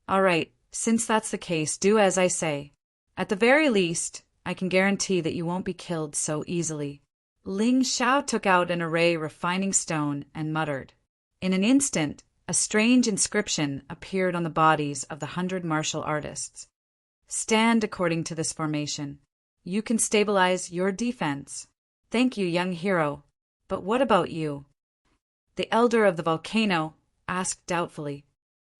[SPEAKER 1] All right, since that's the case, do as I say. At the very least, I can guarantee that you won't be killed so easily. Ling Xiao took out an array refining stone and muttered. In an instant, a strange inscription appeared on the bodies of the 100 martial artists. Stand according to this formation. You can stabilize your defense. Thank you, young hero. But what about you? The elder of the volcano asked doubtfully.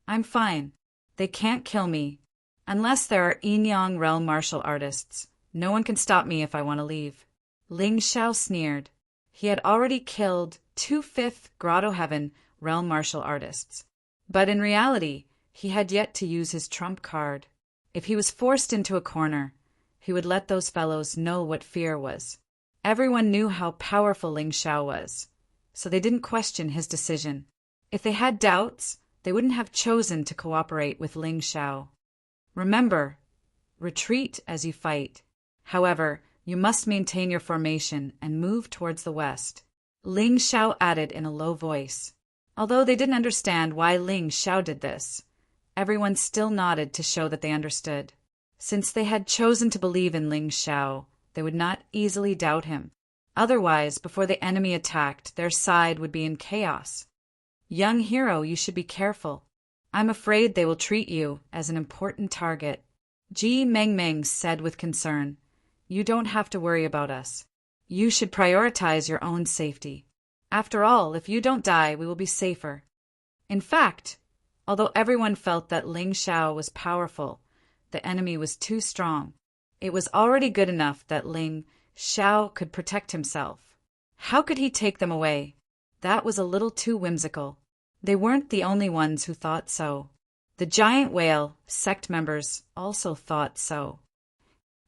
[SPEAKER 1] I'm fine. They can't kill me. Unless there are Yin-Yang realm martial artists, No one can stop me if I want to leave. Ling Xiao sneered. He had already killed 2/5 Grotto Heaven realm martial artists. But in reality, he had yet to use his trump card. If he was forced into a corner, he would let those fellows know what fear was. Everyone knew how powerful Ling Xiao was, so they didn't question his decision. If they had doubts, they wouldn't have chosen to cooperate with Ling Xiao. Remember, retreat as you fight. However, you must maintain your formation and move towards the west. Ling Xiao added in a low voice. Although they didn't understand why Ling Xiao did this, everyone still nodded to show that they understood. Since they had chosen to believe in Ling Xiao, they would not easily doubt him. Otherwise, before the enemy attacked, their side would be in chaos. Young hero, you should be careful. I'm afraid they will treat you as an important target. Ji Mengmeng said with concern. You don't have to worry about us. You should prioritize your own safety. After all, if you don't die, we will be safer. In fact, although everyone felt that Ling Xiao was powerful, the enemy was too strong. It was already good enough that Ling Xiao could protect himself. How could he take them away? That was a little too whimsical. They weren't the only ones who thought so. The giant whale sect members also thought so.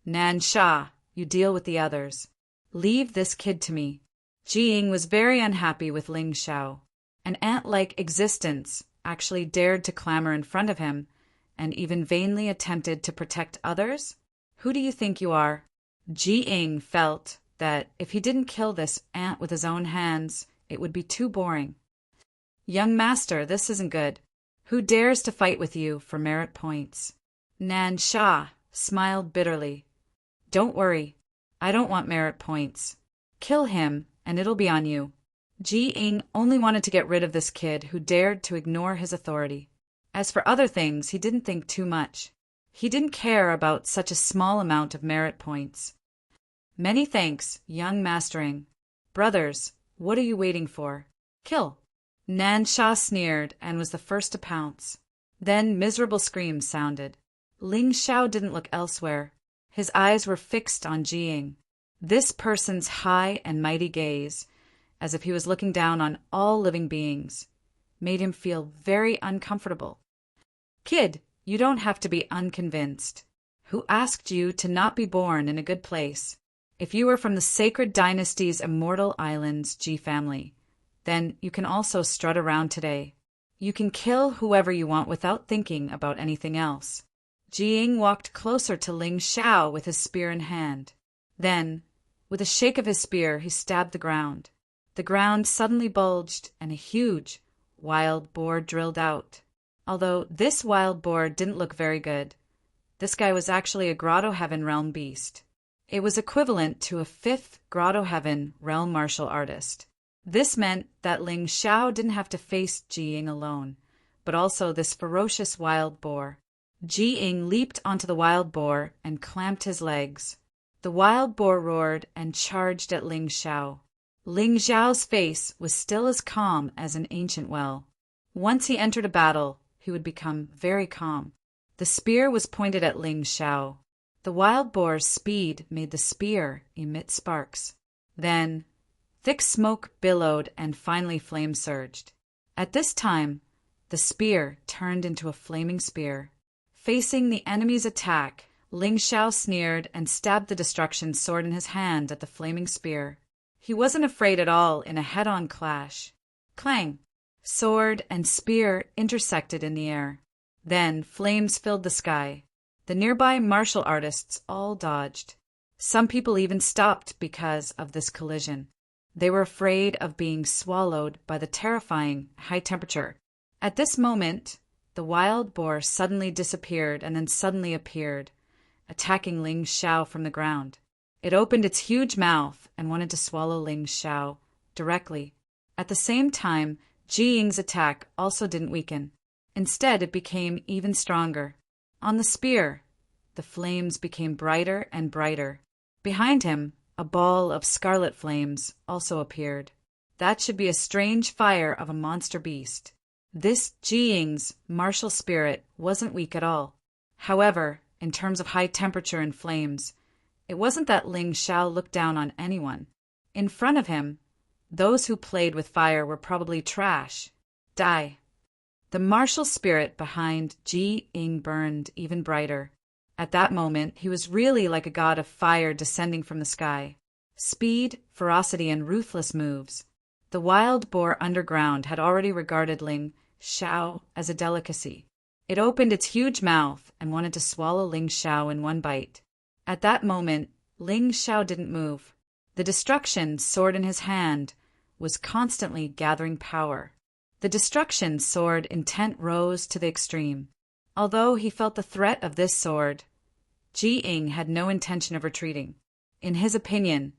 [SPEAKER 1] Nan Sha, you deal with the others. Leave this kid to me. Ji Ying was very unhappy with Ling Xiao. An ant-like existence actually dared to clamor in front of him and even vainly attempted to protect others? Who do you think you are? Ji Ying felt that if he didn't kill this ant with his own hands, it would be too boring. Young master, this isn't good. Who dares to fight with you for merit points? Nan Sha smiled bitterly. Don't worry. I don't want merit points. Kill him, and it'll be on you. Ji Ying only wanted to get rid of this kid who dared to ignore his authority. As for other things, he didn't think too much. He didn't care about such a small amount of merit points. Many thanks, young mastering. Brothers, what are you waiting for? Kill. Nan Sha sneered and was the first to pounce. Then miserable screams sounded. Ling Xiao didn't look elsewhere. His eyes were fixed on Ji Ying. This person's high and mighty gaze, as if he was looking down on all living beings, made him feel very uncomfortable. Kid, you don't have to be unconvinced. Who asked you to not be born in a good place? If you were from the sacred dynasty's immortal islands, Ji family, then you can also strut around today. You can kill whoever you want without thinking about anything else. Ji Ying walked closer to Ling Xiao with his spear in hand. Then, with a shake of his spear, he stabbed the ground. The ground suddenly bulged, and a huge, wild boar drilled out. Although this wild boar didn't look very good, this guy was actually a Grotto Heaven realm beast. It was equivalent to a 5th Grotto Heaven realm martial artist. This meant that Ling Xiao didn't have to face Ji Ying alone, but also this ferocious wild boar. Ji Ying leaped onto the wild boar and clamped his legs. The wild boar roared and charged at Ling Xiao. Ling Xiao's face was still as calm as an ancient well. Once he entered a battle, he would become very calm. The spear was pointed at Ling Xiao. The wild boar's speed made the spear emit sparks. Then, thick smoke billowed and finally flame surged. At this time, the spear turned into a flaming spear. Facing the enemy's attack, Ling Xiao sneered and stabbed the destruction sword in his hand at the flaming spear. He wasn't afraid at all in a head-on clash. Clang! Sword and spear intersected in the air. Then flames filled the sky. The nearby martial artists all dodged. Some people even stopped because of this collision. They were afraid of being swallowed by the terrifying high temperature. At this moment, the wild boar suddenly disappeared and then suddenly appeared, attacking Ling Xiao from the ground. It opened its huge mouth and wanted to swallow Ling Xiao directly. At the same time, Ji Ying's attack also didn't weaken. Instead, it became even stronger. On the spear, the flames became brighter and brighter. Behind him, a ball of scarlet flames also appeared. That should be a strange fire of a monster beast. This Ji Ying's martial spirit wasn't weak at all. However, in terms of high temperature and flames, It wasn't that Ling Xiao looked down on anyone. In front of him, those who played with fire were probably trash. Die. The martial spirit behind Ji Ying burned even brighter. At that moment, he was really like a god of fire descending from the sky. Speed, ferocity, and ruthless moves. The wild boar underground had already regarded Ling Xiao as a delicacy. It opened its huge mouth and wanted to swallow Ling Xiao in one bite. At that moment, Ling Xiao didn't move. The destruction sword in his hand was constantly gathering power. The destruction sword intent rose to the extreme. Although he felt the threat of this sword, Ji Ying had no intention of retreating. In his opinion,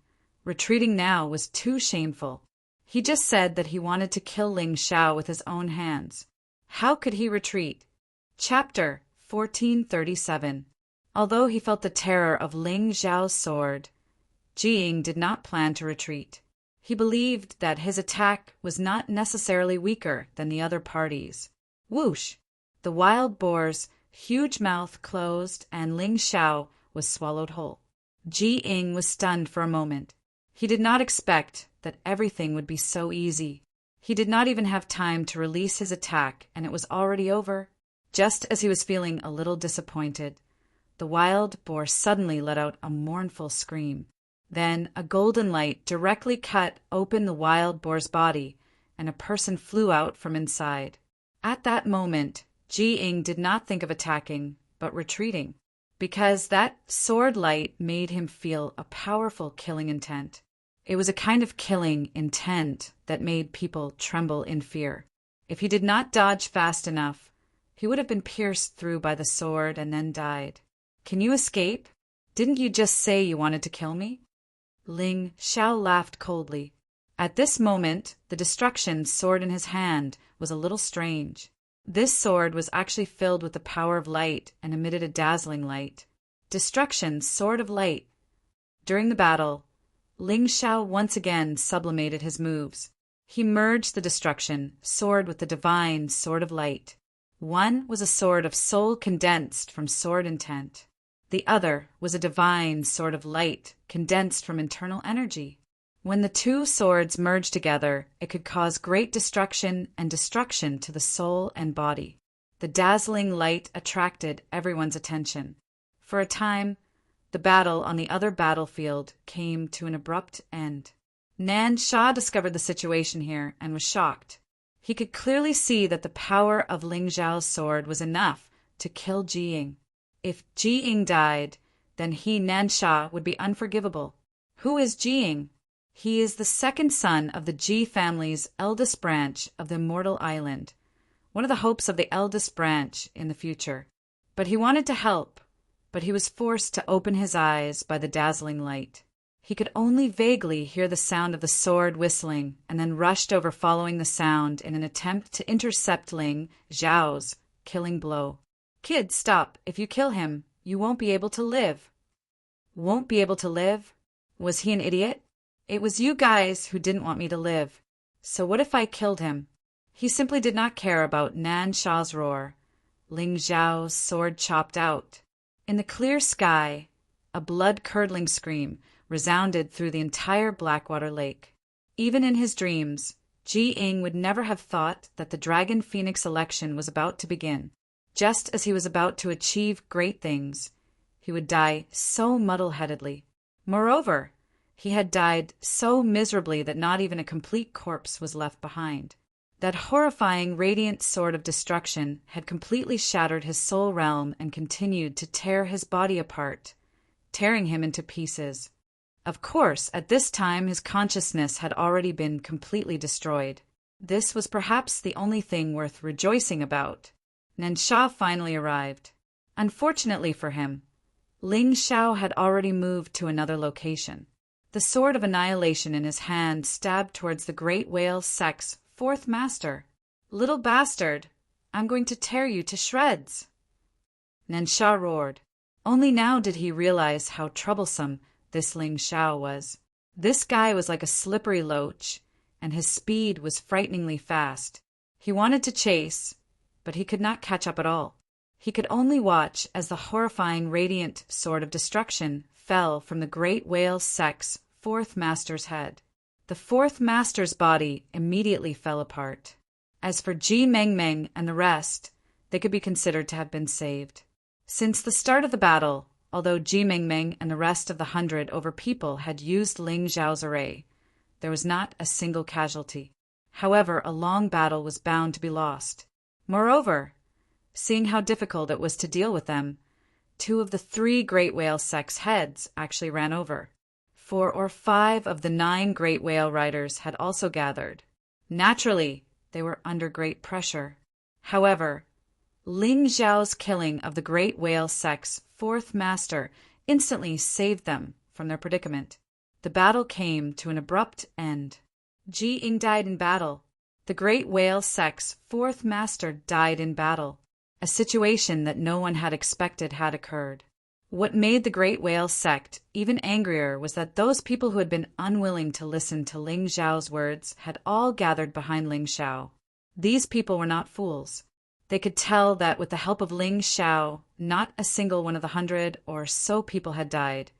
[SPEAKER 1] retreating now was too shameful. He just said that he wanted to kill Ling Xiao with his own hands. How could he retreat? Chapter 1437. Although he felt the terror of Ling Xiao's sword, Ji Ying did not plan to retreat. He believed that his attack was not necessarily weaker than the other party's. Whoosh! The wild boar's huge mouth closed and Ling Xiao was swallowed whole. Ji Ying was stunned for a moment. He did not expect that everything would be so easy. He did not even have time to release his attack, and it was already over. Just as he was feeling a little disappointed, the wild boar suddenly let out a mournful scream. Then a golden light directly cut open the wild boar's body, and a person flew out from inside. At that moment, Ji Ying did not think of attacking, but retreating, because that sword light made him feel a powerful killing intent. It was a kind of killing intent that made people tremble in fear. If he did not dodge fast enough, he would have been pierced through by the sword and then died. Can you escape? Didn't you just say you wanted to kill me? Ling Xiao laughed coldly. At this moment, the destruction sword in his hand was a little strange. This sword was actually filled with the power of light and emitted a dazzling light. Destruction, sword of light. During the battle, Ling Xiao once again sublimated his moves. He merged the destruction sword with the divine sword of light. One was a sword of soul condensed from sword intent. The other was a divine sword of light condensed from internal energy. When the two swords merged together, it could cause great destruction and destruction to the soul and body. The dazzling light attracted everyone's attention. For a time, the battle on the other battlefield came to an abrupt end. Nan Sha discovered the situation here and was shocked. He could clearly see that the power of Ling Xiao's sword was enough to kill Ji Ying. If Ji Ying died, then he, Nan Sha, would be unforgivable. Who is Ji Ying? He is the second son of the Ji family's eldest branch of the Immortal Island, one of the hopes of the eldest branch in the future. But he wanted to help, but he was forced to open his eyes by the dazzling light. He could only vaguely hear the sound of the sword whistling and then rushed over following the sound in an attempt to intercept Ling Xiao's killing blow. Kid, stop. If you kill him, you won't be able to live. Won't be able to live? Was he an idiot? It was you guys who didn't want me to live. So what if I killed him? He simply did not care about Nan Sha's roar. Ling Xiao's sword chopped out. In the clear sky, a blood-curdling scream resounded through the entire Blackwater Lake. Even in his dreams, Ji Ying would never have thought that the Dragon Phoenix election was about to begin. Just as he was about to achieve great things, he would die so muddle-headedly. Moreover, he had died so miserably that not even a complete corpse was left behind. That horrifying radiant sword of destruction had completely shattered his soul realm and continued to tear his body apart, tearing him into pieces. Of course, at this time his consciousness had already been completely destroyed. This was perhaps the only thing worth rejoicing about. Nan Sha finally arrived. Unfortunately for him, Ling Xiao had already moved to another location. The sword of annihilation in his hand stabbed towards the great whale Sek's fourth master. Little bastard, I'm going to tear you to shreds. Nan Sha roared. Only now did he realize how troublesome this Ling Xiao was. This guy was like a slippery loach, and his speed was frighteningly fast. He wanted to chase, but he could not catch up at all. He could only watch as the horrifying radiant sword of destruction fell from the great whale Sek's fourth master's head. The fourth master's body immediately fell apart. As for Ji Meng Meng and the rest, they could be considered to have been saved. Since the start of the battle, although Ji Meng Meng and the rest of the 100 over people had used Ling Zhao's array, there was not a single casualty. However, a long battle was bound to be lost. Moreover, seeing how difficult it was to deal with them, 2 of the 3 great whale Sek's heads actually ran over. 4 or 5 of the 9 great whale riders had also gathered. Naturally, they were under great pressure. However, Ling Zhao's killing of the great whale Sek's 4th master instantly saved them from their predicament. The battle came to an abrupt end. Ji Ying died in battle. The great whale Sek's 4th master died in battle. A situation that no one had expected had occurred. What made the great whale sect even angrier was that those people who had been unwilling to listen to Ling Zhao's words had all gathered behind Ling Xiao. These people were not fools. They could tell that with the help of Ling Xiao, not a single one of the 100 or so people had died,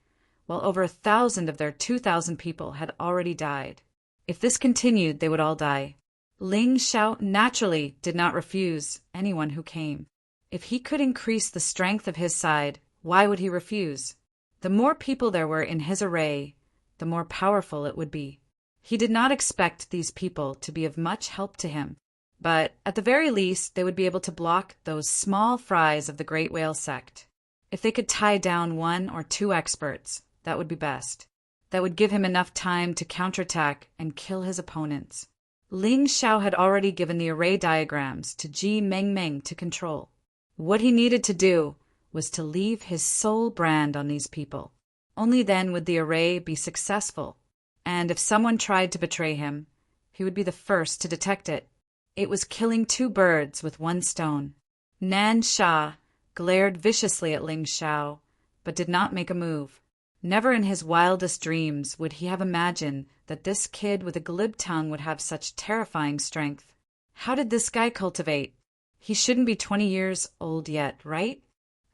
[SPEAKER 1] while over 1,000 of their 2,000 people had already died. If this continued, they would all die. Ling Xiao naturally did not refuse anyone who came. If he could increase the strength of his side, why would he refuse? The more people there were in his array, the more powerful it would be. He did not expect these people to be of much help to him, but at the very least they would be able to block those small fries of the great whale sect. If they could tie down 1 or 2 experts, that would be best. That would give him enough time to counterattack and kill his opponents. Ling Xiao had already given the array diagrams to Ji Meng Meng to control. What he needed to do was to leave his sole brand on these people. Only then would the array be successful, and if someone tried to betray him, he would be the first to detect it. It was killing 2 birds with 1 stone. Nan Sha glared viciously at Ling Xiao, but did not make a move. Never in his wildest dreams would he have imagined that this kid with a glib tongue would have such terrifying strength. How did this guy cultivate? He shouldn't be 20 years old yet, right?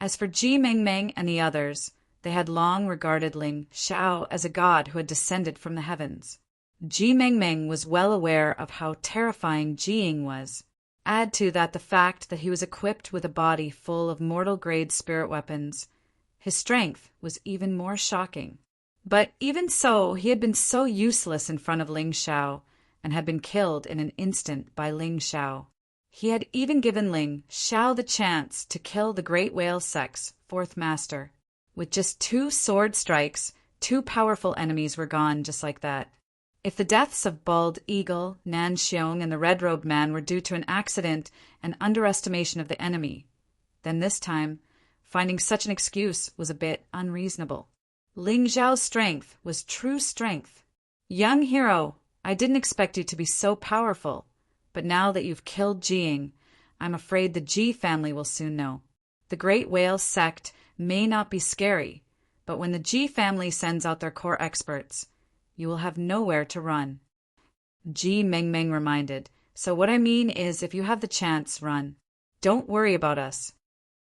[SPEAKER 1] As for Ji Meng Meng and the others, they had long regarded Ling Xiao as a god who had descended from the heavens. Ji Meng Meng was well aware of how terrifying Ji Ying was. Add to that the fact that he was equipped with a body full of mortal-grade spirit weapons. His strength was even more shocking. But even so, he had been so useless in front of Ling Xiao and had been killed in an instant by Ling Xiao. He had even given Ling Xiao the chance to kill the great whale Sek's 4th master. With just 2 sword strikes, 2 powerful enemies were gone just like that. If the deaths of Bald Eagle, Nan Xiong, and the red-robed man were due to an accident and underestimation of the enemy, then this time, finding such an excuse was a bit unreasonable. Ling Zhao's strength was true strength. Young hero, I didn't expect you to be so powerful. But now that you've killed Ji Ying, I'm afraid the Ji family will soon know. The great whale sect may not be scary, but when the Ji family sends out their core experts, you will have nowhere to run. Ji Meng Meng reminded, so what I mean is if you have the chance, run. Don't worry about us.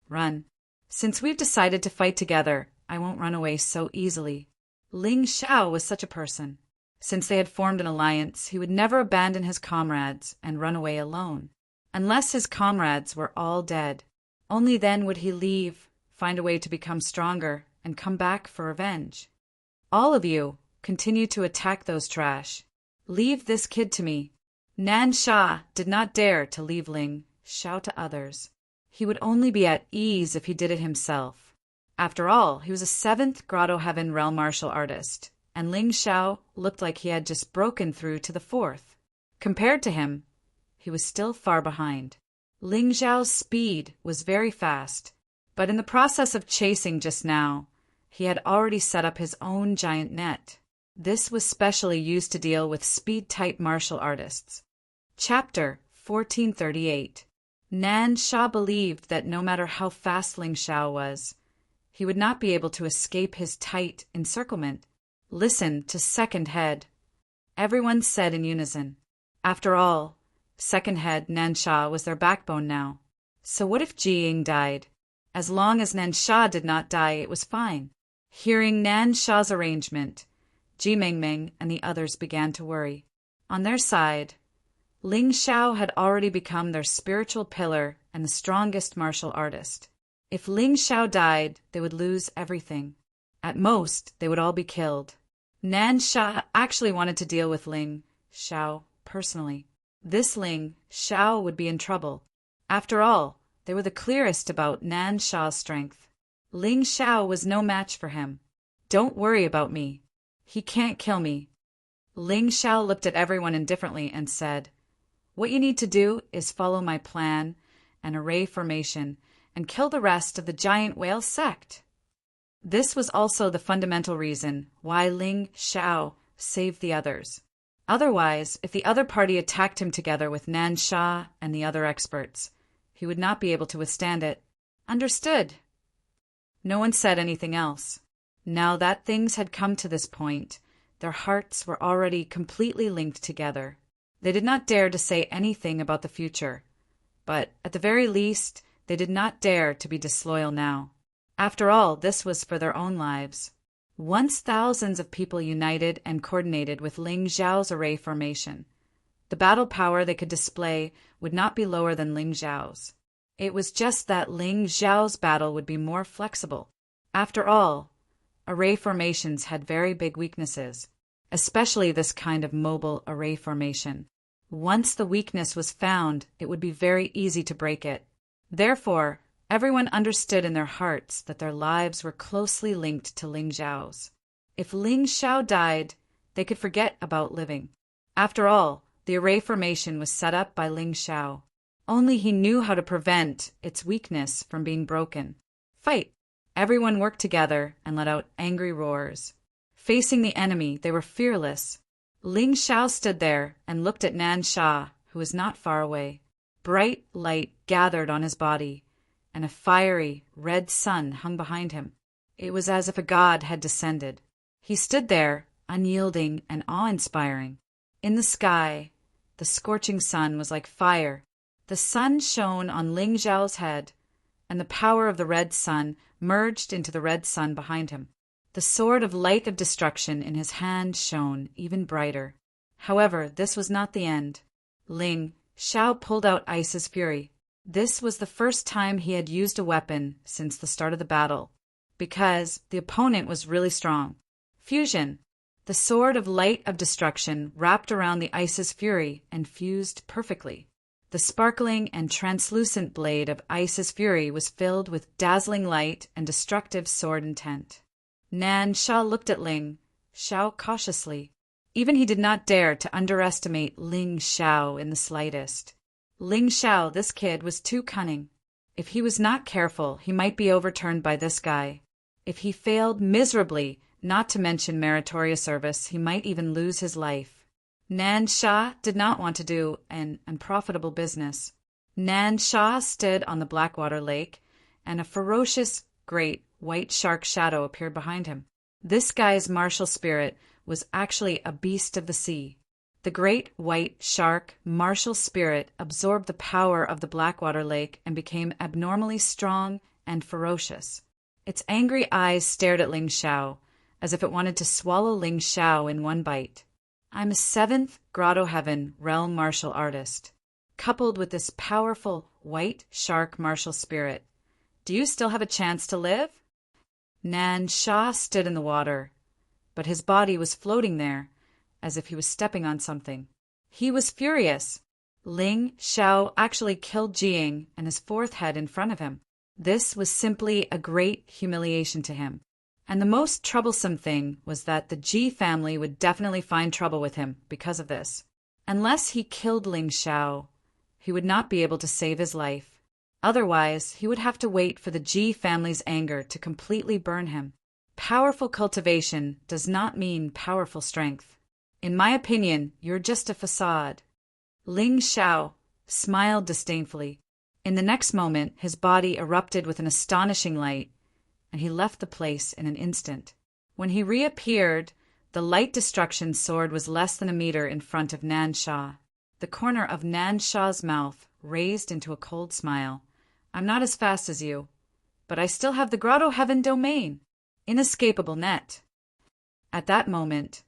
[SPEAKER 1] Run. Since we've decided to fight together, I won't run away so easily. Ling Xiao was such a person. Since they had formed an alliance, he would never abandon his comrades and run away alone. Unless his comrades were all dead. Only then would he leave, find a way to become stronger, and come back for revenge. All of you, continue to attack those trash. Leave this kid to me. Nan Sha did not dare to leave Ling Xiao to others. He would only be at ease if he did it himself. After all, he was a 7th Grotto Heaven realm martial artist, and Ling Xiao looked like he had just broken through to the 4th. Compared to him, he was still far behind. Ling Xiao's speed was very fast, but in the process of chasing just now, he had already set up his own giant net. This was specially used to deal with speed-type martial artists. Chapter 1438. Nan Sha believed that no matter how fast Ling Xiao was, he would not be able to escape his tight encirclement. Listen to Second Head. Everyone said in unison. After all, Second Head Nan Sha was their backbone now. So what if Jiying died? As long as Nansha did not die, it was fine. Hearing Nansha's arrangement, Ji Mengmeng and the others began to worry. On their side, Ling Xiao had already become their spiritual pillar and the strongest martial artist. If Ling Xiao died, they would lose everything. At most, they would all be killed. Nansha actually wanted to deal with Ling Xiao personally. This Ling Xiao would be in trouble. After all, they were the clearest about Nansha's strength. Ling Xiao was no match for him. Don't worry about me. He can't kill me. Ling Xiao looked at everyone indifferently and said, "What you need to do is follow my plan and array formation and kill the rest of the giant whale sect." This was also the fundamental reason why Ling Xiao saved the others. Otherwise, if the other party attacked him together with Nansha and the other experts, he would not be able to withstand it. Understood? No one said anything else. Now that things had come to this point, their hearts were already completely linked together. They did not dare to say anything about the future, but at the very least, they did not dare to be disloyal now. After all, this was for their own lives. Once thousands of people united and coordinated with Ling Xiao's array formation, the battle power they could display would not be lower than Ling Xiao's. It was just that Ling Xiao's battle would be more flexible. After all, array formations had very big weaknesses, especially this kind of mobile array formation. Once the weakness was found, it would be very easy to break it. Therefore, everyone understood in their hearts that their lives were closely linked to Ling Xiao's. If Ling Xiao died, they could forget about living. After all, the array formation was set up by Ling Xiao. Only he knew how to prevent its weakness from being broken. Fight! Everyone worked together and let out angry roars. Facing the enemy, they were fearless. Ling Xiao stood there and looked at Nansha, who was not far away. Bright light gathered on his body, and a fiery, red sun hung behind him. It was as if a god had descended. He stood there, unyielding and awe-inspiring. In the sky, the scorching sun was like fire. The sun shone on Ling Xiao's head, and the power of the red sun merged into the red sun behind him. The sword of light of destruction in his hand shone even brighter. However, this was not the end. Ling Xiao pulled out Ice's fury. This was the first time he had used a weapon since the start of the battle, because the opponent was really strong. Fusion. The sword of light of destruction wrapped around the Ice's fury and fused perfectly. The sparkling and translucent blade of Ice's fury was filled with dazzling light and destructive sword intent. Nansha looked at Ling Xiao cautiously. Even he did not dare to underestimate Ling Xiao in the slightest. Ling Xiao, this kid, was too cunning. If he was not careful, he might be overturned by this guy. If he failed miserably, not to mention meritorious service, he might even lose his life. Nansha did not want to do an unprofitable business. Nansha stood on the Blackwater Lake, and a ferocious, great, white shark shadow appeared behind him. This guy's martial spirit was actually a beast of the sea. The great white shark martial spirit absorbed the power of the Blackwater Lake and became abnormally strong and ferocious. Its angry eyes stared at Ling Xiao, as if it wanted to swallow Ling Xiao in one bite. I'm a 7th Grotto Heaven realm martial artist, coupled with this powerful white shark martial spirit. Do you still have a chance to live? Nansha stood in the water, but his body was floating there, as if he was stepping on something. He was furious. Ling Xiao actually killed Jiying and his 4th head in front of him. This was simply a great humiliation to him. And the most troublesome thing was that the Ji family would definitely find trouble with him because of this. Unless he killed Ling Xiao, he would not be able to save his life. Otherwise, he would have to wait for the Ji family's anger to completely burn him. Powerful cultivation does not mean powerful strength. In my opinion, you're just a facade. Ling Xiao smiled disdainfully. In the next moment, his body erupted with an astonishing light, and he left the place in an instant. When he reappeared, the light destruction sword was less than a meter in front of Nansha. The corner of Nansha's mouth raised into a cold smile, I'm not as fast as you, but I still have the Grotto Heaven domain. Inescapable net. At that moment,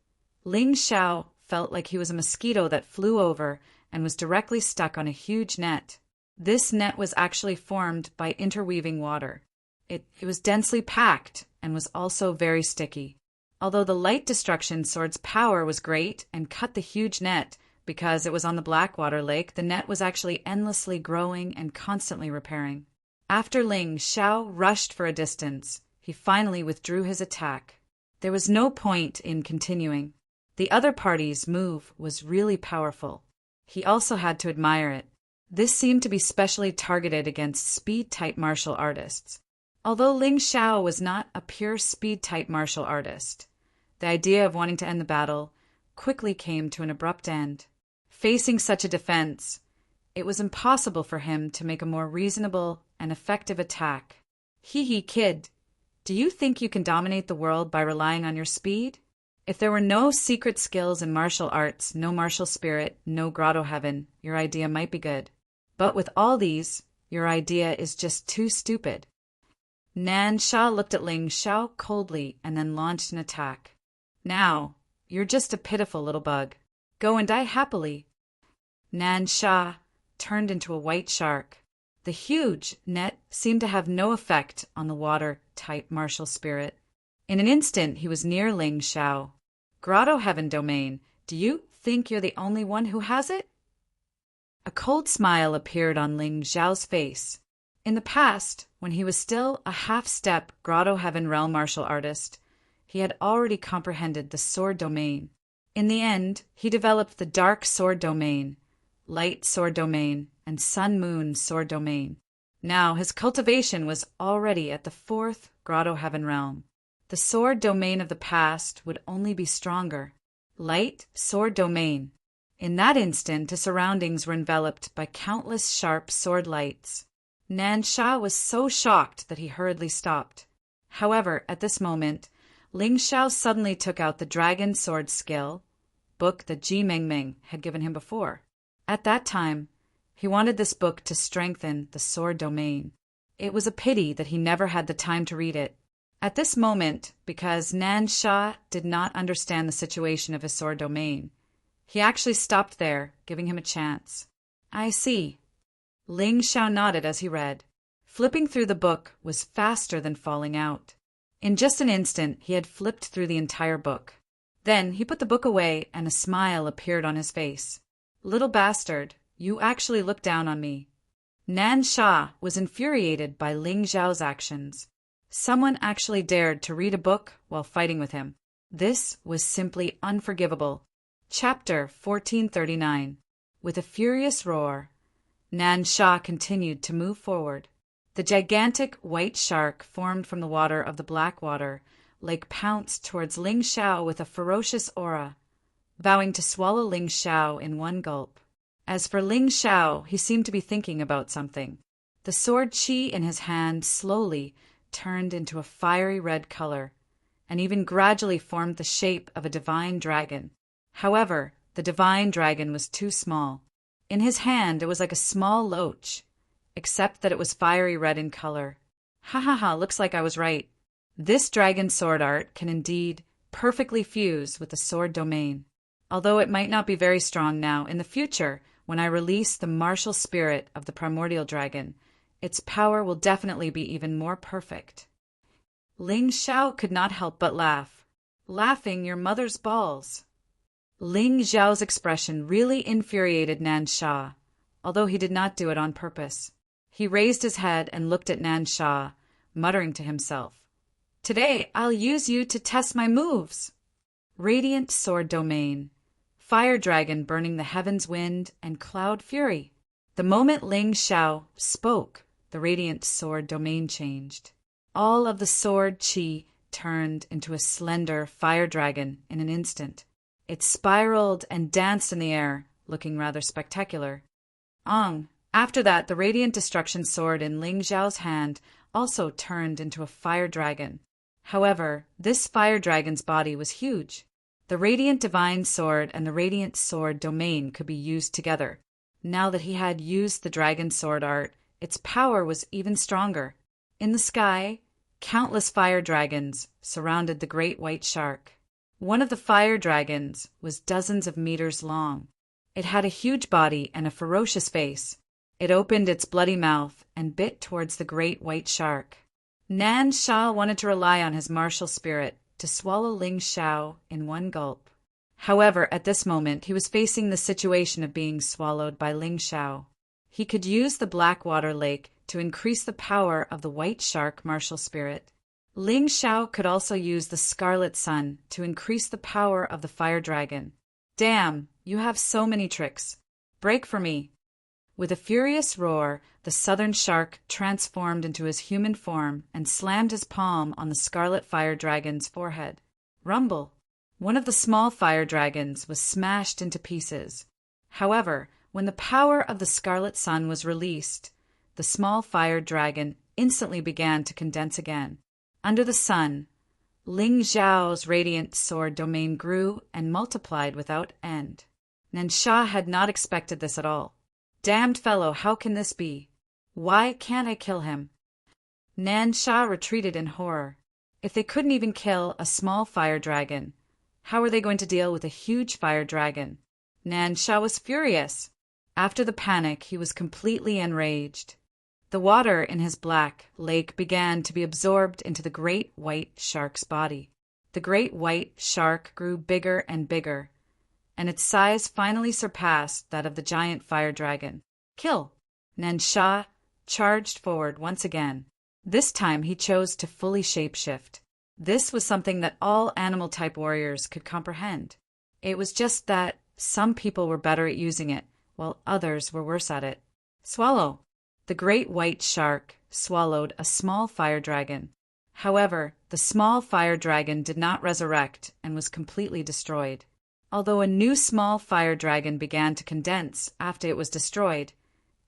[SPEAKER 1] Ling Xiao felt like he was a mosquito that flew over and was directly stuck on a huge net. This net was actually formed by interweaving water. It was densely packed and was also very sticky. Although the light destruction sword's power was great and cut the huge net, because it was on the Blackwater Lake, the net was actually endlessly growing and constantly repairing. After Ling Xiao rushed for a distance, he finally withdrew his attack. There was no point in continuing. The other party's move was really powerful. He also had to admire it. This seemed to be specially targeted against speed-type martial artists. Although Ling Xiao was not a pure speed-type martial artist, the idea of wanting to end the battle quickly came to an abrupt end. Facing such a defense, it was impossible for him to make a more reasonable and effective attack. Hee kid, do you think you can dominate the world by relying on your speed? If there were no secret skills in martial arts, no martial spirit, no Grotto Heaven, your idea might be good. But with all these, your idea is just too stupid. Nan Sha looked at Ling Xiao coldly and then launched an attack. Now, you're just a pitiful little bug. Go and die happily. Nan Sha turned into a white shark. The huge net seemed to have no effect on the water-type martial spirit. In an instant, he was near Ling Xiao. Grotto Heaven domain, do you think you're the only one who has it? A cold smile appeared on Ling Xiao's face. In the past, when he was still a half-step Grotto Heaven realm martial artist, he had already comprehended the sword domain. In the end, he developed the dark sword domain, light sword domain, and sun-moon sword domain. Now his cultivation was already at the 4th Grotto Heaven realm. The sword domain of the past would only be stronger. Light sword domain. In that instant, his surroundings were enveloped by countless sharp sword lights. Nan Sha was so shocked that he hurriedly stopped. However, at this moment, Ling Xiao suddenly took out the dragon sword skill book that Ji Mingming had given him before. At that time, he wanted this book to strengthen the sword domain. It was a pity that he never had the time to read it. At this moment, because Nan Sha did not understand the situation of his sword domain, he actually stopped there, giving him a chance. I see. Ling Xiao nodded as he read. Flipping through the book was faster than falling out. In just an instant, he had flipped through the entire book. Then he put the book away and a smile appeared on his face. Little bastard, you actually looked down on me. Nan Sha was infuriated by Ling Xiao's actions. Someone actually dared to read a book while fighting with him. This was simply unforgivable. Chapter 1439. With a furious roar, Nan Sha continued to move forward. The gigantic white shark formed from the water of the Blackwater Lake pounced towards Ling Xiao with a ferocious aura, vowing to swallow Ling Xiao in one gulp. As for Ling Xiao, he seemed to be thinking about something. The sword qi in his hand slowly turned into a fiery red color, and even gradually formed the shape of a divine dragon. However, the divine dragon was too small. In his hand, it was like a small loach, except that it was fiery red in color. Ha ha ha, looks like I was right. This dragon sword art can indeed perfectly fuse with the sword domain. Although it might not be very strong now, in the future, when I release the martial spirit of the primordial dragon, its power will definitely be even more perfect. Ling Xiao could not help but laugh. Laughing your mother's balls. Ling Xiao's expression really infuriated Nan Sha, although he did not do it on purpose. He raised his head and looked at Nan Sha, muttering to himself, Today I'll use you to test my moves. Radiant sword domain. Fire dragon burning the heavens wind and cloud fury. The moment Ling Xiao spoke, the radiant sword domain changed. All of the sword qi turned into a slender fire dragon in an instant. It spiraled and danced in the air, looking rather spectacular. After that, the radiant destruction sword in Ling Xiao's hand also turned into a fire dragon. However, this fire dragon's body was huge. The radiant divine sword and the radiant sword domain could be used together. Now that he had used the dragon sword art, its power was even stronger. In the sky, countless fire dragons surrounded the great white shark. One of the fire dragons was dozens of meters long. It had a huge body and a ferocious face. It opened its bloody mouth and bit towards the great white shark. Nan Shao wanted to rely on his martial spirit to swallow Ling Xiao in one gulp. However, at this moment, he was facing the situation of being swallowed by Ling Xiao. He could use the Blackwater Lake to increase the power of the white shark martial spirit. Ling Xiao could also use the Scarlet Sun to increase the power of the fire dragon. Damn, you have so many tricks. Break for me. With a furious roar, the southern shark transformed into his human form and slammed his palm on the scarlet fire dragon's forehead. Rumble! One of the small fire dragons was smashed into pieces. However, when the power of the Scarlet Sun was released, the small fire dragon instantly began to condense again. Under the sun, Ling Xiao's radiant sword domain grew and multiplied without end. Nansha had not expected this at all. Damned fellow, how can this be? Why can't I kill him? Nansha retreated in horror. If they couldn't even kill a small fire dragon, how were they going to deal with a huge fire dragon? Nansha was furious. After the panic, he was completely enraged. The water in his black lake began to be absorbed into the great white shark's body. The great white shark grew bigger and bigger, and its size finally surpassed that of the giant fire dragon. Kill! Nansha charged forward once again. This time he chose to fully shapeshift. This was something that all animal-type warriors could comprehend. It was just that some people were better at using it, while others were worse at it. Swallow! The great white shark swallowed a small fire dragon. However, the small fire dragon did not resurrect and was completely destroyed. Although a new small fire dragon began to condense after it was destroyed,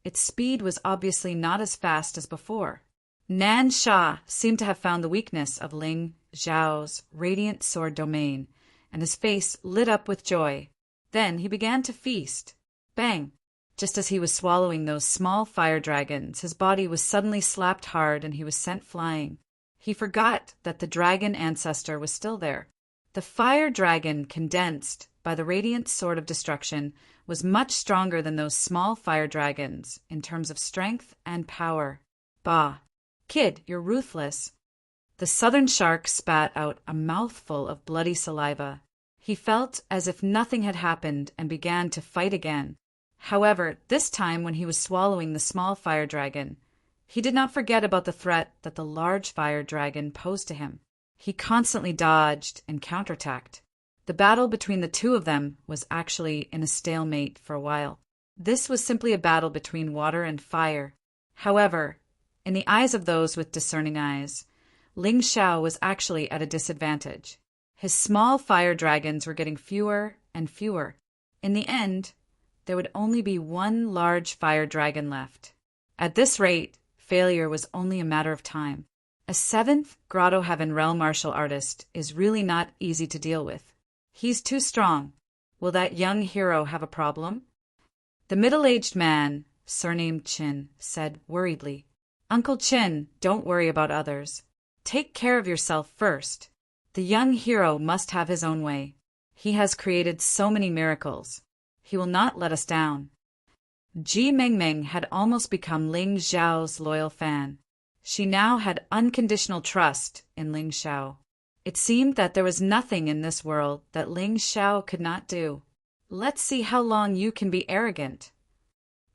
[SPEAKER 1] its speed was obviously not as fast as before. Nan Sha seemed to have found the weakness of Ling Xiao's radiant sword domain, and his face lit up with joy. Then he began to feast. Bang! Just as he was swallowing those small fire dragons, his body was suddenly slapped hard and he was sent flying. He forgot that the dragon ancestor was still there. The fire dragon, condensed by the radiant sword of destruction, was much stronger than those small fire dragons in terms of strength and power. Bah! Kid, you're ruthless. The southern shark spat out a mouthful of bloody saliva. He felt as if nothing had happened and began to fight again. However, this time when he was swallowing the small fire dragon, he did not forget about the threat that the large fire dragon posed to him. He constantly dodged and counterattacked. The battle between the two of them was actually in a stalemate for a while. This was simply a battle between water and fire. However, in the eyes of those with discerning eyes, Ling Xiao was actually at a disadvantage. His small fire dragons were getting fewer and fewer. In the end, there would only be one large fire dragon left. At this rate, failure was only a matter of time. A 7th Grotto Heaven realm martial artist is really not easy to deal with. He's too strong. Will that young hero have a problem? The middle-aged man, surnamed Chin, said worriedly, Uncle Chin, don't worry about others. Take care of yourself first. The young hero must have his own way. He has created so many miracles. He will not let us down. Ji Mengmeng had almost become Ling Xiao's loyal fan. She now had unconditional trust in Ling Xiao. It seemed that there was nothing in this world that Ling Xiao could not do. Let's see how long you can be arrogant.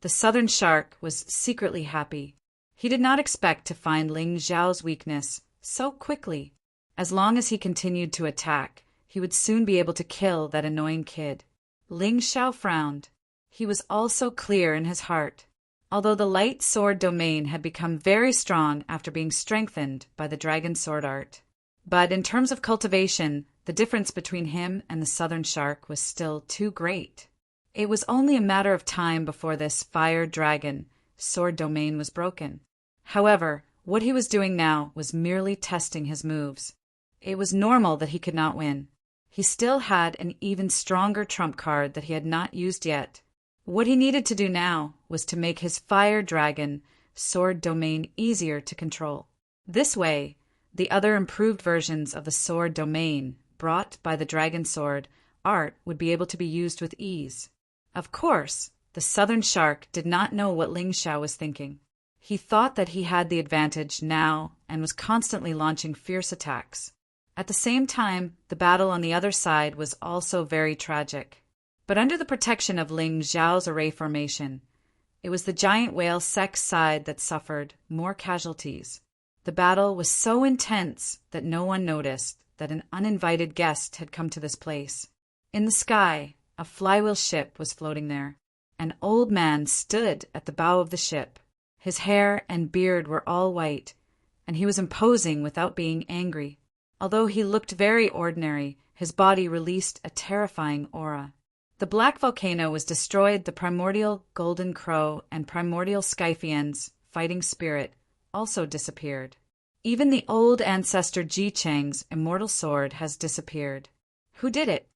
[SPEAKER 1] The southern shark was secretly happy. He did not expect to find Ling Xiao's weakness so quickly. As long as he continued to attack, he would soon be able to kill that annoying kid. Ling Xiao frowned. He was also clear in his heart. Although the light sword domain had become very strong after being strengthened by the dragon sword art. But in terms of cultivation, the difference between him and the southern shark was still too great. It was only a matter of time before this fire dragon sword domain was broken. However, what he was doing now was merely testing his moves. It was normal that he could not win. He still had an even stronger trump card that he had not used yet. What he needed to do now was to make his fire dragon sword domain easier to control. This way, the other improved versions of the sword domain brought by the dragon sword art would be able to be used with ease. Of course, the southern shark did not know what Ling Xiao was thinking. He thought that he had the advantage now and was constantly launching fierce attacks. At the same time, the battle on the other side was also very tragic. But under the protection of Ling Xiao's array formation, it was the giant whale Sek's side that suffered more casualties. The battle was so intense that no one noticed that an uninvited guest had come to this place. In the sky, a flywheel ship was floating there. An old man stood at the bow of the ship. His hair and beard were all white, and he was imposing without being angry. Although he looked very ordinary, his body released a terrifying aura. The black volcano was destroyed. The primordial golden crow and primordial Scythian's fighting spirit also disappeared. Even the old ancestor Ji Cheng's immortal sword has disappeared. Who did it?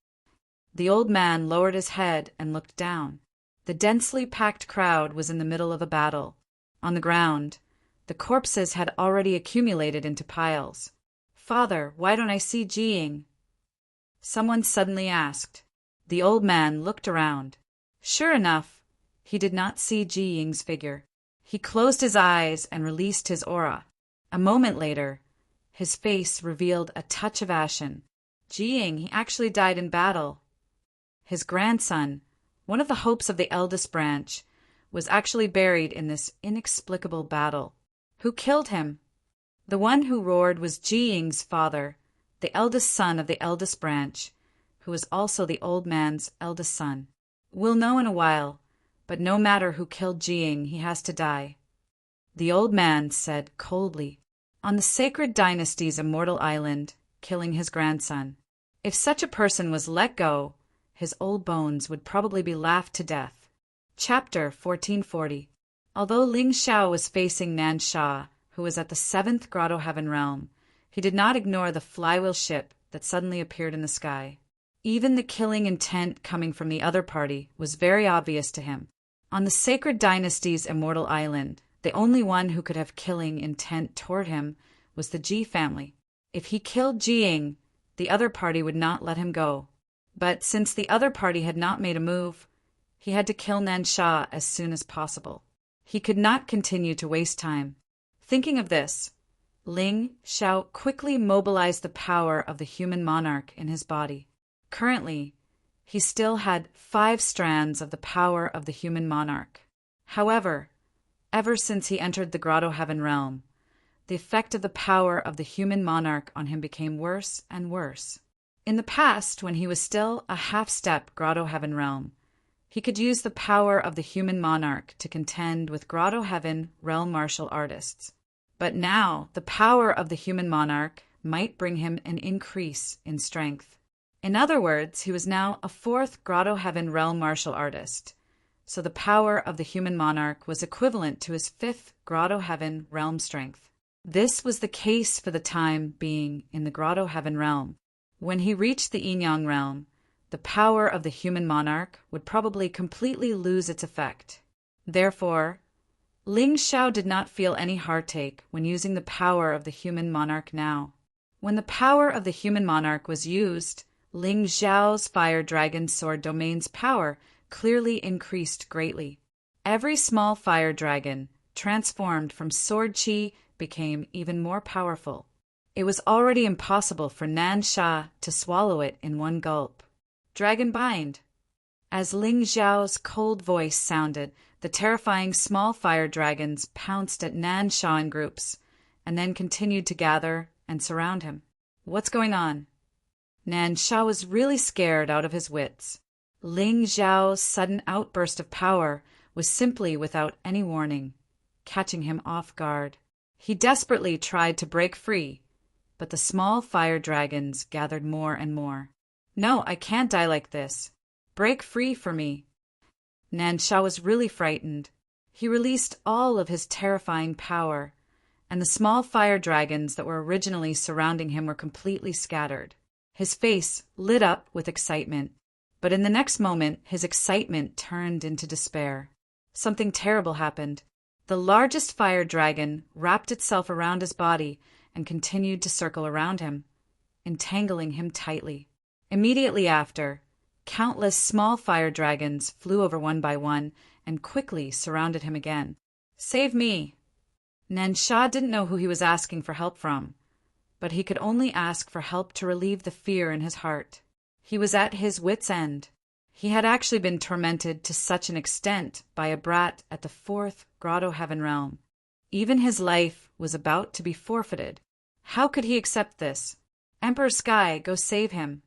[SPEAKER 1] The old man lowered his head and looked down. The densely packed crowd was in the middle of a battle. On the ground, the corpses had already accumulated into piles. "Father, why don't I see Jiying?" someone suddenly asked. The old man looked around. Sure enough, he did not see Jiying's figure. He closed his eyes and released his aura. A moment later, his face revealed a touch of ashen. Jiying, he actually died in battle. His grandson, one of the hopes of the eldest branch, was actually buried in this inexplicable battle. Who killed him? The one who roared was Jiying's father, the eldest son of the eldest branch, who was also the old man's eldest son. We'll know in a while, but no matter who killed Jiying, he has to die. The old man said coldly, "On the sacred dynasty's immortal island, killing his grandson. If such a person was let go, his old bones would probably be laughed to death." Chapter 1440. Although Ling Xiao was facing Nan Sha, who was at the 7th Grotto Heaven realm, he did not ignore the flywheel ship that suddenly appeared in the sky. Even the killing intent coming from the other party was very obvious to him. On the sacred dynasty's immortal island, the only one who could have killing intent toward him was the Ji family. If he killed Jiying, the other party would not let him go. But since the other party had not made a move, he had to kill Nan Sha as soon as possible. He could not continue to waste time. Thinking of this, Ling Xiao quickly mobilized the power of the human monarch in his body. Currently, he still had 5 strands of the power of the human monarch. However, ever since he entered the Grotto Heaven realm, the effect of the power of the human monarch on him became worse and worse. In the past, when he was still a half-step Grotto Heaven realm, he could use the power of the human monarch to contend with Grotto Heaven realm martial artists. But now, the power of the human monarch might bring him an increase in strength. In other words, he was now a 4th Grotto Heaven realm martial artist, so the power of the human monarch was equivalent to his 5th Grotto Heaven realm strength. This was the case for the time being in the Grotto Heaven realm. When he reached the Yin Yang realm, the power of the human monarch would probably completely lose its effect. Therefore, Ling Xiao did not feel any heartache when using the power of the human monarch now. When the power of the human monarch was used, Ling Xiao's fire dragon sword domain's power clearly increased greatly. Every small fire dragon, transformed from sword chi, became even more powerful. It was already impossible for Nan Sha to swallow it in one gulp. Dragon bind! As Ling Xiao's cold voice sounded, the terrifying small fire dragons pounced at Nan Sha in groups, and then continued to gather and surround him. What's going on? Nan Sha was really scared out of his wits. Ling Xiao's sudden outburst of power was simply without any warning, catching him off guard. He desperately tried to break free, but the small fire dragons gathered more and more. "No, I can't die like this. Break free for me." Nan Sha was really frightened. He released all of his terrifying power, and the small fire dragons that were originally surrounding him were completely scattered. His face lit up with excitement, but in the next moment his excitement turned into despair. Something terrible happened. The largest fire dragon wrapped itself around his body and continued to circle around him, entangling him tightly. Immediately after, countless small fire dragons flew over one by one and quickly surrounded him again. "Save me!" Nansha didn't know who he was asking for help from, but he could only ask for help to relieve the fear in his heart. He was at his wits' end. He had actually been tormented to such an extent by a brat at the 4th Grotto Heaven realm. Even his life was about to be forfeited. How could he accept this? "Emperor Sky, go save him."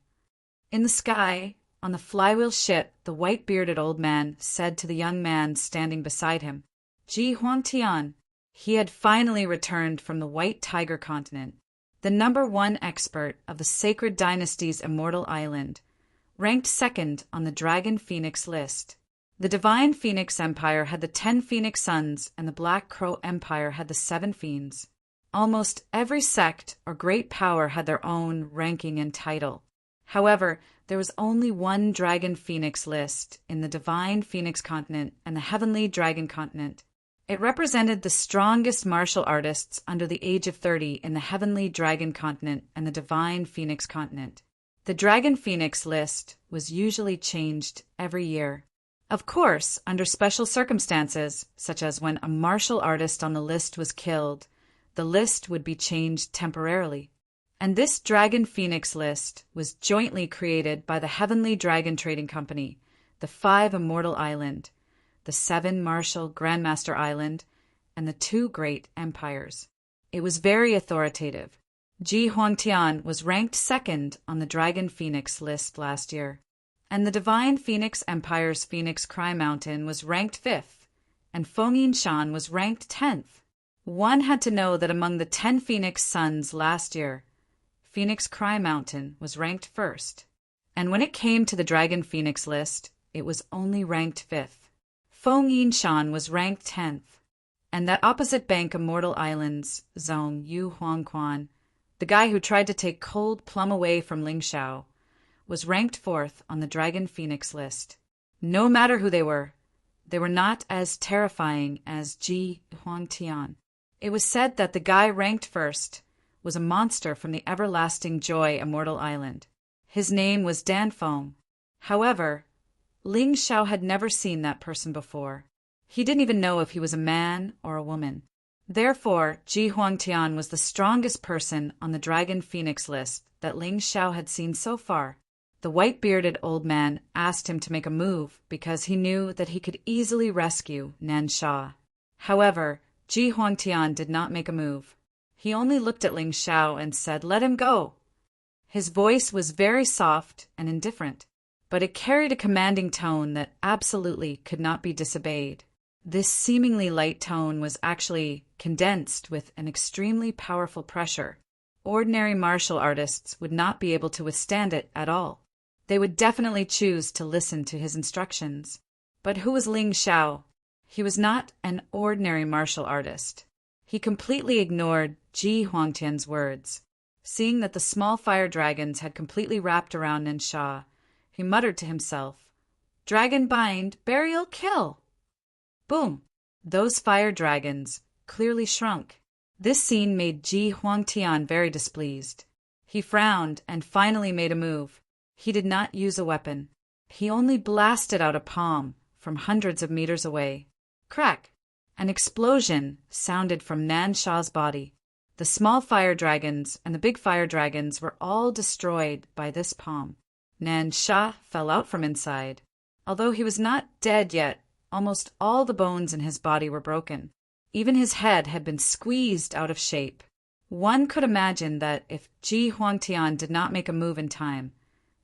[SPEAKER 1] In the sky, on the flywheel ship, the white-bearded old man said to the young man standing beside him, "Ji Huangtian." He had finally returned from the White Tiger continent, the #1 expert of the Sacred Dynasty's Immortal Island, ranked second on the Dragon Phoenix list. The Divine Phoenix Empire had the 10 Phoenix Sons, and the Black Crow Empire had the 7 Fiends. Almost every sect or great power had their own ranking and title. However, there was only one Dragon Phoenix list in the Divine Phoenix continent and the Heavenly Dragon continent. It represented the strongest martial artists under the age of 30 in the Heavenly Dragon continent and the Divine Phoenix continent. The Dragon Phoenix list was usually changed every year. Of course, under special circumstances, such as when a martial artist on the list was killed, the list would be changed temporarily. And this Dragon Phoenix list was jointly created by the Heavenly Dragon Trading Company, the 5 Immortal Island, the 7 Martial Grandmaster Island, and the 2 Great Empires. It was very authoritative. Ji Huangtian was ranked second on the Dragon Phoenix list last year, and the Divine Phoenix Empire's Phoenix Cry Mountain was ranked 5th, and Fengyin Shan was ranked 10th. One had to know that among the 10 Phoenix Sons last year, Phoenix Cry Mountain was ranked 1st, and when it came to the Dragon Phoenix list, it was only ranked 5th. Fengyin Shan was ranked 10th, and that opposite bank Immortal Islands, Zhong Yu Huangquan, the guy who tried to take Cold Plum away from Ling Xiao, was ranked 4th on the Dragon Phoenix list. No matter who they were not as terrifying as Ji Huangtian. It was said that the guy ranked 1st was a monster from the Everlasting Joy Immortal Island. His name was Danfeng. However, Ling Xiao had never seen that person before. He didn't even know if he was a man or a woman. Therefore, Ji Huangtian was the strongest person on the Dragon Phoenix list that Ling Xiao had seen so far. The white-bearded old man asked him to make a move because he knew that he could easily rescue Nansha. However, Ji Huangtian did not make a move. He only looked at Ling Xiao and said, "Let him go." His voice was very soft and indifferent, but it carried a commanding tone that absolutely could not be disobeyed. This seemingly light tone was actually condensed with an extremely powerful pressure. Ordinary martial artists would not be able to withstand it at all. They would definitely choose to listen to his instructions. But who was Ling Xiao? He was not an ordinary martial artist. He completely ignored Ji Huangtian's words. Seeing that the small fire dragons had completely wrapped around Nansha, he muttered to himself, "Dragon bind, burial kill." Boom! Those fire dragons clearly shrunk. This scene made Ji Huangtian very displeased. He frowned and finally made a move. He did not use a weapon. He only blasted out a palm from hundreds of meters away. Crack! An explosion sounded from Nansha's body. The small fire dragons and the big fire dragons were all destroyed by this palm. Nansha fell out from inside. Although he was not dead yet, almost all the bones in his body were broken. Even his head had been squeezed out of shape. One could imagine that if Ji Huangtian did not make a move in time,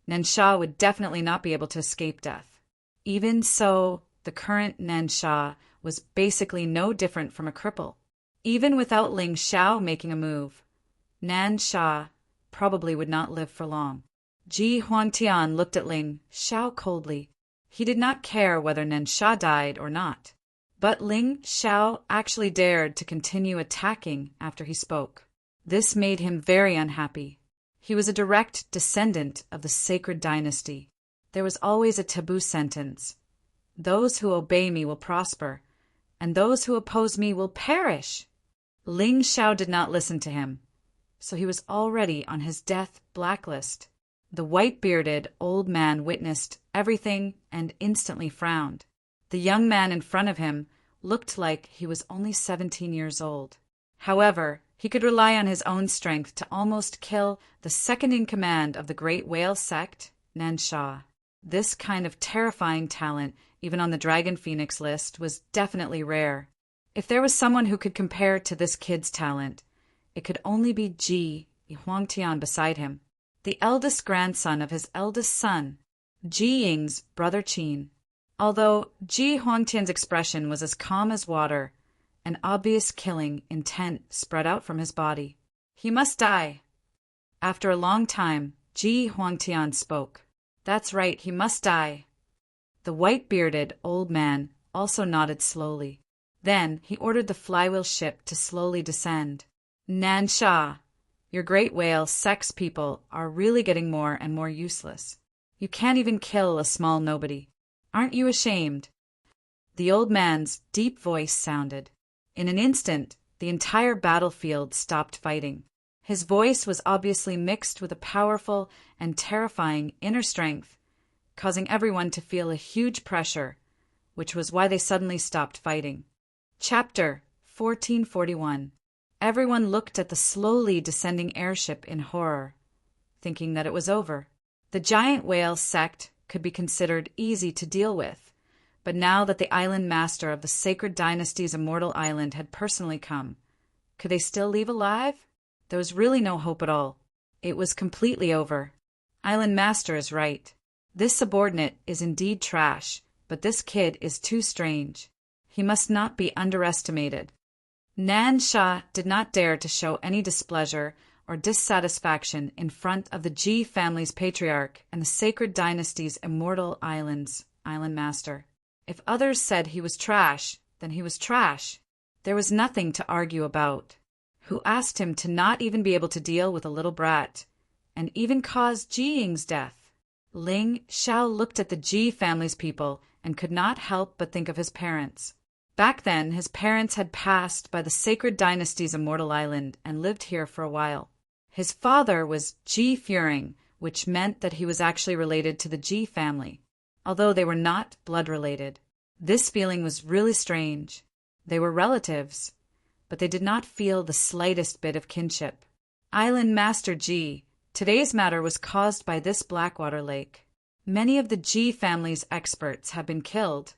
[SPEAKER 1] Nansha would definitely not be able to escape death. Even so, the current Nansha was basically no different from a cripple. Even without Ling Xiao making a move, Nansha probably would not live for long. Ji Huangtian looked at Ling Xiao coldly. He did not care whether Nansha died or not. But Ling Xiao actually dared to continue attacking after he spoke. This made him very unhappy. He was a direct descendant of the Sacred Dynasty. There was always a taboo sentence. Those who obey me will prosper, and those who oppose me will perish." Ling Xiao did not listen to him, so he was already on his death blacklist. The white-bearded old man witnessed everything and instantly frowned. The young man in front of him looked like he was only 17 years old. However, he could rely on his own strength to almost kill the second-in-command of the Great Whale sect, Nansha. This kind of terrifying talent, even on the Dragon Phoenix list, was definitely rare. If there was someone who could compare to this kid's talent, it could only be Ji Huangtian beside him, the eldest grandson of his eldest son, Ji Ying's brother Qin. Although Ji Huangtian's expression was as calm as water, an obvious killing intent spread out from his body. "He must die." After a long time, Ji Huangtian spoke. "That's right, he must die." The white-bearded old man also nodded slowly. Then he ordered the flywheel ship to slowly descend. "Nansha, your great whale sex people are really getting more and more useless. You can't even kill a small nobody. Aren't you ashamed?" The old man's deep voice sounded. In an instant, the entire battlefield stopped fighting. His voice was obviously mixed with a powerful and terrifying inner strength, causing everyone to feel a huge pressure, which was why they suddenly stopped fighting. Chapter 1441. Everyone looked at the slowly descending airship in horror, thinking that it was over. The giant whale sect could be considered easy to deal with, but now that the island master of the Sacred Dynasty's immortal island had personally come, could they still leave alive? There was really no hope at all. It was completely over. Island master is right. This subordinate is indeed trash, but this kid is too strange. He must not be underestimated. Nansha did not dare to show any displeasure or dissatisfaction in front of the Ji family's patriarch and the Sacred Dynasty's immortal island's island master. If others said he was trash, then he was trash. There was nothing to argue about. Who asked him to not even be able to deal with a little brat, and even cause Ji Ying's death? Ling Xiao looked at the Ji family's people and could not help but think of his parents. Back then, his parents had passed by the Sacred Dynasty's immortal island and lived here for a while. His father was Ji Furing, which meant that he was actually related to the Ji family, although they were not blood-related. This feeling was really strange. They were relatives, but they did not feel the slightest bit of kinship. Island Master Ji, today's matter was caused by this Blackwater Lake. Many of the Ji family's experts have been killed,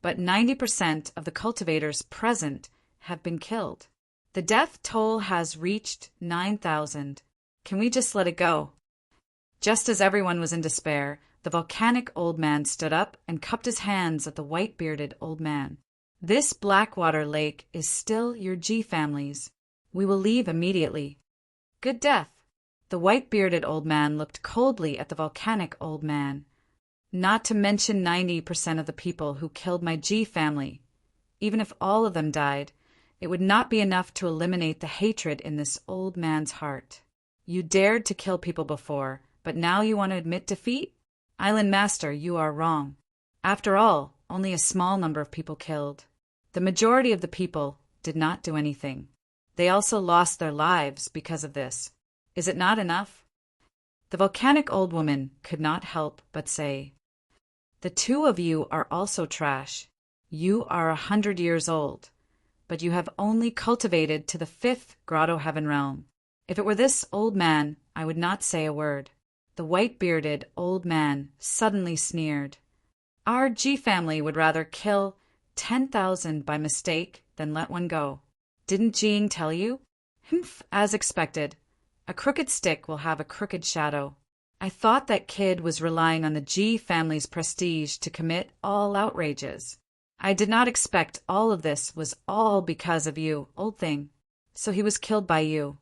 [SPEAKER 1] but 90% of the cultivators present have been killed. The death toll has reached 9,000. Can we just let it go? Just as everyone was in despair, the volcanic old man stood up and cupped his hands at the white-bearded old man. "This Blackwater Lake is still your Ji family's. We will leave immediately." "Good death." The white-bearded old man looked coldly at the volcanic old man. "Not to mention 90% of the people who killed my Ji family. Even if all of them died, it would not be enough to eliminate the hatred in this old man's heart. You dared to kill people before, but now you want to admit defeat? Island Master, you are wrong. After all, only a small number of people killed. The majority of the people did not do anything. They also lost their lives because of this. Is it not enough?" The volcanic old woman could not help but say, "The two of you are also trash. You are 100 years old, but you have only cultivated to the 5th Grotto Heaven realm. If it were this old man, I would not say a word." The white-bearded old man suddenly sneered. "Our Ji family would rather kill 10,000 by mistake than let one go. Didn't Jing tell you?" "Humph, as expected. A crooked stick will have a crooked shadow. I thought that kid was relying on the Ji family's prestige to commit all outrages. I did not expect all of this was all because of you, old thing. So he was killed by you."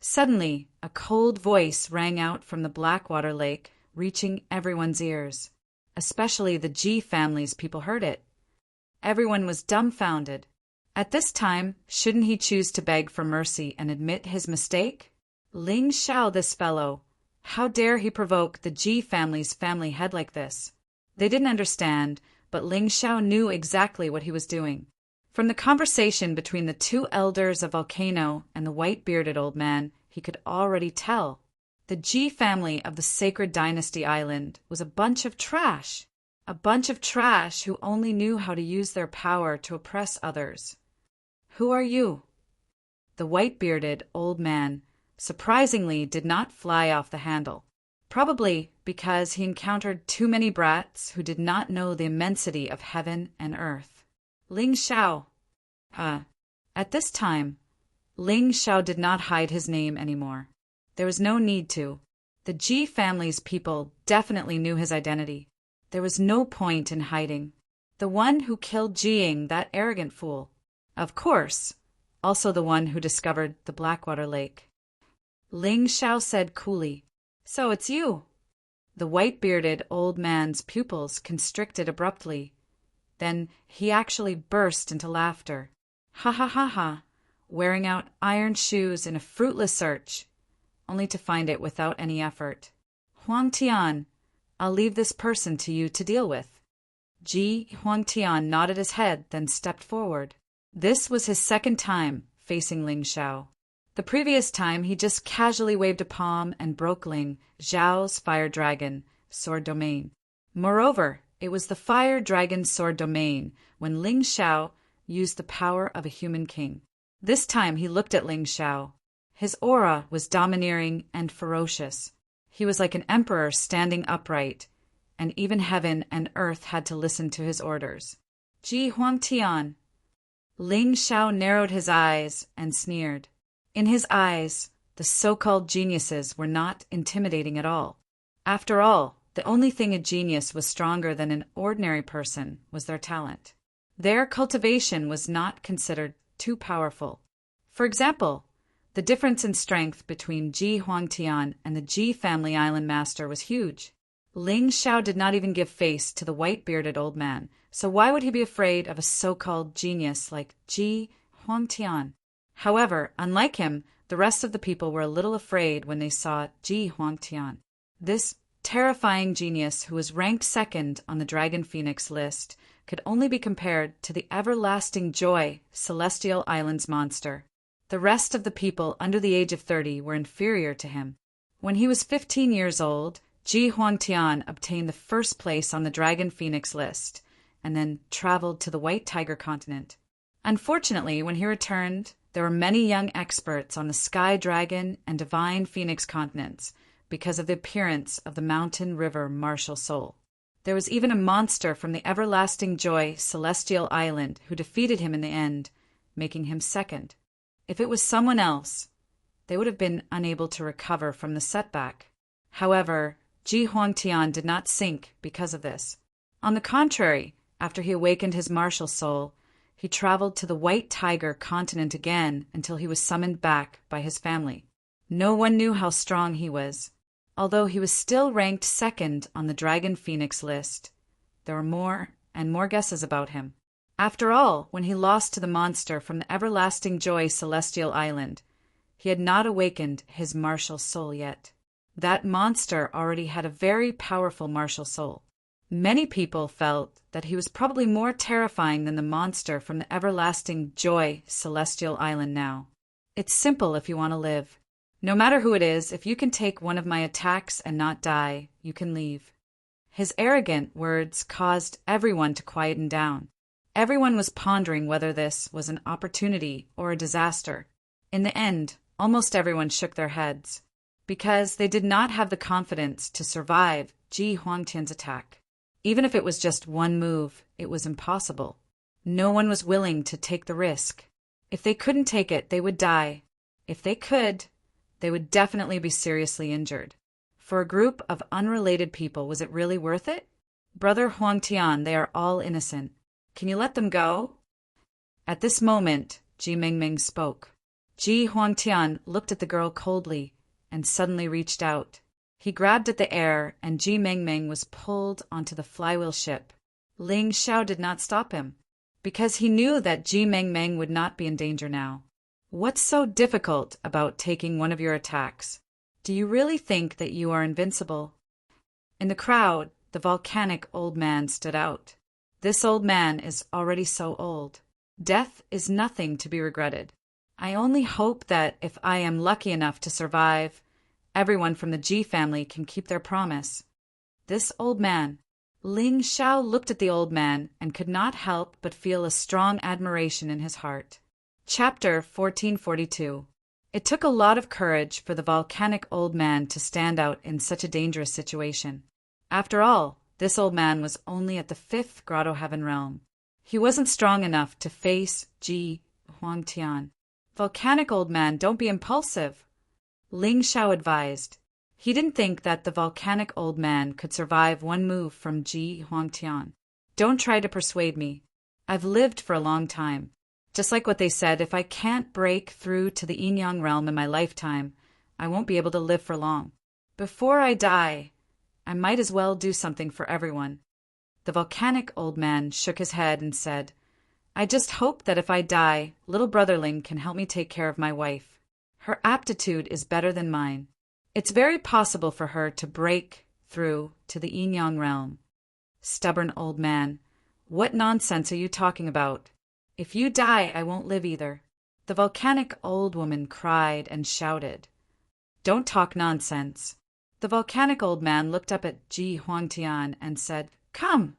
[SPEAKER 1] Suddenly, a cold voice rang out from the Blackwater Lake, reaching everyone's ears. Especially the Ji family's people heard it. Everyone was dumbfounded. At this time, shouldn't he choose to beg for mercy and admit his mistake? Ling Xiao, this fellow. How dare he provoke the Ji family's family head like this? They didn't understand, but Ling Xiao knew exactly what he was doing. From the conversation between the two elders of Volcano and the white-bearded old man, he could already tell. The G family of the Sacred Dynasty Island was a bunch of trash. A bunch of trash who only knew how to use their power to oppress others. Who are you? The white-bearded old man surprisingly did not fly off the handle, probably because he encountered too many brats who did not know the immensity of heaven and earth. Ling Xiao. At this time, Ling Xiao did not hide his name anymore. There was no need to. The Ji family's people definitely knew his identity. There was no point in hiding. The one who killed Jiying, that arrogant fool. Of course, also the one who discovered the Blackwater Lake. Ling Xiao said coolly, "So it's you." The white-bearded old man's pupils constricted abruptly. Then he actually burst into laughter. Ha ha ha ha, wearing out iron shoes in a fruitless search, only to find it without any effort. Huang Tian, I'll leave this person to you to deal with. Huang Tian nodded his head, then stepped forward. This was his second time facing Ling Xiao. The previous time he just casually waved a palm and broke Ling Xiao's fire dragon sword domain. Moreover, it was the fire dragon sword domain when Ling Xiao used the power of a human king. This time he looked at Ling Xiao. His aura was domineering and ferocious. He was like an emperor standing upright, and even heaven and earth had to listen to his orders. Huang Tian. Ling Xiao narrowed his eyes and sneered. In his eyes, the so-called geniuses were not intimidating at all. After all, the only thing a genius was stronger than an ordinary person was their talent. Their cultivation was not considered too powerful. For example, the difference in strength between Huang Tian and the Ji family island master was huge. Ling Xiao did not even give face to the white-bearded old man, so why would he be afraid of a so-called genius like Huang Tian? However, unlike him, the rest of the people were a little afraid when they saw Huang Tian. This terrifying genius, who was ranked second on the Dragon Phoenix list, could only be compared to the everlasting joy Celestial Islands monster. The rest of the people under the age of 30 were inferior to him. When he was 15 years old, Huang Tian obtained the first place on the Dragon Phoenix list, and then traveled to the White Tiger continent. Unfortunately, when he returned, there were many young experts on the Sky Dragon and Divine Phoenix continents because of the appearance of the mountain river martial soul. There was even a monster from the everlasting joy Celestial Island who defeated him in the end, making him second. If it was someone else, they would have been unable to recover from the setback. However, Huang Tian did not sink because of this. On the contrary, after he awakened his martial soul, he traveled to the White Tiger continent again until he was summoned back by his family. No one knew how strong he was. Although he was still ranked second on the Dragon Phoenix list, there were more and more guesses about him. After all, when he lost to the monster from the everlasting joy Celestial Island, he had not awakened his martial soul yet. That monster already had a very powerful martial soul. Many people felt that he was probably more terrifying than the monster from the everlasting joy Celestial Island now. It's simple if you want to live. No matter who it is, if you can take one of my attacks and not die, you can leave. His arrogant words caused everyone to quieten down. Everyone was pondering whether this was an opportunity or a disaster. In the end, almost everyone shook their heads, because they did not have the confidence to survive Huang Tian's attack. Even if it was just one move, it was impossible. No one was willing to take the risk. If they couldn't take it, they would die. If they could, they would definitely be seriously injured. For a group of unrelated people, was it really worth it? Brother Huang Tian, they are all innocent. Can you let them go? At this moment, Ji Mingming spoke. Huang Tian looked at the girl coldly and suddenly reached out. He grabbed at the air, and Ji Mingming was pulled onto the flywheel ship. Ling Xiao did not stop him, because he knew that Ji Mingming would not be in danger now. What's so difficult about taking one of your attacks? Do you really think that you are invincible? In the crowd, the volcanic old man stood out. This old man is already so old. Death is nothing to be regretted. I only hope that if I am lucky enough to survive, everyone from the Ji family can keep their promise. This old man. Ling Xiao looked at the old man and could not help but feel a strong admiration in his heart. Chapter 1442. It took a lot of courage for the volcanic old man to stand out in such a dangerous situation. After all, this old man was only at the 5th Grotto Heaven realm. He wasn't strong enough to face Ji Huangtian. Volcanic old man, don't be impulsive, Ling Xiao advised. He didn't think that the volcanic old man could survive one move from Ji Huangtian. Don't try to persuade me. I've lived for a long time. Just like what they said, if I can't break through to the Yin-Yang realm in my lifetime, I won't be able to live for long. Before I die, I might as well do something for everyone. The volcanic old man shook his head and said, I just hope that if I die, little brother Ling can help me take care of my wife. Her aptitude is better than mine. It's very possible for her to break through to the Yin-Yang realm. Stubborn old man, what nonsense are you talking about? If you die, I won't live either. The volcanic old woman cried and shouted. Don't talk nonsense. The volcanic old man looked up at Ji Huangtian and said, Come.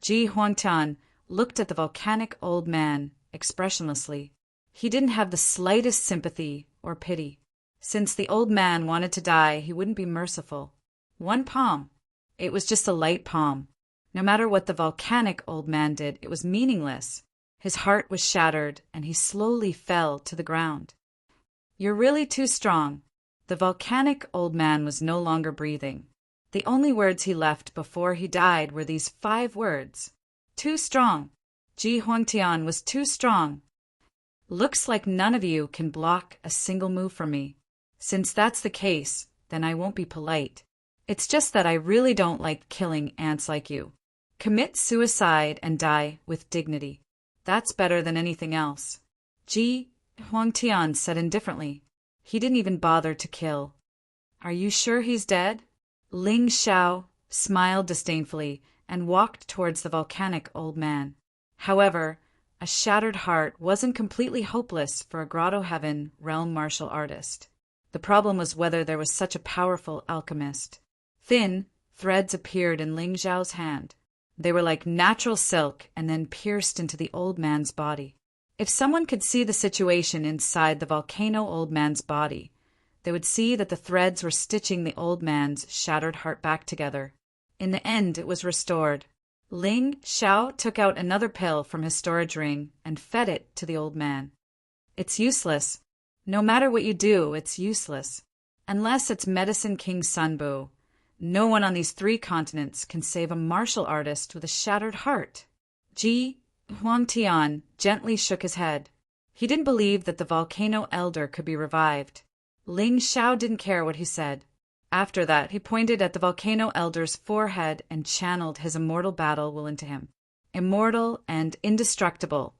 [SPEAKER 1] Ji Huangtian looked at the volcanic old man expressionlessly. He didn't have the slightest sympathy or pity. Since the old man wanted to die, he wouldn't be merciful. One palm. It was just a light palm. No matter what the volcanic old man did, it was meaningless. His heart was shattered, and he slowly fell to the ground. You're really too strong. The volcanic old man was no longer breathing. The only words he left before he died were these 5 words. Too strong. Ji Huangtian was too strong. Looks like none of you can block a single move from me. Since that's the case, then I won't be polite. It's just that I really don't like killing ants like you. Commit suicide and die with dignity. That's better than anything else. Ji Huangtian said indifferently. He didn't even bother to kill. Are you sure he's dead? Ling Xiao smiled disdainfully and walked towards the volcanic old man. However, a shattered heart wasn't completely hopeless for a Grotto Heaven realm martial artist. The problem was whether there was such a powerful alchemist. Thin threads appeared in Ling Xiao's hand. They were like natural silk and then pierced into the old man's body. If someone could see the situation inside the volcano old man's body, they would see that the threads were stitching the old man's shattered heart back together. In the end, it was restored. Ling Xiao took out another pill from his storage ring and fed it to the old man. It's useless. No matter what you do, it's useless. Unless it's Medicine King Sunbu. No one on these 3 continents can save a martial artist with a shattered heart. Ji Huangtian gently shook his head. He didn't believe that the volcano elder could be revived. Ling Xiao didn't care what he said. After that, he pointed at the volcano elder's forehead and channeled his immortal battle will into him. Immortal and indestructible,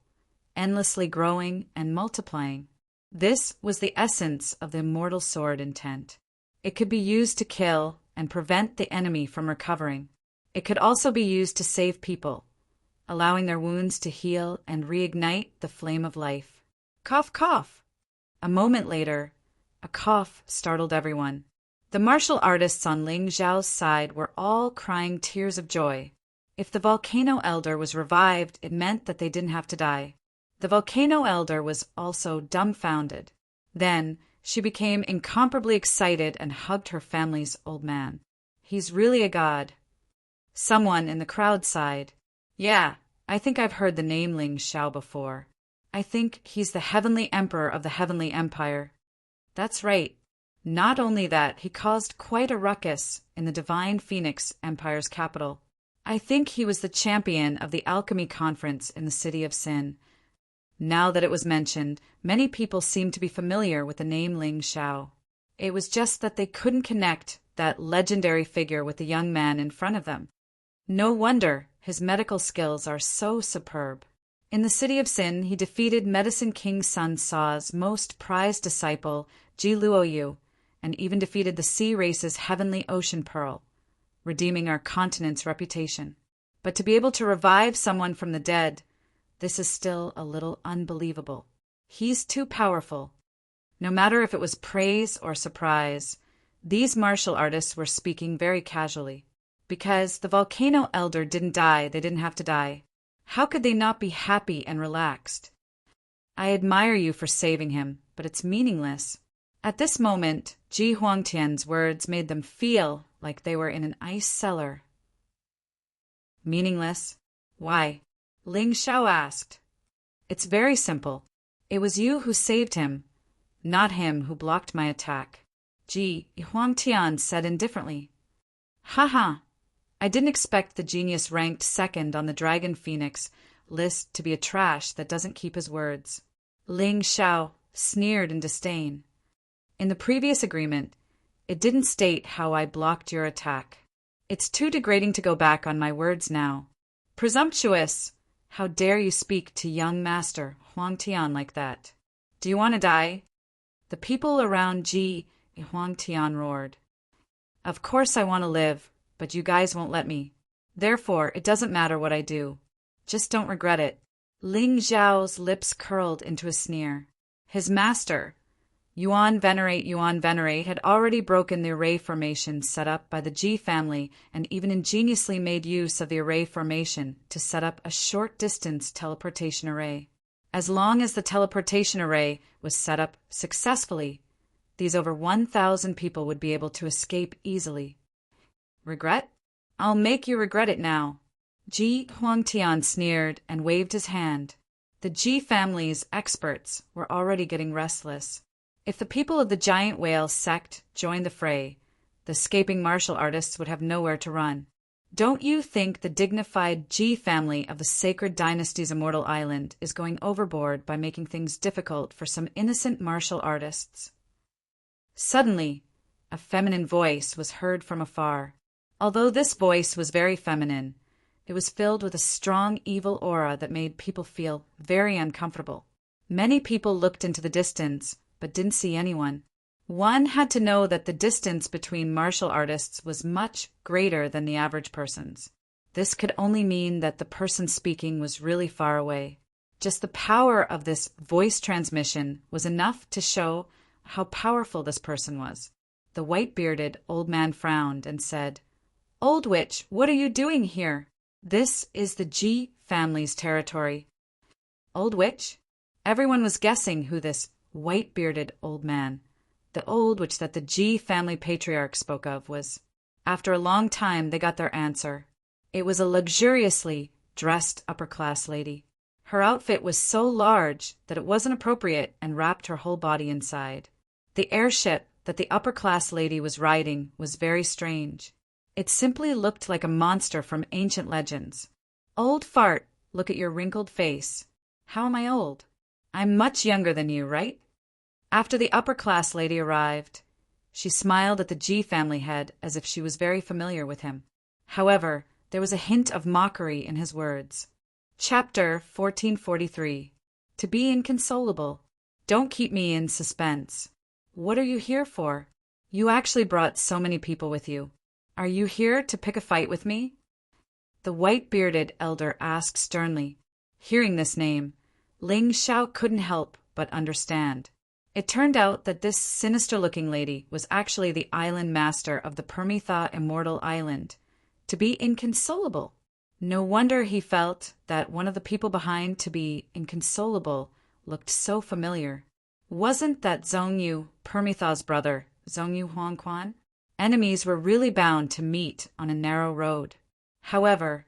[SPEAKER 1] endlessly growing and multiplying. This was the essence of the immortal sword intent. It could be used to kill and prevent the enemy from recovering. It could also be used to save people, allowing their wounds to heal and reignite the flame of life. Cough, cough. A moment later, a cough startled everyone. The martial artists on Ling Xiao's side were all crying tears of joy. If the volcano elder was revived, it meant that they didn't have to die. The volcano elder was also dumbfounded. Then she became incomparably excited and hugged her family's old man. He's really a god. Someone in the crowd sighed. Yeah, I think I've heard the name Ling Xiao before. I think he's the heavenly emperor of the heavenly empire. That's right. Not only that, he caused quite a ruckus in the Divine Phoenix Empire's capital. I think he was the champion of the alchemy conference in the city of Sin. Now that it was mentioned, many people seemed to be familiar with the name Ling Xiao. It was just that they couldn't connect that legendary figure with the young man in front of them. No wonder his medical skills are so superb. In the city of Sin, he defeated Medicine King Sun Sa's most prized disciple, Ji Luoyu, and even defeated the sea race's heavenly ocean pearl, redeeming our continent's reputation. But to be able to revive someone from the dead, This is still a little unbelievable. He's too powerful. No matter if it was praise or surprise, these martial artists were speaking very casually. Because the volcano elder didn't die, they didn't have to die. How could they not be happy and relaxed? I admire you for saving him, but it's meaningless. At this moment, Ji Huangtian's words made them feel like they were in an ice cellar. Meaningless? Why? Ling Xiao asked. It's very simple. It was you who saved him, not him who blocked my attack. Ji Huangtian said indifferently. Haha, I didn't expect the genius ranked second on the Dragon Phoenix list to be a trash that doesn't keep his words. Ling Xiao sneered in disdain. In the previous agreement, it didn't state how I blocked your attack. It's too degrading to go back on my words now. Presumptuous! How dare you speak to young master Huangtian like that? Do you want to die? The people around Ji Huangtian roared. Of course I want to live, but you guys won't let me. Therefore, it doesn't matter what I do. Just don't regret it. Ling Xiao's lips curled into a sneer. His master, Yuan Venerate, had already broken the array formation set up by the Ji family and even ingeniously made use of the array formation to set up a short-distance teleportation array. As long as the teleportation array was set up successfully, these over 1,000 people would be able to escape easily. Regret? I'll make you regret it now. Ji Huangtian sneered and waved his hand. The Ji family's experts were already getting restless. If the people of the giant whale sect joined the fray, the escaping martial artists would have nowhere to run. Don't you think the dignified Ji family of the sacred dynasty's immortal island is going overboard by making things difficult for some innocent martial artists? Suddenly, a feminine voice was heard from afar. Although this voice was very feminine, it was filled with a strong evil aura that made people feel very uncomfortable. Many people looked into the distance, but didn't see anyone. One had to know that the distance between martial artists was much greater than the average person's. This could only mean that the person speaking was really far away. Just the power of this voice transmission was enough to show how powerful this person was. The white-bearded old man frowned and said, Old witch, what are you doing here? This is the Ji family's territory. Old witch? Everyone was guessing who this white-bearded old man, the old witch that the Ji family patriarch spoke of, was. After a long time, they got their answer. It was a luxuriously dressed upper-class lady. Her outfit was so large that it wasn't appropriate and wrapped her whole body inside. The airship that the upper-class lady was riding was very strange. It simply looked like a monster from ancient legends. Old fart, look at your wrinkled face. How am I old? I'm much younger than you, right? After the upper-class lady arrived, she smiled at the Ji family head as if she was very familiar with him. However, there was a hint of mockery in his words. Chapter 1443. To be inconsolable. Don't keep me in suspense. What are you here for? You actually brought so many people with you. Are you here to pick a fight with me? The white-bearded elder asked sternly. Hearing this name, Ling Xiao couldn't help but understand. It turned out that this sinister-looking lady was actually the island master of the Permitha Immortal Island. To be inconsolable. No wonder he felt that one of the people behind to be inconsolable looked so familiar. Wasn't that Zhongyu, Permitha's brother, Zhongyu Huangquan? Enemies were really bound to meet on a narrow road. However,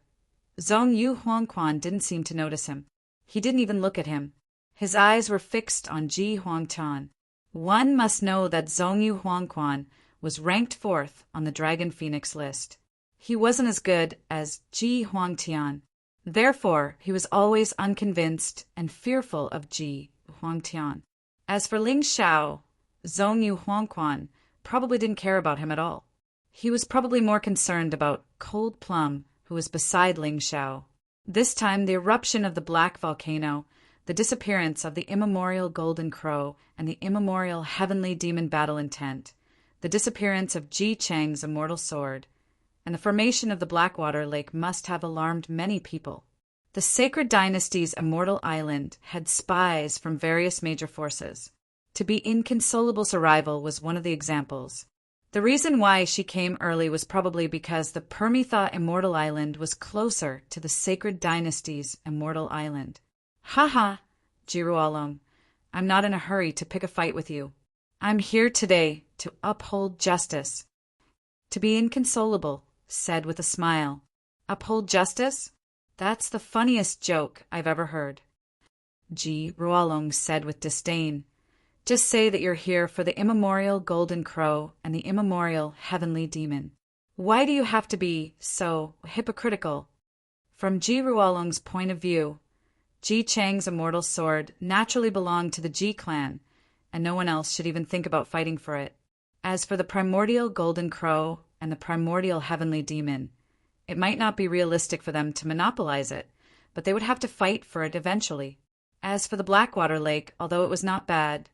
[SPEAKER 1] Zhongyu Huangquan didn't seem to notice him. He didn't even look at him. His eyes were fixed on Ji Huangtian. One must know that Zhongyu Huangquan was ranked 4th on the Dragon Phoenix list. He wasn't as good as Ji Huangtian. Therefore, he was always unconvinced and fearful of Ji Huangtian. As for Ling Xiao, Zhongyu Huangquan probably didn't care about him at all. He was probably more concerned about Cold Plum, who was beside Ling Xiao. This time, the eruption of the black volcano, the disappearance of the immemorial golden crow and the immemorial heavenly demon battle intent, the disappearance of Ji Cheng's immortal sword, and the formation of the Blackwater Lake must have alarmed many people. The Sacred Dynasty's immortal island had spies from various major forces. To be Inconsolable's arrival was one of the examples. The reason why she came early was probably because the Permitha Immortal Island was closer to the Sacred Dynasty's Immortal Island. Ha, Jirualong, I'm not in a hurry to pick a fight with you. I'm here today to uphold justice. To be Inconsolable said with a smile. Uphold justice? That's the funniest joke I've ever heard. Jirualong said with disdain. Just say that you're here for the immemorial Golden Crow and the immemorial Heavenly Demon. Why do you have to be so hypocritical? From Ji Ruolong's point of view, Ji Chang's immortal sword naturally belonged to the Ji clan, and no one else should even think about fighting for it. As for the primordial Golden Crow and the primordial Heavenly Demon, it might not be realistic for them to monopolize it, but they would have to fight for it eventually. As for the Blackwater Lake, although it was not bad,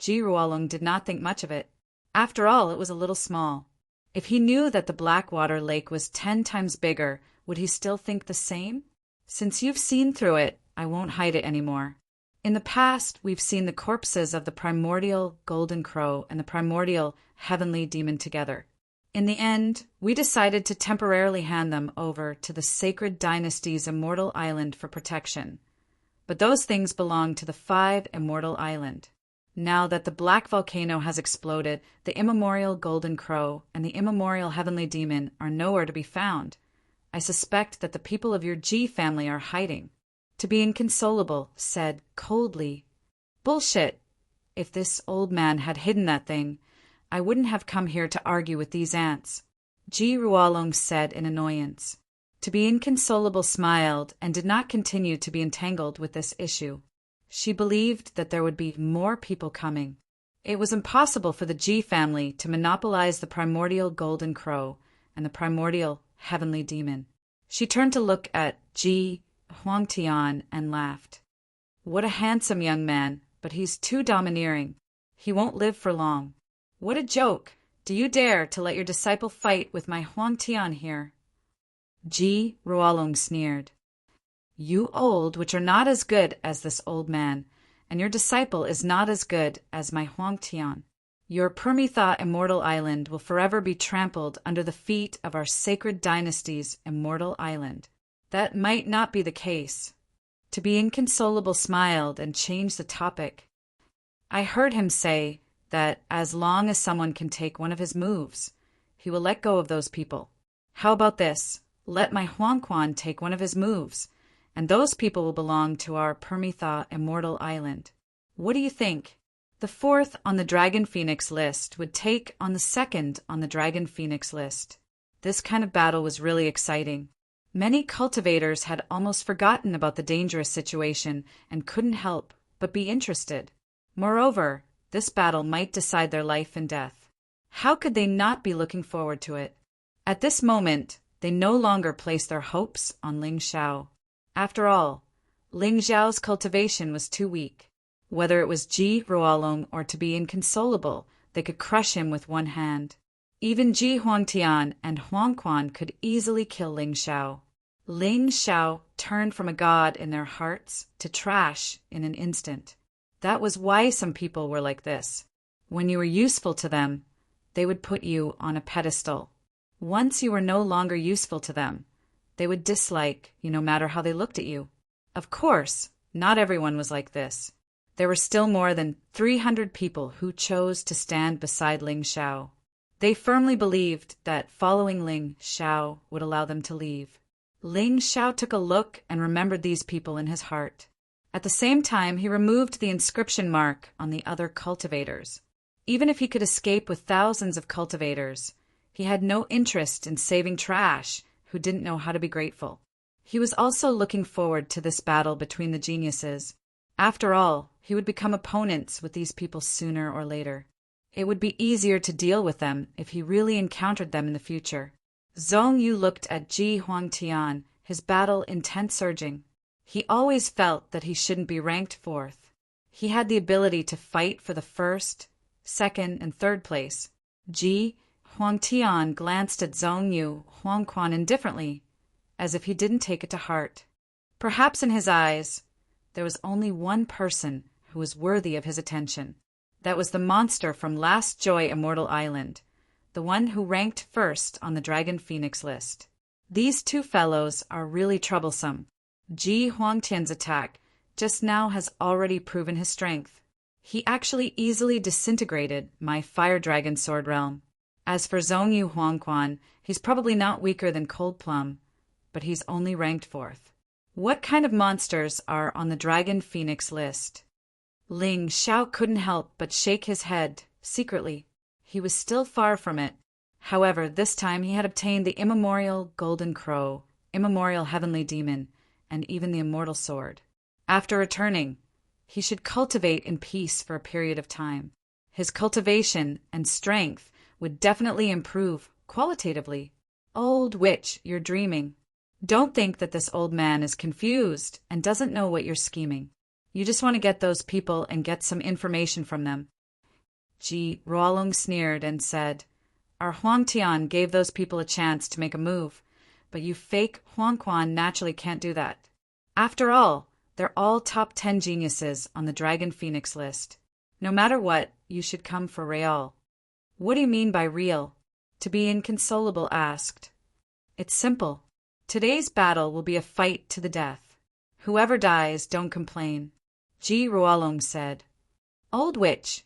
[SPEAKER 1] Ji Ruolong did not think much of it. After all, it was a little small. If he knew that the Blackwater Lake was 10 times bigger, would he still think the same? Since you've seen through it, I won't hide it anymore. In the past, we've seen the corpses of the primordial Golden Crow and the primordial Heavenly Demon together. In the end, we decided to temporarily hand them over to the Sacred Dynasty's Immortal Island for protection. But those things belong to the 5 Immortal Island. Now that the Black Volcano has exploded, the immemorial Golden Crow and the immemorial Heavenly Demon are nowhere to be found. I suspect that the people of your G family are hiding. To be Inconsolable said coldly, Bullshit! If this old man had hidden that thing, I wouldn't have come here to argue with these ants. Ji Ruolong said in annoyance. To be Inconsolable smiled and did not continue to be entangled with this issue. She believed that there would be more people coming. It was impossible for the Ji family to monopolize the primordial Golden Crow and the primordial Heavenly Demon. She turned to look at Ji Huangtian and laughed. What a handsome young man, but he's too domineering. He won't live for long. What a joke! Do you dare to let your disciple fight with my Huangtian here? Ji Ruolong sneered. You old, which are not as good as this old man, and your disciple is not as good as my Huangtian. Your Permitha Immortal Island will forever be trampled under the feet of our Sacred Dynasty's Immortal Island. That might not be the case. To be Inconsolable smiled and changed the topic. I heard him say that as long as someone can take one of his moves, he will let go of those people. How about this? Let my Huangquan take one of his moves, and those people will belong to our Permitha Immortal Island. What do you think? The 4th on the Dragon Phoenix list would take on the 2nd on the Dragon Phoenix list. This kind of battle was really exciting. Many cultivators had almost forgotten about the dangerous situation and couldn't help but be interested. Moreover, this battle might decide their life and death. How could they not be looking forward to it? At this moment, they no longer placed their hopes on Ling Xiao. After all, Ling Xiao's cultivation was too weak. Whether it was Ji Ruolong or to be Inconsolable, they could crush him with one hand. Even Ji Huangtian and Huangquan could easily kill Ling Xiao. Ling Xiao turned from a god in their hearts to trash in an instant. That was why some people were like this. When you were useful to them, they would put you on a pedestal. Once you were no longer useful to them, they would dislike you no matter how they looked at you. Of course, not everyone was like this. There were still more than 300 people who chose to stand beside Ling Xiao. They firmly believed that following Ling Xiao would allow them to leave. Ling Xiao took a look and remembered these people in his heart. At the same time, he removed the inscription mark on the other cultivators. Even if he could escape with thousands of cultivators, he had no interest in saving trash who didn't know how to be grateful. He was also looking forward to this battle between the geniuses. After all, he would become opponents with these people sooner or later. It would be easier to deal with them if he really encountered them in the future. Zhong Yu looked at Ji Huangtian, his battle intent surging. He always felt that he shouldn't be ranked 4th. He had the ability to fight for the 1st, 2nd, and 3rd place. Ji Huangtian glanced at Zhong Yu Huangquan indifferently, as if he didn't take it to heart. Perhaps in his eyes, there was only one person who was worthy of his attention. That was the monster from Last Joy Immortal Island, the one who ranked first on the Dragon Phoenix list. These two fellows are really troublesome. Ji Huangtian's attack just now has already proven his strength. He actually easily disintegrated my Fire Dragon Sword Realm. As for Zhongyu Huangquan, he's probably not weaker than Cold Plum, but he's only ranked 4th. What kind of monsters are on the Dragon Phoenix list? Ling Xiao couldn't help but shake his head, secretly. He was still far from it. However, this time he had obtained the immemorial Golden Crow, immemorial Heavenly Demon, and even the Immortal Sword. After returning, he should cultivate in peace for a period of time. His cultivation and strength would definitely improve qualitatively. Old witch, you're dreaming. Don't think that this old man is confused and doesn't know what you're scheming. You just want to get those people and get some information from them. Ji Ruolong sneered and said, Our Huangtian gave those people a chance to make a move, but you fake Huangquan naturally can't do that. After all, they're all top 10 geniuses on the Dragon Phoenix list. No matter what, you should come for real. What do you mean by real? To be inconsolable asked. It's simple. Today's battle will be a fight to the death. Whoever dies, don't complain. Ji Ruolong said. Old witch,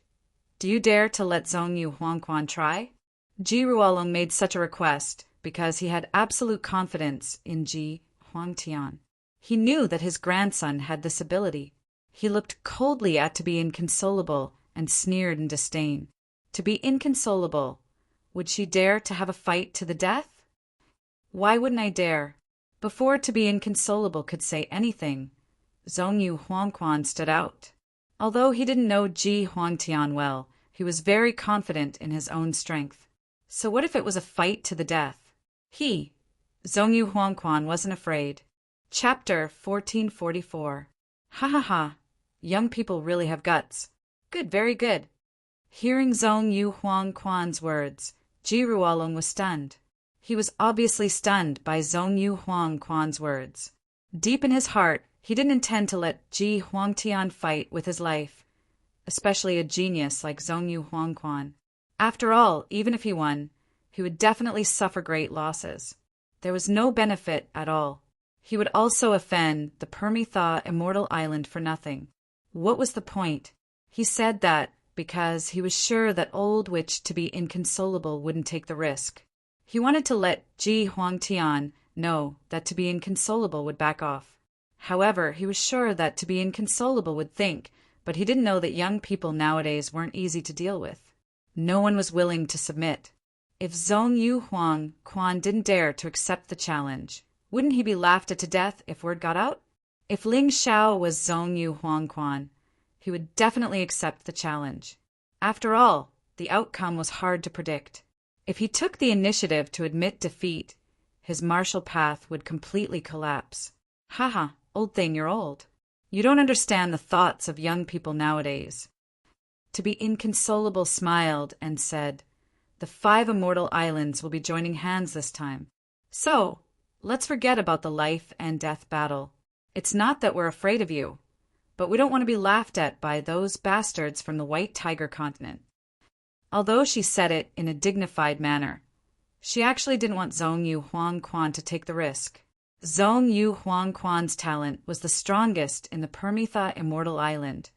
[SPEAKER 1] do you dare to let Zhongyu Huangquan try? Ji Ruolong made such a request because he had absolute confidence in Ji Huangtian. He knew that his grandson had this ability. He looked coldly at To Be Inconsolable and sneered in disdain. To be inconsolable, would she dare to have a fight to the death? Why wouldn't I dare? Before To Be Inconsolable could say anything, Zhongyu Huangquan stood out. Although he didn't know Ji Huangtian well, he was very confident in his own strength. So what if it was a fight to the death? He, Zhongyu Huangquan, wasn't afraid. Chapter 1444. Ha ha ha. Young people really have guts. Good, very good. Hearing Zhongyu Huangquan's words, Ji Ruolong was stunned. He was obviously stunned by Zhongyu Huangquan's words. Deep in his heart, he didn't intend to let Ji Huangtian fight with his life, especially a genius like Zhongyu Huangquan. After all, even if he won, he would definitely suffer great losses. There was no benefit at all. He would also offend the Permitha Immortal Island for nothing. What was the point? He said that because he was sure that old witch To Be Inconsolable wouldn't take the risk. He wanted to let Ji Huangtian know that To Be Inconsolable would back off. However, he was sure that To Be Inconsolable would think, but he didn't know that young people nowadays weren't easy to deal with. No one was willing to submit. If Zhongyu Huangquan didn't dare to accept the challenge, wouldn't he be laughed at to death if word got out? If Ling Xiao was Zhongyu Huangquan, he would definitely accept the challenge. After all, the outcome was hard to predict. If he took the initiative to admit defeat, his martial path would completely collapse. Haha, old thing, you're old. You don't understand the thoughts of young people nowadays. To Be Inconsolable smiled and said, The 5 immortal islands will be joining hands this time. So, let's forget about the life and death battle. It's not that we're afraid of you, but we don't want to be laughed at by those bastards from the White Tiger continent. Although she said it in a dignified manner, she actually didn't want Zhongyu Huangquan to take the risk. Zhongyu Huangquan's talent was the strongest in the Permitha Immortal Island,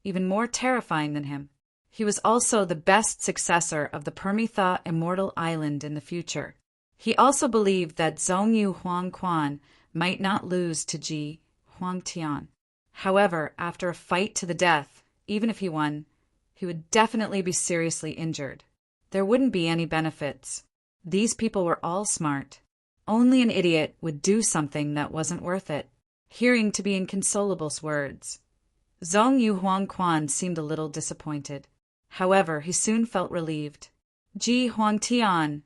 [SPEAKER 1] even more terrifying than him. He was also the best successor of the Permitha Immortal Island in the future. He also believed that Zhongyu Huangquan might not lose to Ji Huangtian. However, after a fight to the death, even if he won, he would definitely be seriously injured. There wouldn't be any benefits. These people were all smart. Only an idiot would do something that wasn't worth it. Hearing To Be Inconsolable's words, Zhongyu Huangquan seemed a little disappointed. However, he soon felt relieved. Ji Huangtian.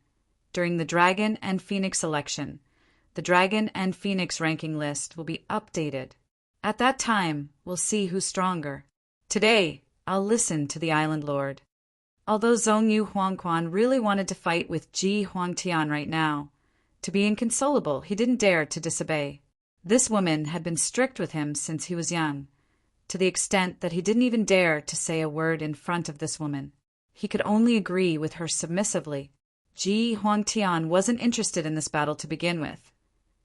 [SPEAKER 1] During the Dragon and Phoenix election, the Dragon and Phoenix ranking list will be updated. At that time, we'll see who's stronger. Today, I'll listen to the Island Lord. Although Zhongyu Huangquan really wanted to fight with Ji Huangtian right now, To Be Inconsolable, he didn't dare to disobey. This woman had been strict with him since he was young, to the extent that he didn't even dare to say a word in front of this woman. He could only agree with her submissively. Ji Huangtian wasn't interested in this battle to begin with,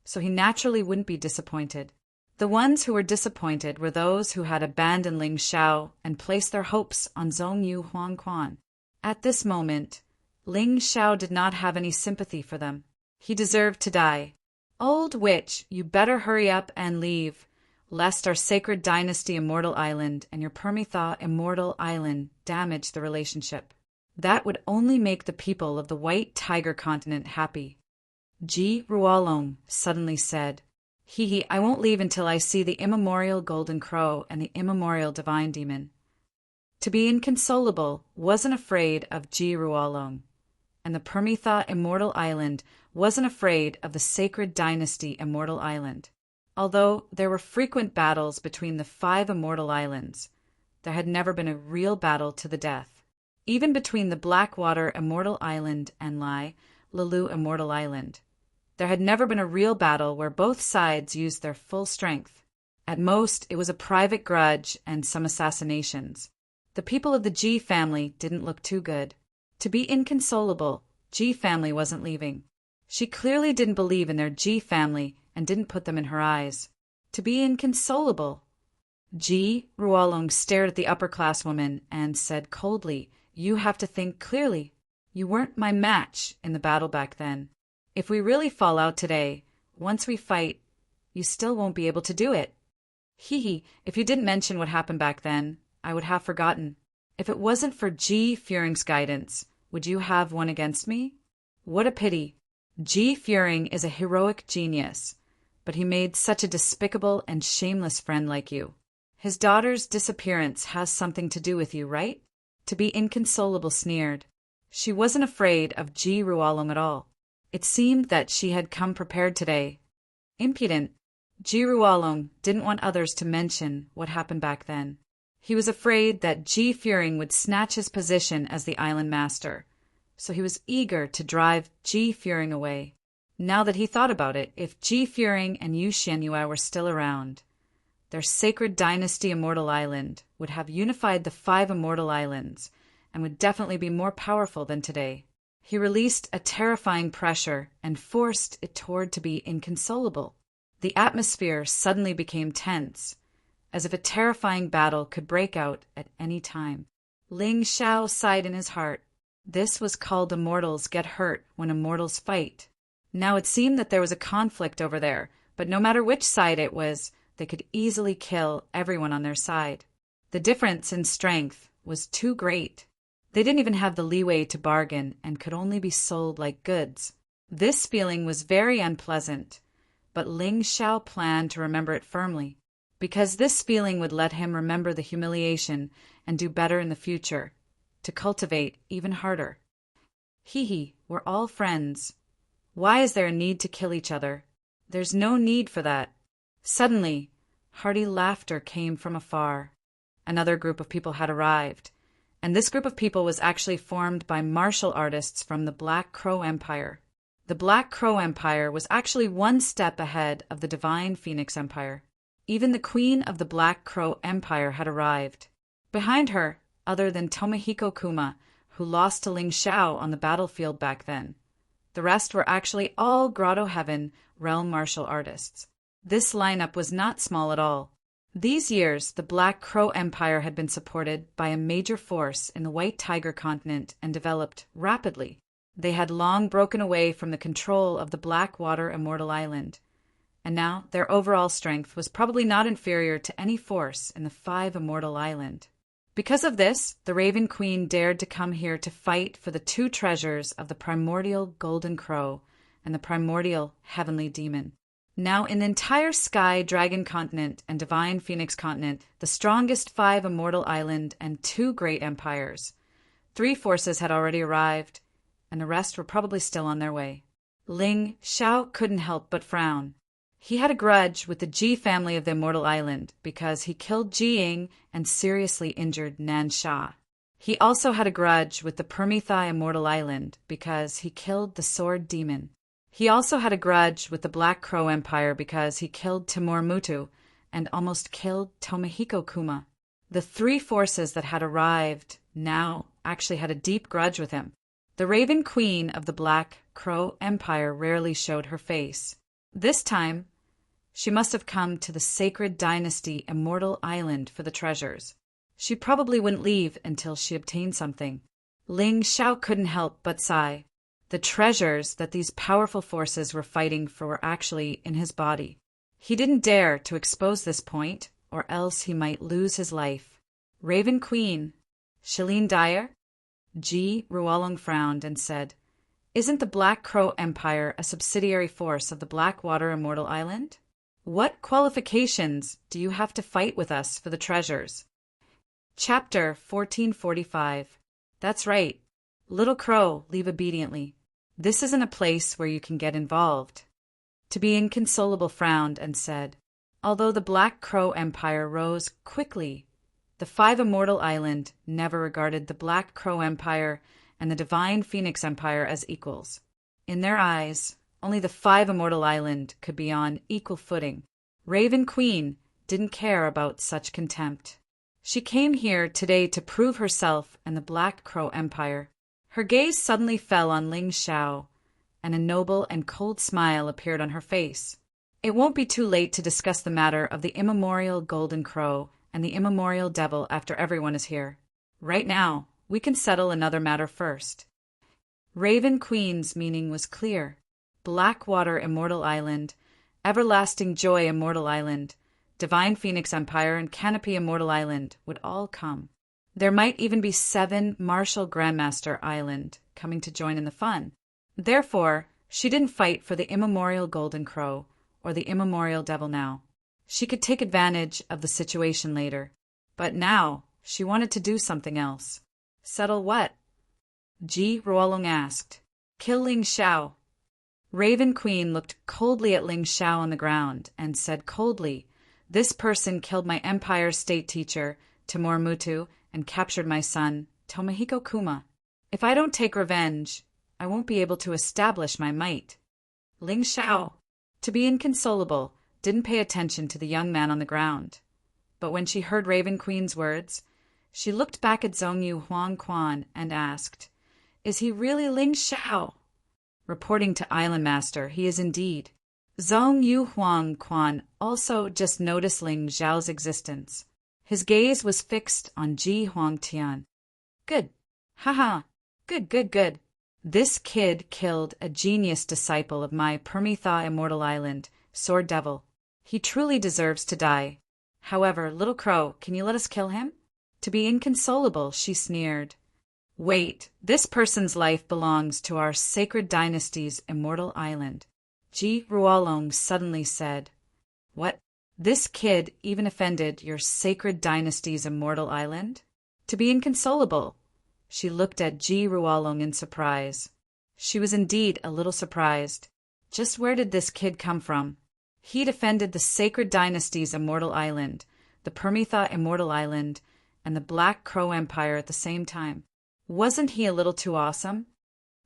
[SPEAKER 1] so he naturally wouldn't be disappointed. The ones who were disappointed were those who had abandoned Ling Xiao and placed their hopes on Zhongyu Huangquan. At this moment, Ling Xiao did not have any sympathy for them. He deserved to die. "Old witch, you better hurry up and leave, lest our sacred dynasty Immortal Island and your Permitha Immortal Island damage the relationship. That would only make the people of the White Tiger continent happy." Ji Ruolong suddenly said, I won't leave until I see the immemorial Golden Crow and the immemorial Divine Demon." To be inconsolable wasn't afraid of Ji Ruolong, and the Permitha Immortal Island wasn't afraid of the sacred dynasty Immortal Island. Although there were frequent battles between the 5 Immortal Islands, there had never been a real battle to the death. Even between the Blackwater Immortal Island and Lalu Immortal Island, there had never been a real battle where both sides used their full strength. At most, it was a private grudge and some assassinations. The people of the Ji family didn't look too good. To be inconsolable, Ji family wasn't leaving. She clearly didn't believe in their Ji family and didn't put them in her eyes. To be inconsolable. Ji Ruolong stared at the upper-class woman and said coldly, "You have to think clearly. You weren't my match in the battle back then. If we really fall out today, once we fight, you still won't be able to do it." If you didn't mention what happened back then, I would have forgotten. If it wasn't for Ji Furing's guidance, would you have won against me? What a pity. Ji Furing is a heroic genius, but he made such a despicable and shameless friend like you. His daughter's disappearance has something to do with you, right? To be inconsolable sneered. She wasn't afraid of Ji Ruolong at all. It seemed that she had come prepared today. Impudent. Ji Ruolong didn't want others to mention what happened back then. He was afraid that Ji Furing would snatch his position as the island master, so he was eager to drive Ji Furing away. Now that he thought about it, if Ji Furing and Yu Xianyue were still around, their sacred dynasty Immortal Island would have unified the 5 Immortal Islands and would definitely be more powerful than today. He released a terrifying pressure and forced it toward to be inconsolable. The atmosphere suddenly became tense, as if a terrifying battle could break out at any time. Ling Xiao sighed in his heart. This was called immortals get hurt when immortals fight. Now it seemed that there was a conflict over there, but no matter which side it was, they could easily kill everyone on their side. The difference in strength was too great. They didn't even have the leeway to bargain and could only be sold like goods. This feeling was very unpleasant, but Ling Xiao planned to remember it firmly, because this feeling would let him remember the humiliation and do better in the future, to cultivate even harder. We're all friends. Why is there a need to kill each other? There's no need for that. Suddenly, hearty laughter came from afar. Another group of people had arrived, and this group of people was actually formed by martial artists from the Black Crow Empire. The Black Crow Empire was actually one step ahead of the Divine Phoenix Empire. Even the Queen of the Black Crow Empire had arrived. Behind her, other than Tomohiko Kuma, who lost to Ling Xiao on the battlefield back then, the rest were actually all Grotto Heaven realm martial artists. This lineup was not small at all. These years, the Black Crow Empire had been supported by a major force in the White Tiger continent and developed rapidly. They had long broken away from the control of the Blackwater Immortal Island, and now their overall strength was probably not inferior to any force in the 5 Immortal Island. Because of this, the Raven Queen dared to come here to fight for the 2 treasures of the primordial Golden Crow and the primordial Heavenly Demon. Now, in the entire Sky Dragon Continent and Divine Phoenix Continent, the strongest 5 Immortal Island and 2 great empires, 3 forces had already arrived, and the rest were probably still on their way. Ling Xiao couldn't help but frown. He had a grudge with the Ji family of the Immortal Island because he killed Ji Ying and seriously injured Nan Sha. He also had a grudge with the Permitha Immortal Island because he killed the Sword Demon. He also had a grudge with the Black Crow Empire because he killed Timur Mutu and almost killed Tomohiko Kuma. The three forces that had arrived now actually had a deep grudge with him. The Raven Queen of the Black Crow Empire rarely showed her face. This time, she must have come to the sacred dynasty Immortal Island for the treasures. She probably wouldn't leave until she obtained something. Ling Xiao couldn't help but sigh. The treasures that these powerful forces were fighting for were actually in his body. He didn't dare to expose this point, or else he might lose his life. Raven Queen, Shalene Dyer? Ji Ruolong frowned and said, "Isn't the Black Crow Empire a subsidiary force of the Blackwater Immortal Island? What qualifications do you have to fight with us for the treasures?" Chapter 1445. That's right. Little Crow, leave obediently. This isn't a place where you can get involved. To be Inconsolable frowned and said, although the Black Crow Empire rose quickly, the Five Immortal Island never regarded the Black Crow Empire and the Divine Phoenix Empire as equals. In their eyes, only the Five Immortal Island could be on equal footing. Raven Queen didn't care about such contempt. She came here today to prove herself and the Black Crow Empire. Her gaze suddenly fell on Ling Xiao, and a noble and cold smile appeared on her face. It won't be too late to discuss the matter of the immemorial Golden Crow and the immemorial Devil after everyone is here. Right now, we can settle another matter first. Raven Queen's meaning was clear. Blackwater Immortal Island, Everlasting Joy Immortal Island, Divine Phoenix Empire, and Canopy Immortal Island would all come. There might even be 7 Martial Grandmaster Island coming to join in the fun. Therefore, she didn't fight for the immemorial Golden Crow or the immemorial Devil now. She could take advantage of the situation later. But now, she wanted to do something else. Settle what? Ji Ruolong asked. Kill Ling Xiao. Raven Queen looked coldly at Ling Xiao on the ground and said coldly, "This person killed my Empire State teacher, Timur Mutu, and captured my son, Tomohiko Kuma. If I don't take revenge, I won't be able to establish my might." Ling Xiao, to be inconsolable, didn't pay attention to the young man on the ground. But when she heard Raven Queen's words, she looked back at Zhongyu Huang Quan and asked, "Is he really Ling Xiao?" Reporting to Island Master, he is indeed. Zhongyu Huang Quan also just noticed Ling Xiao's existence. His gaze was fixed on Ji Huangtian. Good. Haha. Good. This kid killed a genius disciple of my Permitha Immortal Island, Sword Devil. He truly deserves to die. However, Little Crow, can you let us kill him? To be inconsolable, she sneered. Wait, this person's life belongs to our sacred dynasty's Immortal Island. Ji Ruolong suddenly said, What? This kid even offended your sacred dynasty's Immortal Island? To be inconsolable. She looked at Ji Ruolong in surprise. She was indeed a little surprised. Just where did this kid come from? He defended the sacred dynasty's Immortal Island, the Permitha Immortal Island, and the Black Crow Empire at the same time. Wasn't he a little too awesome?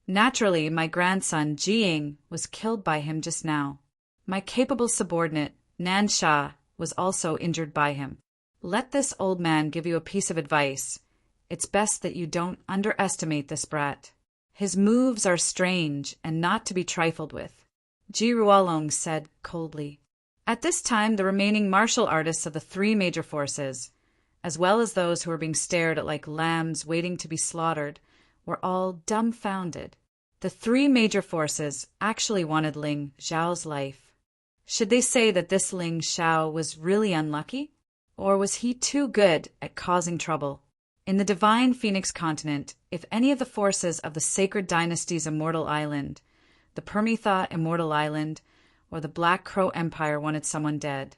[SPEAKER 1] Naturally, my grandson, Jiying, was killed by him just now. My capable subordinate, Nansha, was also injured by him. Let this old man give you a piece of advice. It's best that you don't underestimate this brat. His moves are strange and not to be trifled with, Ji Ruolong said coldly. At this time, the remaining martial artists of the 3 major forces, as well as those who were being stared at like lambs waiting to be slaughtered, were all dumbfounded. The 3 major forces actually wanted Ling Xiao's life. Should they say that this Ling Xiao was really unlucky? Or was he too good at causing trouble? In the Divine Phoenix continent, if any of the forces of the Sacred Dynasty's Immortal Island, the Permitha Immortal Island, or the Black Crow Empire wanted someone dead,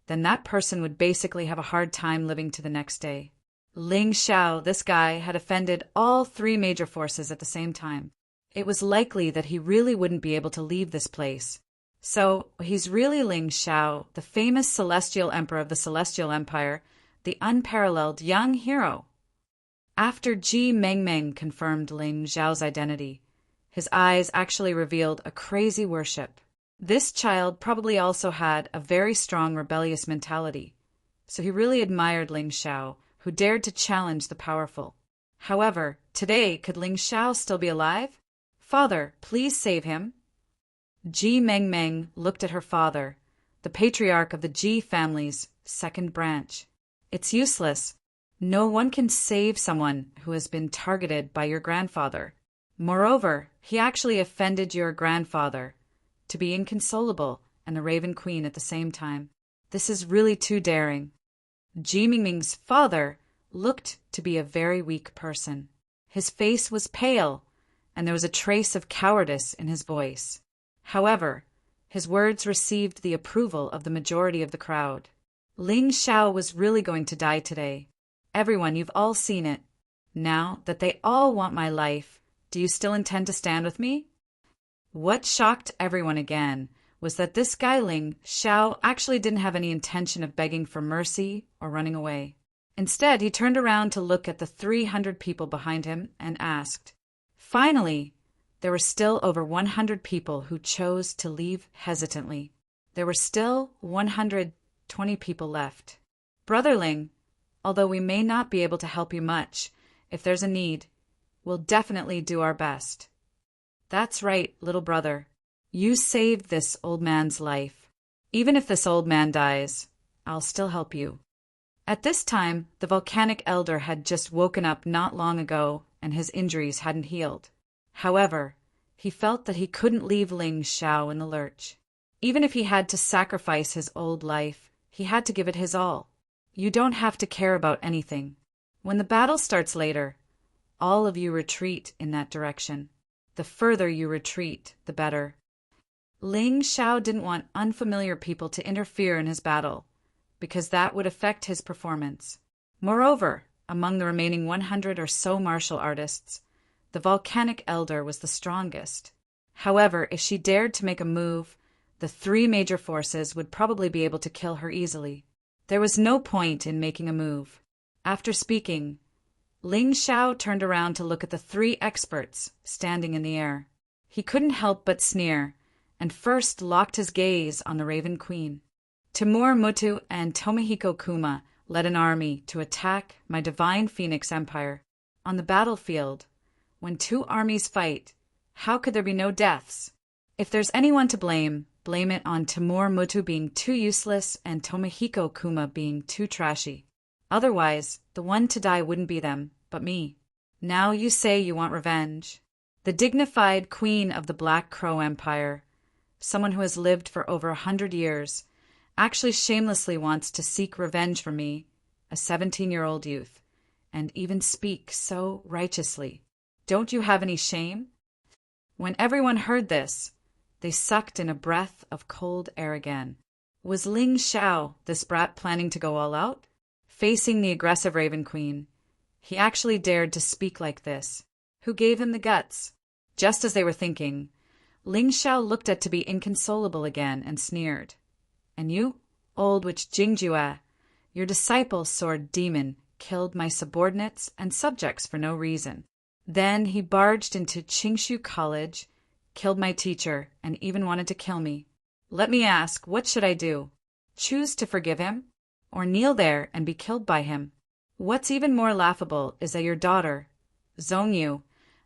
[SPEAKER 1] then that person would basically have a hard time living to the next day. Ling Xiao, this guy, had offended all 3 major forces at the same time. It was likely that he really wouldn't be able to leave this place. So, he's really Ling Xiao, the famous celestial emperor of the Celestial Empire, the unparalleled young hero. After Ji Mengmeng confirmed Ling Xiao's identity, His eyes actually revealed a crazy worship. This child probably also had a very strong rebellious mentality, so he really admired Ling Xiao, who dared to challenge the powerful. However, today, could Ling Xiao still be alive? Father, please save him. Ji Mengmeng looked at her father, the patriarch of the Ji family's second branch. It's useless. No one can save someone who has been targeted by your grandfather. Moreover, he actually offended your grandfather. To be inconsolable and a Raven Queen at the same time. This is really too daring. Ji Mingming's father looked to be a very weak person. His face was pale, and there was a trace of cowardice in his voice. However, his words received the approval of the majority of the crowd. Ling Xiao was really going to die today. Everyone, you've all seen it. Now that they all want my life, do you still intend to stand with me? What shocked everyone again was that this guy Ling Xiao actually didn't have any intention of begging for mercy or running away. Instead, he turned around to look at the 300 people behind him and asked. Finally, there were still over 100 people who chose to leave hesitantly. There were still 120 people left. Brother Ling, although we may not be able to help you much, if there's a need, we'll definitely do our best. That's right, little brother. You saved this old man's life. Even if this old man dies, I'll still help you. At this time, the volcanic elder had just woken up not long ago, and his injuries hadn't healed. However, he felt that he couldn't leave Ling Xiao in the lurch. Even if he had to sacrifice his old life, he had to give it his all. You don't have to care about anything. When the battle starts later, all of you retreat in that direction. The further you retreat, the better. Ling Xiao didn't want unfamiliar people to interfere in his battle, because that would affect his performance. Moreover, among the remaining 100 or so martial artists, the volcanic elder was the strongest. However, if she dared to make a move, the 3 major forces would probably be able to kill her easily. There was no point in making a move. After speaking, Ling Xiao turned around to look at the 3 experts standing in the air. He couldn't help but sneer, and first locked his gaze on the Raven Queen. Timur Mutu and Tomohiko Kuma led an army to attack my divine Phoenix Empire. On the battlefield, when 2 armies fight, how could there be no deaths? If there's anyone to blame, blame it on Timur Mutu being too useless and Tomohiko Kuma being too trashy. Otherwise, the one to die wouldn't be them, but me. Now you say you want revenge. The dignified queen of the Black Crow Empire, someone who has lived for over 100 years, actually shamelessly wants to seek revenge from me, a 17-year-old youth, and even speak so righteously. Don't you have any shame? When everyone heard this, they sucked in a breath of cold air again. Was Ling Xiao, this brat, planning to go all out? Facing the aggressive Raven Queen, he actually dared to speak like this. Who gave him the guts? Just as they were thinking, Ling Xiao looked at to be inconsolable again and sneered. And you, old witch Jingjue, your disciple, sword demon, killed my subordinates and subjects for no reason. Then he barged into Qingshu College, killed my teacher, and even wanted to kill me. Let me ask, what should I do? Choose to forgive him? Or kneel there and be killed by him? What's even more laughable is that your daughter, Zhongyu,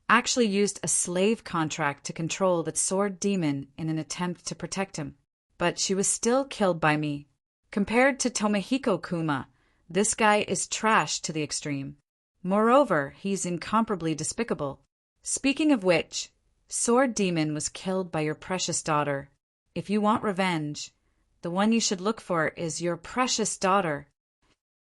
[SPEAKER 1] actually used a slave contract to control the sword demon in an attempt to protect him. But she was still killed by me. Compared to Tomohiko Kuma, this guy is trash to the extreme. Moreover, he's incomparably despicable. Speaking of which, Sword Demon was killed by your precious daughter. If you want revenge, the one you should look for is your precious daughter.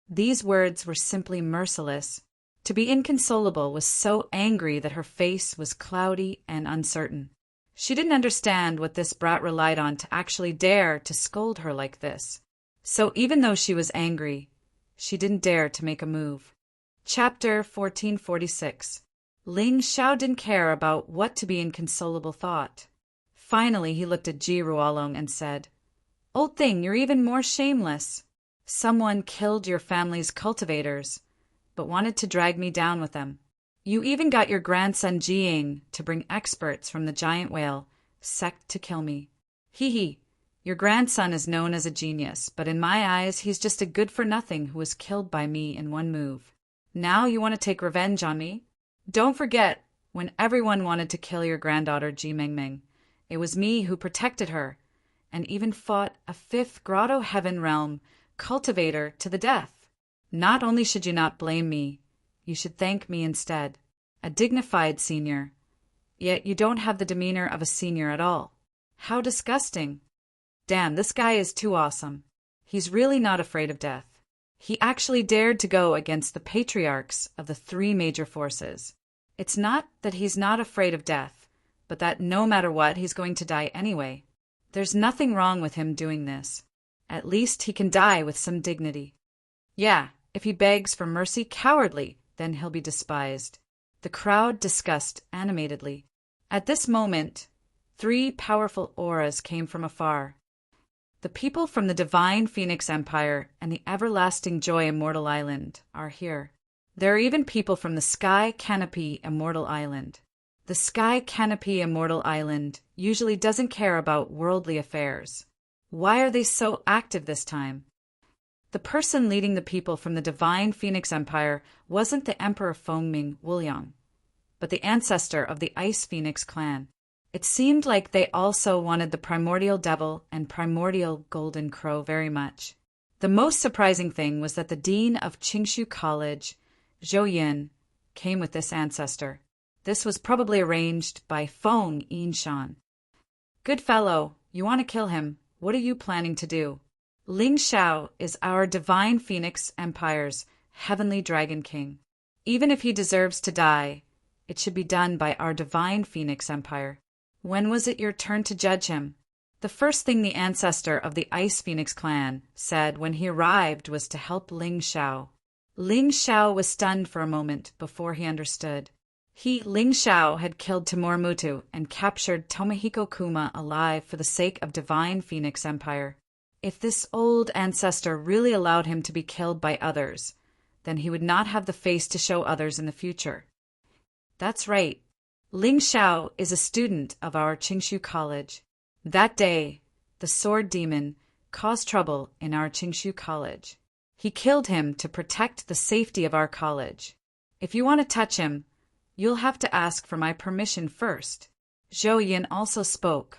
[SPEAKER 1] These words were simply merciless. To be inconsolable was so angry that her face was cloudy and uncertain. She didn't understand what this brat relied on to actually dare to scold her like this. So even though she was angry, she didn't dare to make a move. Chapter 1446. Ling Xiao didn't care about what to be inconsolable thought. Finally, he looked at Ji Ruolong and said, "Old thing, you're even more shameless. Someone killed your family's cultivators, but wanted to drag me down with them. You even got your grandson Jiang to bring experts from the giant whale sect to kill me. Hee hee. Your grandson is known as a genius, but in my eyes he's just a good-for-nothing who was killed by me in one move. Now you want to take revenge on me? Don't forget, when everyone wanted to kill your granddaughter Ji Mengmeng, it was me who protected her, and even fought a fifth Grotto Heaven Realm cultivator to the death. Not only should you not blame me, you should thank me instead, a dignified senior. Yet you don't have the demeanor of a senior at all. How disgusting. Damn, this guy is too awesome. He's really not afraid of death. He actually dared to go against the patriarchs of the three major forces. It's not that he's not afraid of death, but that no matter what, he's going to die anyway. There's nothing wrong with him doing this. At least he can die with some dignity. Yeah, if he begs for mercy cowardly, then he'll be despised. The crowd discussed animatedly. At this moment, 3 powerful auras came from afar. The people from the Divine Phoenix Empire and the Everlasting Joy Immortal Island are here. There are even people from the Sky Canopy Immortal Island. The Sky Canopy Immortal Island usually doesn't care about worldly affairs. Why are they so active this time? The person leading the people from the Divine Phoenix Empire wasn't the Emperor Fengming Wuliang, but the ancestor of the Ice Phoenix clan. It seemed like they also wanted the Primordial Devil and Primordial Golden Crow very much. The most surprising thing was that the Dean of Qingshu College, Zhou Yin, came with this ancestor. This was probably arranged by Feng Yinshan. Good fellow, you want to kill him. What are you planning to do? Ling Xiao is our Divine Phoenix Empire's Heavenly Dragon King. Even if he deserves to die, it should be done by our Divine Phoenix Empire. When was it your turn to judge him? The first thing the ancestor of the Ice Phoenix clan said when he arrived was to help Ling Xiao. Ling Xiao was stunned for a moment before he understood. Ling Xiao, had killed Timur Mutu and captured Tomohiko Kuma alive for the sake of Divine Phoenix Empire. If this old ancestor really allowed him to be killed by others, then he would not have the face to show others in the future. That's right. Ling Xiao is a student of our Qingshu College. That day, the Sword Demon caused trouble in our Qingshu College. He killed him to protect the safety of our college. If you want to touch him, you'll have to ask for my permission first. Zhou Yin also spoke.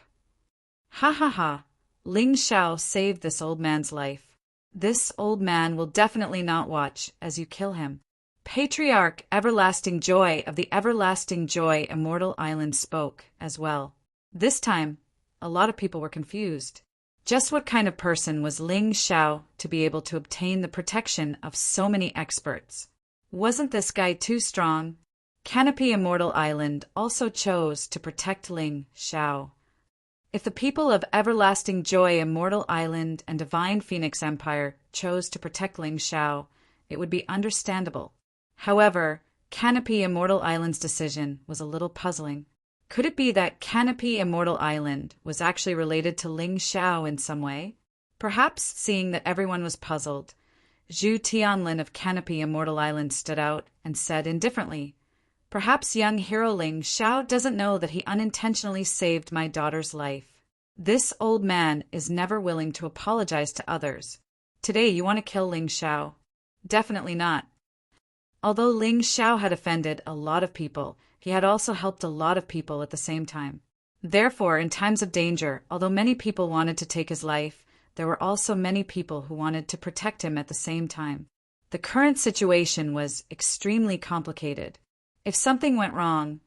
[SPEAKER 1] Ha ha ha, Ling Xiao saved this old man's life. This old man will definitely not watch as you kill him. Patriarch Everlasting Joy of the Everlasting Joy Immortal Island spoke as well. This time, a lot of people were confused. Just what kind of person was Ling Xiao to be able to obtain the protection of so many experts? Wasn't this guy too strong? Canopy Immortal Island also chose to protect Ling Xiao. If the people of Everlasting Joy Immortal Island and Divine Phoenix Empire chose to protect Ling Xiao, it would be understandable. However, Canopy Immortal Island's decision was a little puzzling. Could it be that Canopy Immortal Island was actually related to Ling Xiao in some way? Perhaps, seeing that everyone was puzzled, Zhu Tianlin of Canopy Immortal Island stood out and said indifferently, "Perhaps young hero Ling Xiao doesn't know that he unintentionally saved my daughter's life. This old man is never willing to apologize to others. Today you want to kill Ling Xiao? Definitely not." Although Ling Xiao had offended a lot of people, he had also helped a lot of people at the same time. Therefore, in times of danger, although many people wanted to take his life, there were also many people who wanted to protect him at the same time. The current situation was extremely complicated. If something went wrong,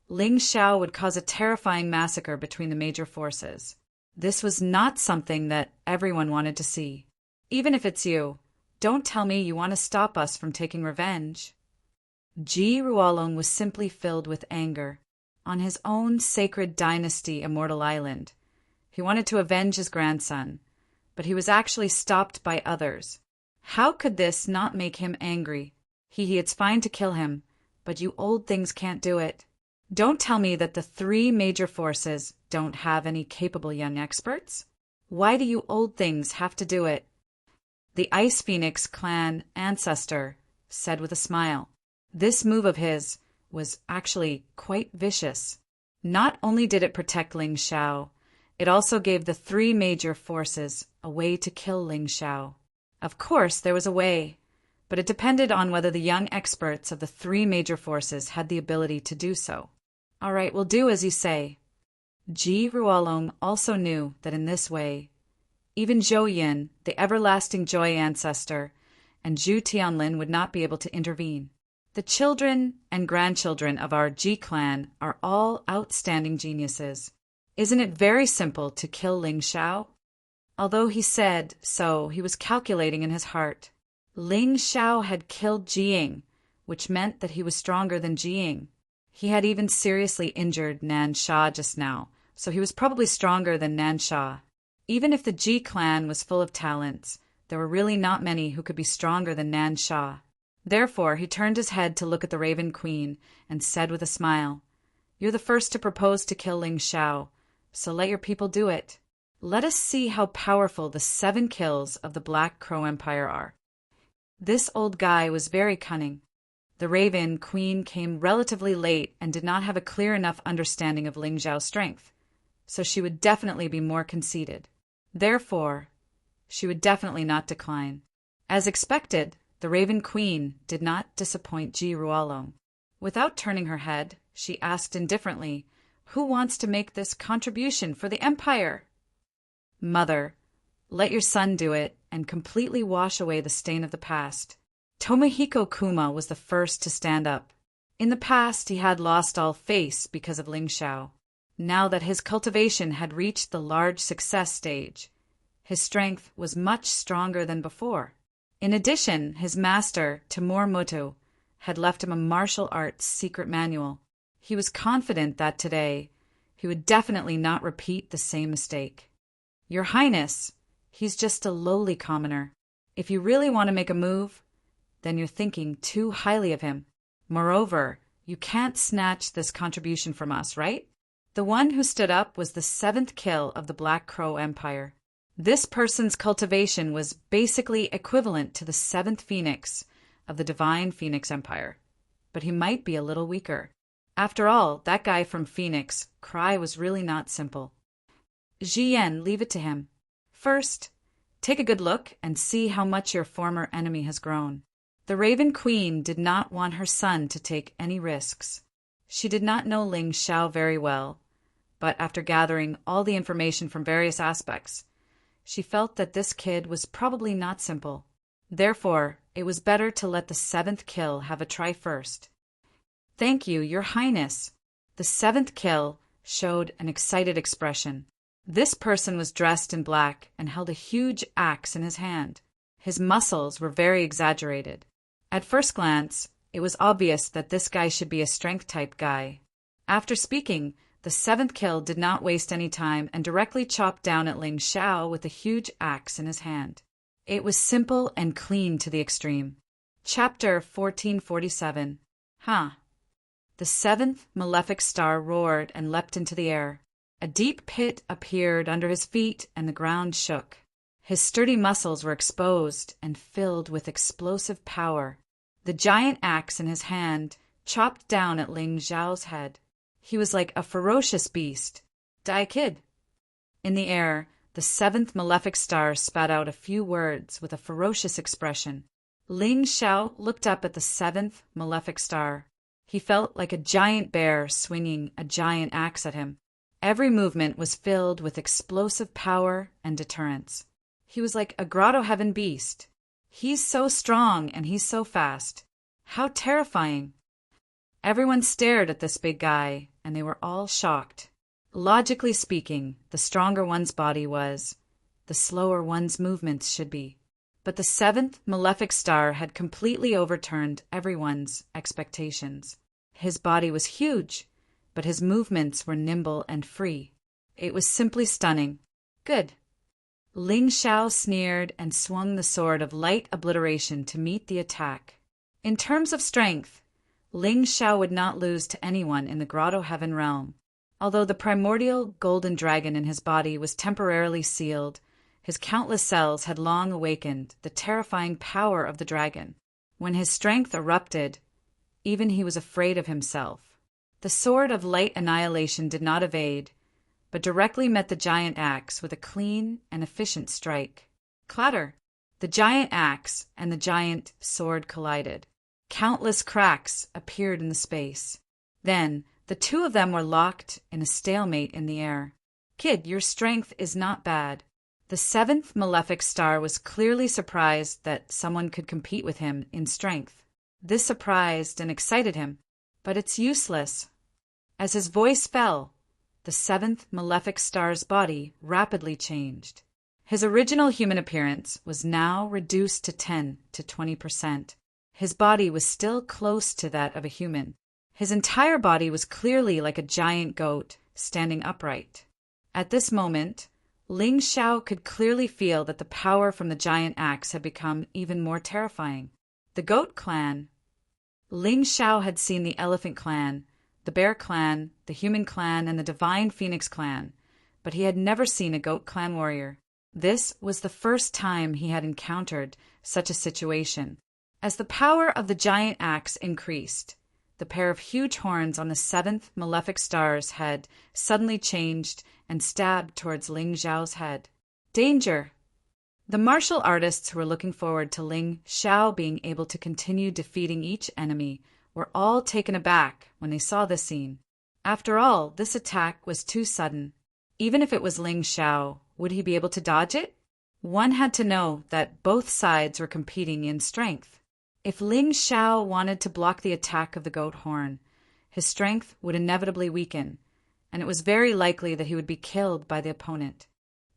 [SPEAKER 1] Ling Xiao would cause a terrifying massacre between the major forces. This was not something that everyone wanted to see. Even if it's you, don't tell me you want to stop us from taking revenge. Ji Ruolong was simply filled with anger. On his own sacred dynasty Immortal Island, he wanted to avenge his grandson, but he was actually stopped by others. How could this not make him angry? It's fine to kill him, but you old things can't do it. Don't tell me that the 3 major forces don't have any capable young experts. Why do you old things have to do it? The Ice Phoenix clan ancestor said with a smile. This move of his was actually quite vicious. Not only did it protect Ling Xiao, it also gave the three major forces a way to kill Ling Xiao. Of course, there was a way, but it depended on whether the young experts of the three major forces had the ability to do so. All right, we'll do as you say. Ji Ruolong also knew that in this way, even Zhou Yin, the everlasting joy ancestor, and Zhu Tianlin would not be able to intervene. The children and grandchildren of our Ji clan are all outstanding geniuses. Isn't it very simple to kill Ling Xiao? Although he said so, he was calculating in his heart. Ling Xiao had killed Jiying, which meant that he was stronger than Jiying. He had even seriously injured Nan Sha just now, so he was probably stronger than Nan Sha. Even if the Ji clan was full of talents, there were really not many who could be stronger than Nan Sha. Therefore, he turned his head to look at the Raven Queen and said with a smile, "You're the first to propose to kill Ling Xiao, so let your people do it. Let us see how powerful the 7 kills of the Black Crow Empire are." This old guy was very cunning. The Raven Queen came relatively late and did not have a clear enough understanding of Ling Xiao's strength, so she would definitely be more conceited. Therefore, she would definitely not decline. As expected, the Raven Queen did not disappoint Ji Ruolong. Without turning her head, she asked indifferently, "Who wants to make this contribution for the Empire?" "Mother, let your son do it and completely wash away the stain of the past." Tomohiko Kuma was the first to stand up. In the past, he had lost all face because of Ling Xiao. Now that his cultivation had reached the large success stage, his strength was much stronger than before. In addition, his master, Timur Mutu, had left him a martial arts secret manual. He was confident that today he would definitely not repeat the same mistake. "Your Highness, he's just a lowly commoner. If you really want to make a move, then you're thinking too highly of him. Moreover, you can't snatch this contribution from us, right?" The one who stood up was the 7th kill of the Black Crow Empire. This person's cultivation was basically equivalent to the 7th phoenix of the Divine Phoenix Empire, but he might be a little weaker. After all, that guy from Phoenix, Cry was really not simple. Jiyan, leave it to him. First, take a good look and see how much your former enemy has grown. The Raven Queen did not want her son to take any risks. She did not know Ling Xiao very well, but after gathering all the information from various aspects, she felt that this kid was probably not simple. Therefore, it was better to let the 7th kill have a try first. "Thank you, Your Highness." The 7th kill showed an excited expression. This person was dressed in black and held a huge axe in his hand. His muscles were very exaggerated. At first glance, it was obvious that this guy should be a strength-type guy. After speaking, the 7th kill did not waste any time and directly chopped down at Ling Xiao with a huge axe in his hand. It was simple and clean to the extreme. Chapter 1447. The 7th malefic star roared and leapt into the air. A deep pit appeared under his feet and the ground shook. His sturdy muscles were exposed and filled with explosive power. The giant axe in his hand chopped down at Ling Xiao's head. He was like a ferocious beast. "Die, kid." In the air, the 7th malefic star spat out a few words with a ferocious expression. Ling Xiao looked up at the 7th malefic star. He felt like a giant bear swinging a giant axe at him. Every movement was filled with explosive power and deterrence. He was like a grotto heaven beast. He's so strong and he's so fast. How terrifying. Everyone stared at this big guy, and they were all shocked. Logically speaking, the stronger one's body was, the slower one's movements should be. But the 7th malefic star had completely overturned everyone's expectations. His body was huge, but his movements were nimble and free. It was simply stunning. "Good." Ling Xiao sneered and swung the sword of light obliteration to meet the attack. In terms of strength, Ling Xiao would not lose to anyone in the Grotto Heaven realm. Although the primordial golden dragon in his body was temporarily sealed, his countless cells had long awakened the terrifying power of the dragon. When his strength erupted, even he was afraid of himself. The sword of light annihilation did not evade, but directly met the giant axe with a clean and efficient strike. Clatter! The giant axe and the giant sword collided. Countless cracks appeared in the space. Then, the two of them were locked in a stalemate in the air. Kid, your strength is not bad. The seventh malefic star was clearly surprised that someone could compete with him in strength. This surprised and excited him, but it's useless. As his voice fell, the seventh malefic star's body rapidly changed. His original human appearance was now reduced to 10 to 20%. His body was still close to that of a human. His entire body was clearly like a giant goat standing upright. At this moment, Ling Xiao could clearly feel that the power from the giant axe had become even more terrifying. The goat clan. Ling Xiao had seen the elephant clan, the bear clan, the human clan, and the divine phoenix clan, but he had never seen a goat clan warrior. This was the first time he had encountered such a situation. As the power of the giant axe increased, the pair of huge horns on the seventh malefic star's head suddenly changed and stabbed towards Ling Xiao's head. Danger! The martial artists who were looking forward to Ling Xiao being able to continue defeating each enemy were all taken aback when they saw this scene. After all, this attack was too sudden. Even if it was Ling Xiao, would he be able to dodge it? One had to know that both sides were competing in strength. If Ling Xiao wanted to block the attack of the goat horn, his strength would inevitably weaken, and it was very likely that he would be killed by the opponent.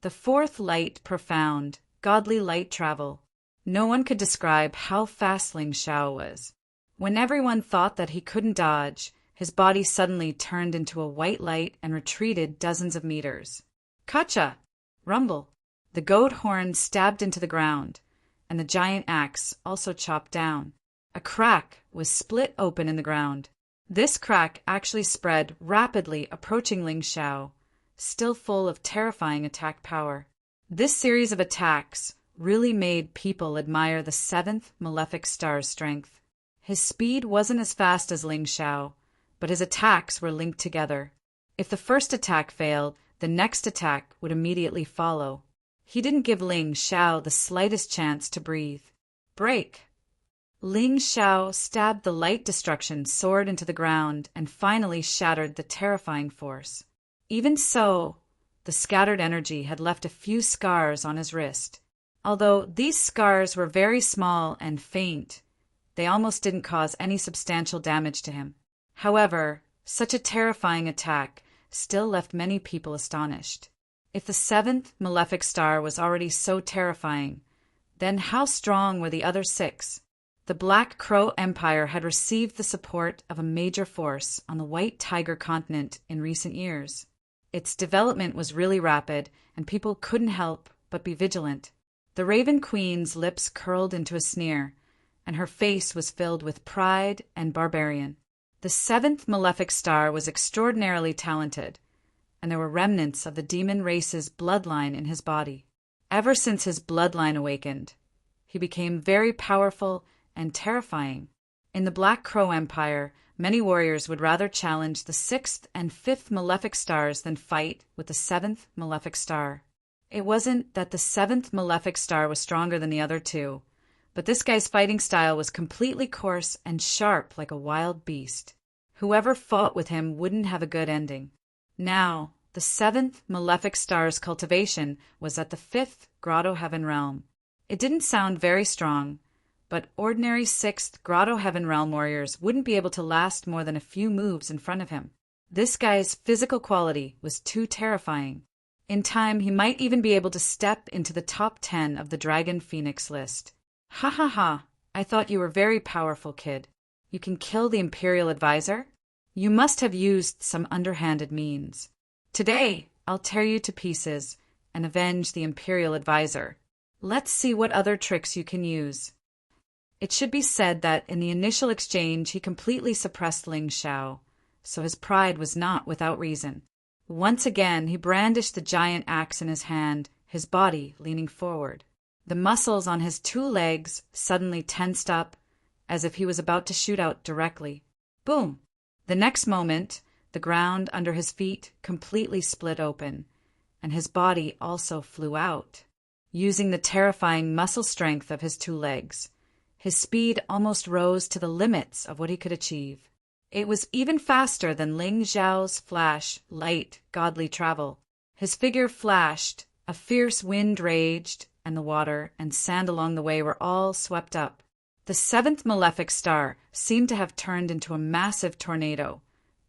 [SPEAKER 1] The fourth light profound, godly light travel. No one could describe how fast Ling Xiao was. When everyone thought that he couldn't dodge, his body suddenly turned into a white light and retreated dozens of meters. Kacha! Rumble! The goat horn stabbed into the ground, and the giant axe also chopped down. A crack was split open in the ground. This crack actually spread rapidly, approaching Ling Xiao, still full of terrifying attack power. This series of attacks really made people admire the seventh malefic star's strength. His speed wasn't as fast as Ling Xiao, but his attacks were linked together. If the first attack failed, the next attack would immediately follow. He didn't give Ling Xiao the slightest chance to breathe. Break! Ling Xiao stabbed the light destruction sword into the ground and finally shattered the terrifying force. Even so, the scattered energy had left a few scars on his wrist. Although these scars were very small and faint, they almost didn't cause any substantial damage to him. However, such a terrifying attack still left many people astonished. If the seventh malefic star was already so terrifying, then how strong were the other six? The Black Crow Empire had received the support of a major force on the White Tiger continent in recent years. Its development was really rapid, and people couldn't help but be vigilant. The Raven Queen's lips curled into a sneer, and her face was filled with pride and barbarian. The seventh malefic star was extraordinarily talented, and there were remnants of the demon race's bloodline in his body. Ever since his bloodline awakened, he became very powerful and terrifying. In the Black Crow Empire, many warriors would rather challenge the sixth and fifth malefic stars than fight with the seventh malefic star. It wasn't that the seventh malefic star was stronger than the other two, but this guy's fighting style was completely coarse and sharp like a wild beast. Whoever fought with him wouldn't have a good ending. Now, the seventh malefic star's cultivation was at the fifth Grotto Heaven realm. It didn't sound very strong, but ordinary sixth Grotto Heaven realm warriors wouldn't be able to last more than a few moves in front of him. This guy's physical quality was too terrifying. In time, he might even be able to step into the top 10 of the Dragon Phoenix list. Ha ha ha, I thought you were very powerful, kid. You can kill the Imperial Advisor? You must have used some underhanded means. Today, I'll tear you to pieces and avenge the Imperial Advisor. Let's see what other tricks you can use. It should be said that in the initial exchange he completely suppressed Ling Xiao, so his pride was not without reason. Once again he brandished the giant axe in his hand, his body leaning forward. The muscles on his two legs suddenly tensed up, as if he was about to shoot out directly. Boom! The next moment, the ground under his feet completely split open, and his body also flew out. Using the terrifying muscle strength of his two legs, his speed almost rose to the limits of what he could achieve. It was even faster than Ling Xiao's flash, light, godly travel. His figure flashed, a fierce wind raged, and the water and sand along the way were all swept up. The seventh malefic star seemed to have turned into a massive tornado,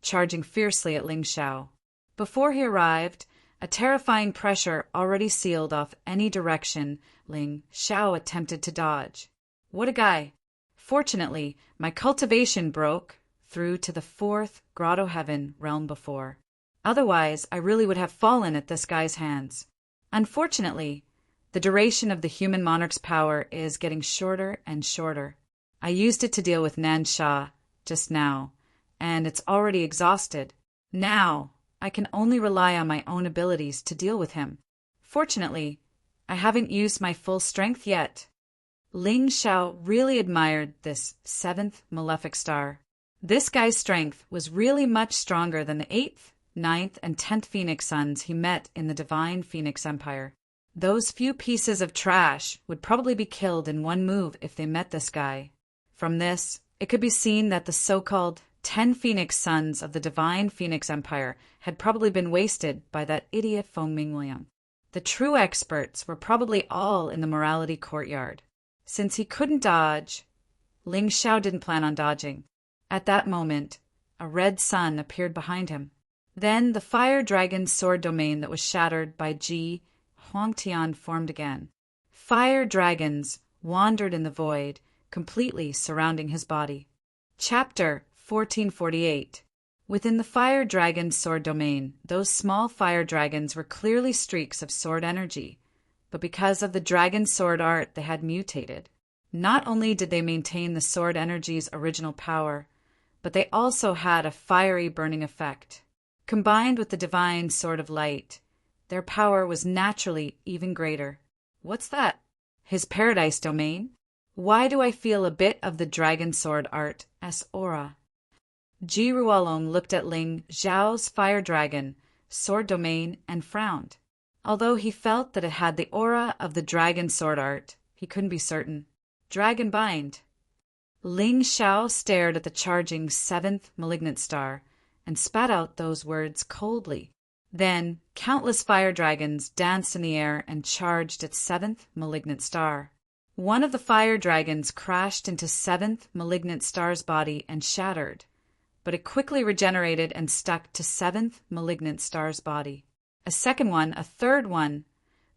[SPEAKER 1] charging fiercely at Ling Xiao. Before he arrived, a terrifying pressure already sealed off any direction Ling Xiao attempted to dodge. What a guy! Fortunately, my cultivation broke through to the fourth grotto heaven realm before. Otherwise, I really would have fallen at this guy's hands. Unfortunately, the duration of the human monarch's power is getting shorter and shorter. I used it to deal with Nan Sha just now, and it's already exhausted. Now, I can only rely on my own abilities to deal with him. Fortunately, I haven't used my full strength yet. Ling Xiao really admired this seventh malefic star. This guy's strength was really much stronger than the 8th, 9th, and 10th Phoenix Suns he met in the Divine Phoenix Empire. Those few pieces of trash would probably be killed in one move if they met this guy. From this, it could be seen that the so-called 10 Phoenix Sons of the Divine Phoenix Empire had probably been wasted by that idiot Feng Mingliang. The true experts were probably all in the morality courtyard. Since he couldn't dodge, Ling Xiao didn't plan on dodging. At that moment, a red sun appeared behind him. Then the fire dragon's sword domain that was shattered by Ji Huangtian formed again. Fire dragons wandered in the void, completely surrounding his body. Chapter 1448. Within the fire dragon's sword domain, those small fire dragons were clearly streaks of sword energy, but because of the dragon sword art they had mutated. Not only did they maintain the sword energy's original power, but they also had a fiery burning effect. Combined with the divine sword of light, their power was naturally even greater. What's that? His paradise domain? Why do I feel a bit of the dragon sword art as aura? Ji Ruolong looked at Ling Xiao's fire dragon, sword domain, and frowned. Although he felt that it had the aura of the dragon sword art, he couldn't be certain. Dragon bind. Ling Xiao stared at the charging 7th malignant star and spat out those words coldly. Then, countless fire dragons danced in the air and charged its 7th malignant star. One of the fire dragons crashed into 7th malignant star's body and shattered, but it quickly regenerated and stuck to 7th malignant star's body. A second one, a third one,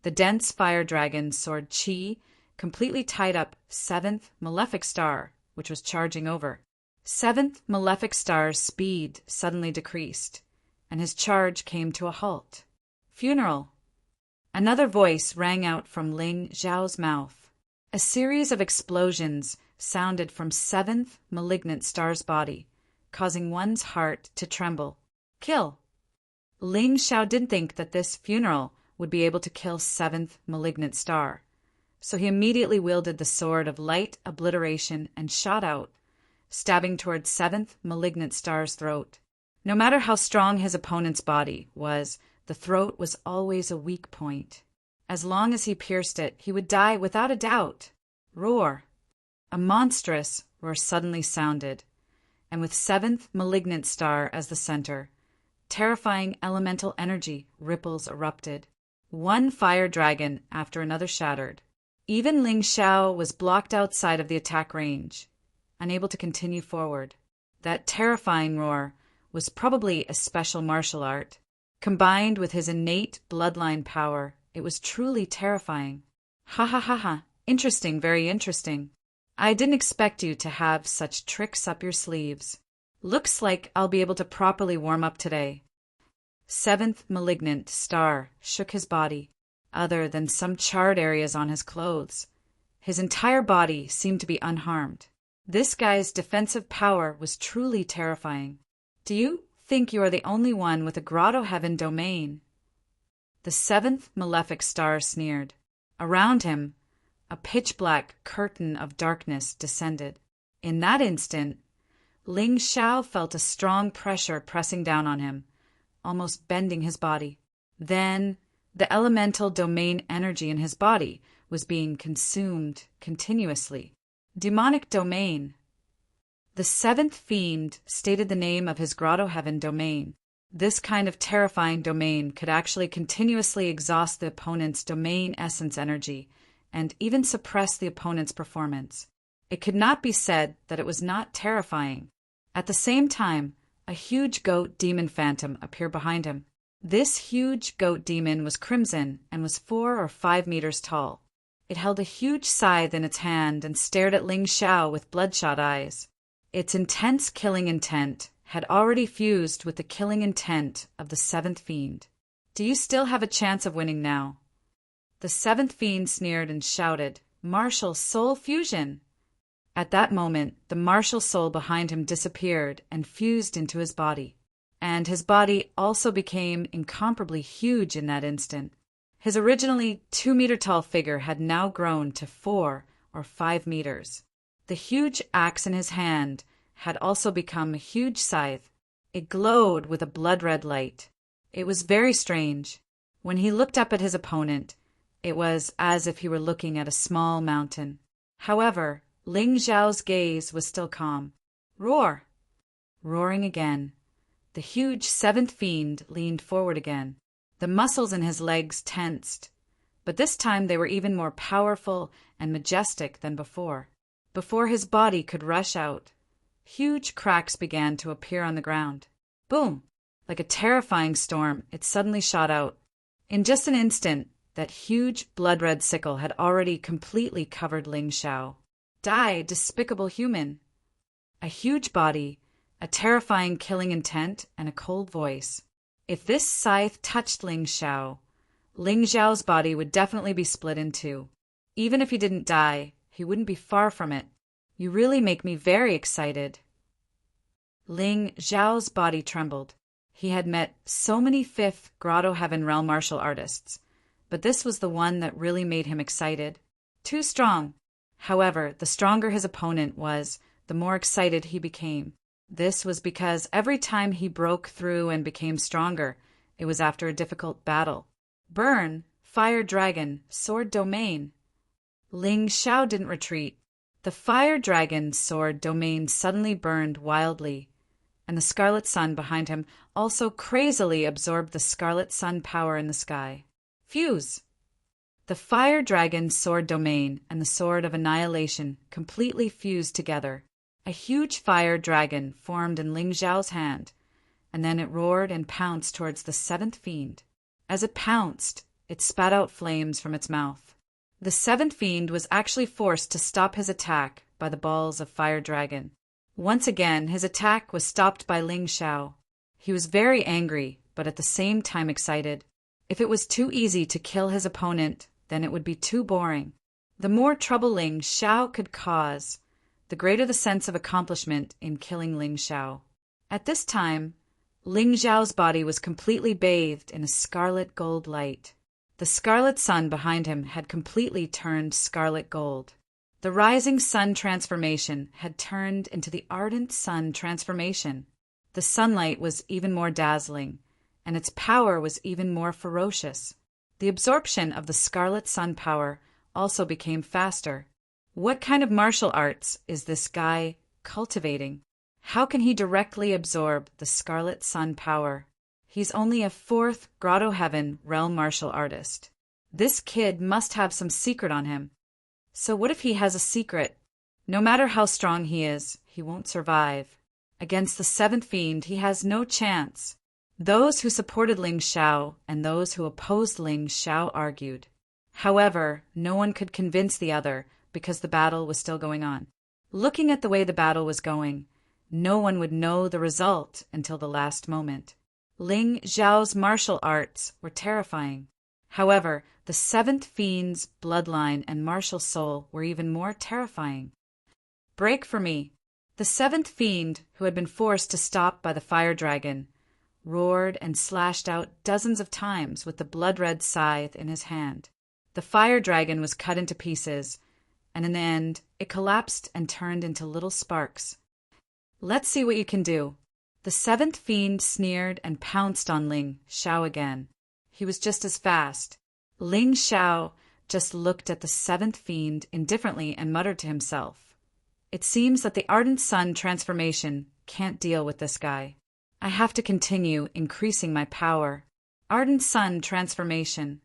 [SPEAKER 1] the dense fire dragon sword Qi, completely tied up 7th malefic star, which was charging over. 7th malefic star's speed suddenly decreased, and his charge came to a halt. Funeral. Another voice rang out from Ling Xiao's mouth. A series of explosions sounded from 7th malignant star's body, causing one's heart to tremble. Kill. Ling Xiao didn't think that this funeral would be able to kill 7th malignant star, so he immediately wielded the sword of light obliteration and shot out, stabbing towards 7th malignant star's throat. No matter how strong his opponent's body was, the throat was always a weak point. As long as he pierced it, he would die without a doubt. Roar. A monstrous roar suddenly sounded, and with 7th malignant star as the center, terrifying elemental energy ripples erupted. One fire dragon after another shattered. Even Ling Xiao was blocked outside of the attack range, unable to continue forward. That terrifying roar was probably a special martial art. Combined with his innate bloodline power, it was truly terrifying. Ha ha ha ha. Interesting, very interesting. I didn't expect you to have such tricks up your sleeves. Looks like I'll be able to properly warm up today. 7th malignant star shook his body, other than some charred areas on his clothes. His entire body seemed to be unharmed. This guy's defensive power was truly terrifying. Do you think you are the only one with a grotto heaven domain? The 7th malefic star sneered. Around him, a pitch-black curtain of darkness descended. In that instant, Ling Xiao felt a strong pressure pressing down on him, almost bending his body. Then, the elemental domain energy in his body was being consumed continuously. Demonic domain. The seventh fiend stated the name of his grotto heaven domain. This kind of terrifying domain could actually continuously exhaust the opponent's domain essence energy and even suppress the opponent's performance. It could not be said that it was not terrifying. At the same time, a huge goat demon phantom appeared behind him. This huge goat demon was crimson and was 4 or 5 meters tall. It held a huge scythe in its hand and stared at Ling Xiao with bloodshot eyes. Its intense killing intent had already fused with the killing intent of the seventh fiend. Do you still have a chance of winning now? The seventh fiend sneered and shouted, "Martial soul fusion!" At that moment, the martial soul behind him disappeared and fused into his body. And his body also became incomparably huge in that instant. His originally 2-meter-tall figure had now grown to 4 or 5 meters. The huge axe in his hand had also become a huge scythe. It glowed with a blood-red light. It was very strange. When he looked up at his opponent, it was as if he were looking at a small mountain. However, Ling Xiao's gaze was still calm. Roar! Roaring again. The huge seventh fiend leaned forward again. The muscles in his legs tensed, but this time they were even more powerful and majestic than before. Before his body could rush out, huge cracks began to appear on the ground. Boom! Like a terrifying storm, it suddenly shot out. In just an instant, that huge blood-red sickle had already completely covered Ling Xiao. Die, despicable human! A huge body, a terrifying killing intent, and a cold voice. If this scythe touched Ling Xiao's body would definitely be split in two. Even if he didn't die, he wouldn't be far from it. You really make me very excited. Ling Xiao's body trembled. He had met so many fifth Grotto Heaven realm martial artists, but this was the one that really made him excited. Too strong. However, the stronger his opponent was, the more excited he became. This was because every time he broke through and became stronger, it was after a difficult battle. Burn, Fire Dragon, Sword Domain. Ling Xiao didn't retreat. The Fire Dragon Sword Domain suddenly burned wildly, and the Scarlet Sun behind him also crazily absorbed the Scarlet Sun power in the sky. Fuse! The Fire Dragon Sword Domain and the Sword of Annihilation completely fused together. A huge fire dragon formed in Ling Xiao's hand, and then it roared and pounced towards the seventh fiend. As it pounced, it spat out flames from its mouth. The seventh fiend was actually forced to stop his attack by the balls of Fire Dragon. Once again, his attack was stopped by Ling Xiao. He was very angry, but at the same time excited. If it was too easy to kill his opponent, then it would be too boring. The more trouble Ling Xiao could cause, the greater the sense of accomplishment in killing Ling Xiao. At this time, Ling Xiao's body was completely bathed in a scarlet gold light. The Scarlet Sun behind him had completely turned scarlet gold. The rising sun transformation had turned into the ardent sun transformation. The sunlight was even more dazzling, and its power was even more ferocious. The absorption of the Scarlet Sun power also became faster. What kind of martial arts is this guy cultivating? How can he directly absorb the Scarlet Sun power? He's only a 4th Grotto Heaven realm martial artist. This kid must have some secret on him. So what if he has a secret? No matter how strong he is, he won't survive. Against the seventh fiend, he has no chance. Those who supported Ling Xiao and those who opposed Ling Xiao argued. However, no one could convince the other because the battle was still going on. Looking at the way the battle was going, no one would know the result until the last moment. Ling Xiao's martial arts were terrifying. However, the seventh fiend's bloodline and martial soul were even more terrifying. Break for me! The seventh fiend, who had been forced to stop by the fire dragon, roared and slashed out dozens of times with the blood-red scythe in his hand. The fire dragon was cut into pieces, and in the end, it collapsed and turned into little sparks. Let's see what you can do. The seventh fiend sneered and pounced on Ling Xiao again. He was just as fast. Ling Xiao just looked at the seventh fiend indifferently and muttered to himself, "It seems that the Ardent Sun transformation can't deal with this guy. I have to continue increasing my power." Ardent Sun transformation.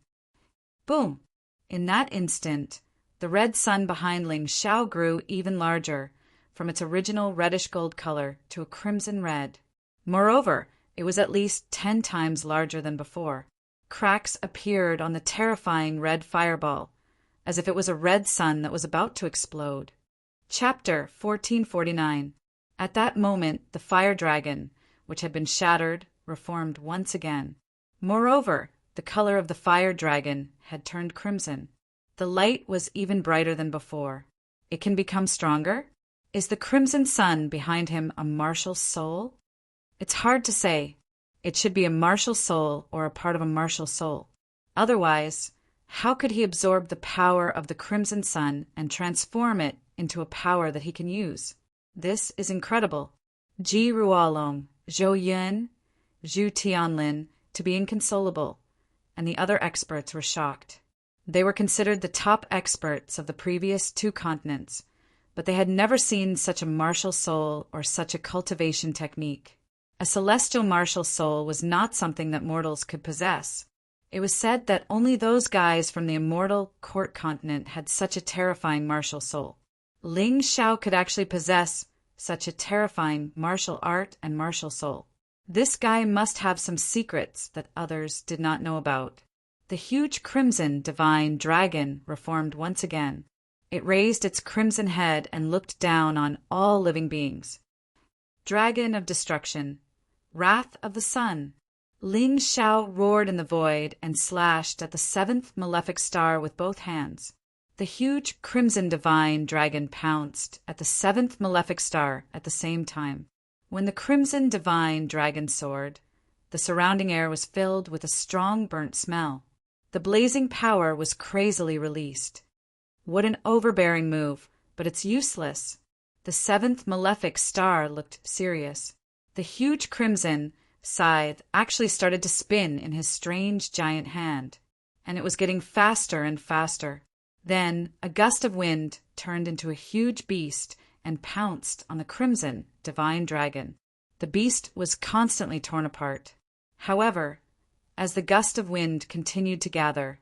[SPEAKER 1] Boom! In that instant, the red sun behind Ling Xiao grew even larger, from its original reddish-gold color to a crimson red. Moreover, it was at least 10 times larger than before. Cracks appeared on the terrifying red fireball, as if it was a red sun that was about to explode. Chapter 1449. At that moment, the fire dragon, which had been shattered, reformed once again. Moreover, the color of the fire dragon had turned crimson. The light was even brighter than before. It can become stronger? Is the crimson sun behind him a martial soul? It's hard to say. It should be a martial soul or a part of a martial soul. Otherwise, how could he absorb the power of the crimson sun and transform it into a power that he can use? This is incredible. Ji Ruolong, Zhou Yun, Zhu Tianlin to be inconsolable, and the other experts were shocked. They were considered the top experts of the previous 2 continents, but they had never seen such a martial soul or such a cultivation technique. A celestial martial soul was not something that mortals could possess. It was said that only those guys from the immortal court continent had such a terrifying martial soul. Ling Xiao could actually possess such a terrifying martial art and martial soul. This guy must have some secrets that others did not know about. The huge crimson divine dragon reformed once again. It raised its crimson head and looked down on all living beings. Dragon of destruction, wrath of the sun. Ling Xiao roared in the void and slashed at the 7th malefic star with both hands. The huge crimson divine dragon pounced at the 7th malefic star at the same time. When the crimson divine dragon soared, the surrounding air was filled with a strong burnt smell. The blazing power was crazily released. What an overbearing move, but it's useless. The 7th malefic star looked serious. The huge crimson scythe actually started to spin in his strange giant hand, and it was getting faster and faster. Then a gust of wind turned into a huge beast and pounced on the crimson divine dragon. The beast was constantly torn apart. However, as the gust of wind continued to gather,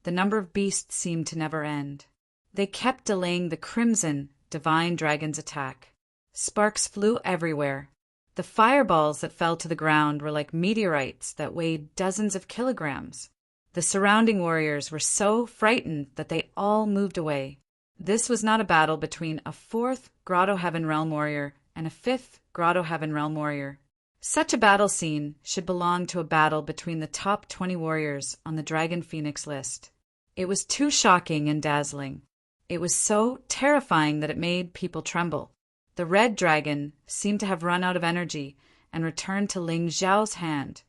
[SPEAKER 1] the number of beasts seemed to never end. They kept delaying the crimson divine dragon's attack. Sparks flew everywhere. The fireballs that fell to the ground were like meteorites that weighed dozens of kilograms. The surrounding warriors were so frightened that they all moved away. This was not a battle between a 4th Grotto Heaven Realm warrior and a 5th Grotto Heaven Realm warrior. Such a battle scene should belong to a battle between the top 20 warriors on the Dragon Phoenix list. It was too shocking and dazzling. It was so terrifying that it made people tremble. The red dragon seemed to have run out of energy and returned to Ling Xiao's hand,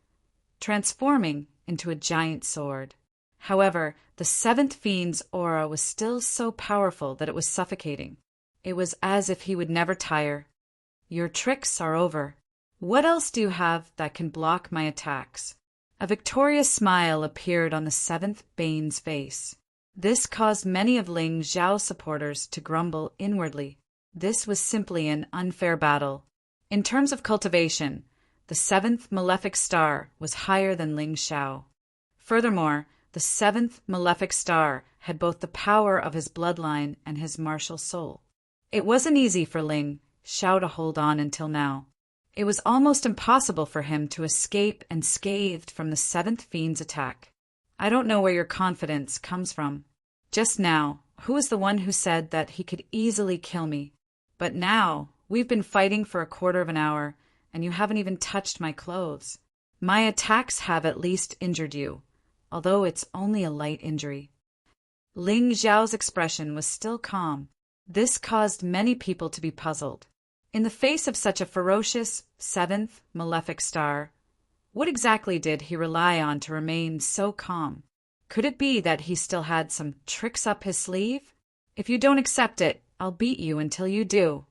[SPEAKER 1] transforming into a giant sword. However, the 7th fiend's aura was still so powerful that it was suffocating. It was as if he would never tire. "Your tricks are over. What else do you have that can block my attacks?" A victorious smile appeared on the 7th Bane's face. This caused many of Ling Xiao's supporters to grumble inwardly. This was simply an unfair battle. In terms of cultivation, the 7th malefic star was higher than Ling Xiao. Furthermore, the 7th malefic star had both the power of his bloodline and his martial soul. It wasn't easy for Ling Xiao to hold on until now. It was almost impossible for him to escape unscathed from the 7th fiend's attack. I don't know where your confidence comes from. Just now, who was the one who said that he could easily kill me? But now, we've been fighting for a quarter of an hour, and you haven't even touched my clothes. My attacks have at least injured you, although it's only a light injury. Ling Xiao's expression was still calm. This caused many people to be puzzled. In the face of such a ferocious 7th malefic star, what exactly did he rely on to remain so calm? Could it be that he still had some tricks up his sleeve? If you don't accept it, I'll beat you until you do.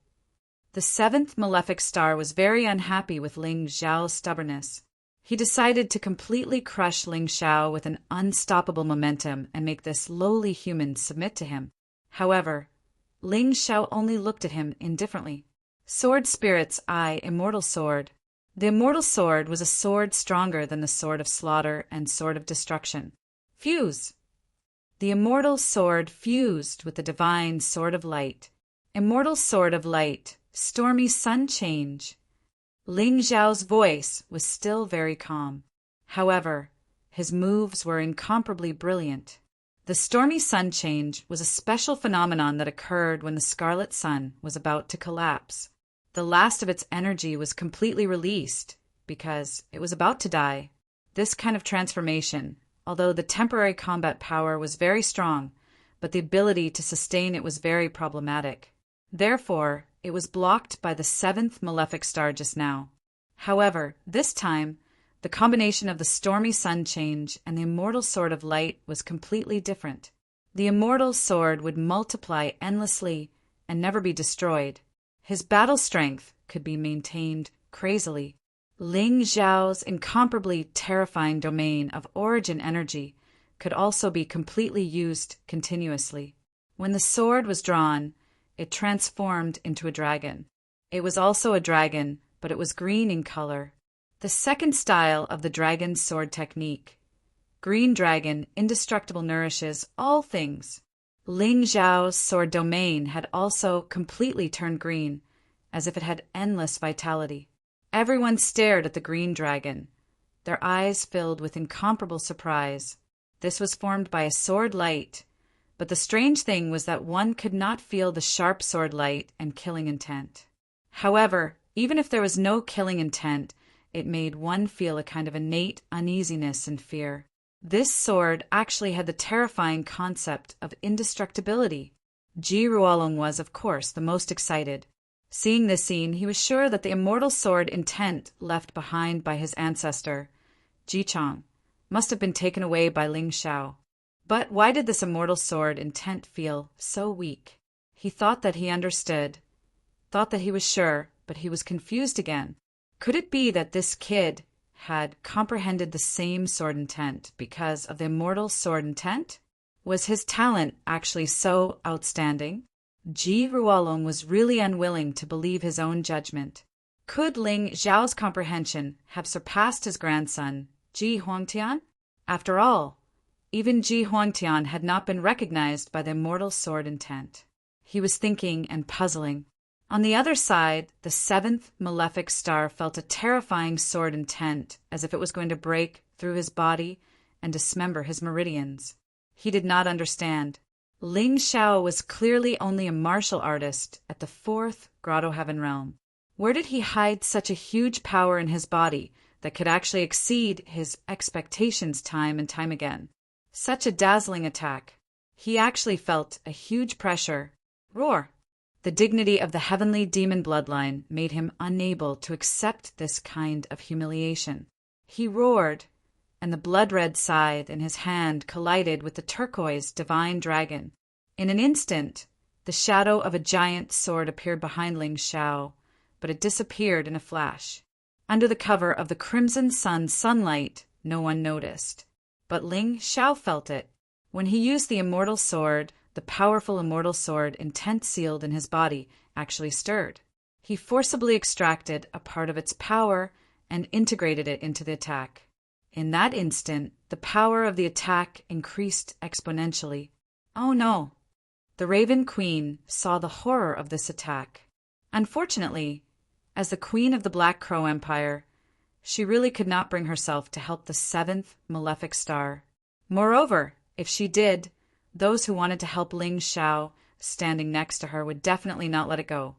[SPEAKER 1] The seventh malefic star was very unhappy with Ling Xiao's stubbornness. He decided to completely crush Ling Xiao with an unstoppable momentum and make this lowly human submit to him. However, Ling Xiao only looked at him indifferently. Sword Spirit's Eye, Immortal Sword. The Immortal Sword was a sword stronger than the Sword of Slaughter and Sword of Destruction. Fuse. The Immortal Sword fused with the Divine Sword of Light. Immortal Sword of Light, Stormy Sun Change. Ling Xiao's voice was still very calm. However, his moves were incomparably brilliant. The Stormy Sun Change was a special phenomenon that occurred when the Scarlet Sun was about to collapse. The last of its energy was completely released because it was about to die. This kind of transformation, although the temporary combat power was very strong, but the ability to sustain it was very problematic. Therefore, it was blocked by the seventh malefic star just now. However, this time, the combination of the Stormy Sun Change and the Immortal Sword of Light was completely different. The Immortal Sword would multiply endlessly and never be destroyed. His battle strength could be maintained crazily. Ling Xiao's incomparably terrifying domain of origin energy could also be completely used continuously. When the sword was drawn, it transformed into a dragon. It was also a dragon, but it was green in color. The second style of the dragon sword technique. Green dragon, indestructible, nourishes all things. Ling Xiao's sword domain had also completely turned green, as if it had endless vitality. Everyone stared at the green dragon, their eyes filled with incomparable surprise. This was formed by a sword light, but the strange thing was that one could not feel the sharp sword light and killing intent. However, even if there was no killing intent, it made one feel a kind of innate uneasiness and fear. This sword actually had the terrifying concept of indestructibility. Ji Ruolong was, of course, the most excited. Seeing this scene, he was sure that the immortal sword intent left behind by his ancestor, Ji Chong, must have been taken away by Ling Xiao. But why did this immortal sword intent feel so weak? He thought that he understood, thought that he was sure, but he was confused again. Could it be that this kid had comprehended the same sword intent because of the immortal sword intent? Was his talent actually so outstanding? Ji Ruolong was really unwilling to believe his own judgment. Could Ling Xiao's comprehension have surpassed his grandson, Ji Huangtian? After all, even Ji Huangtian had not been recognized by the immortal sword intent. He was thinking and puzzling. On the other side, the seventh malefic star felt a terrifying sword intent, as if it was going to break through his body and dismember his meridians. He did not understand. Ling Xiao was clearly only a martial artist at the fourth Grotto Heaven realm. Where did he hide such a huge power in his body that could actually exceed his expectations time and time again? Such a dazzling attack. He actually felt a huge pressure. Roar! The dignity of the heavenly demon bloodline made him unable to accept this kind of humiliation. He roared, and the blood-red scythe in his hand collided with the turquoise divine dragon. In an instant, the shadow of a giant sword appeared behind Ling Xiao, but it disappeared in a flash. Under the cover of the crimson sun's sunlight, no one noticed. But Ling Xiao felt it. When he used the immortal sword, the powerful immortal sword intent sealed in his body actually stirred. He forcibly extracted a part of its power and integrated it into the attack. In that instant, the power of the attack increased exponentially. Oh no! The Raven Queen saw the horror of this attack. Unfortunately, as the Queen of the Black Crow Empire, she really could not bring herself to help the seventh malefic star. Moreover, if she did, those who wanted to help Ling Xiao, standing next to her, would definitely not let it go.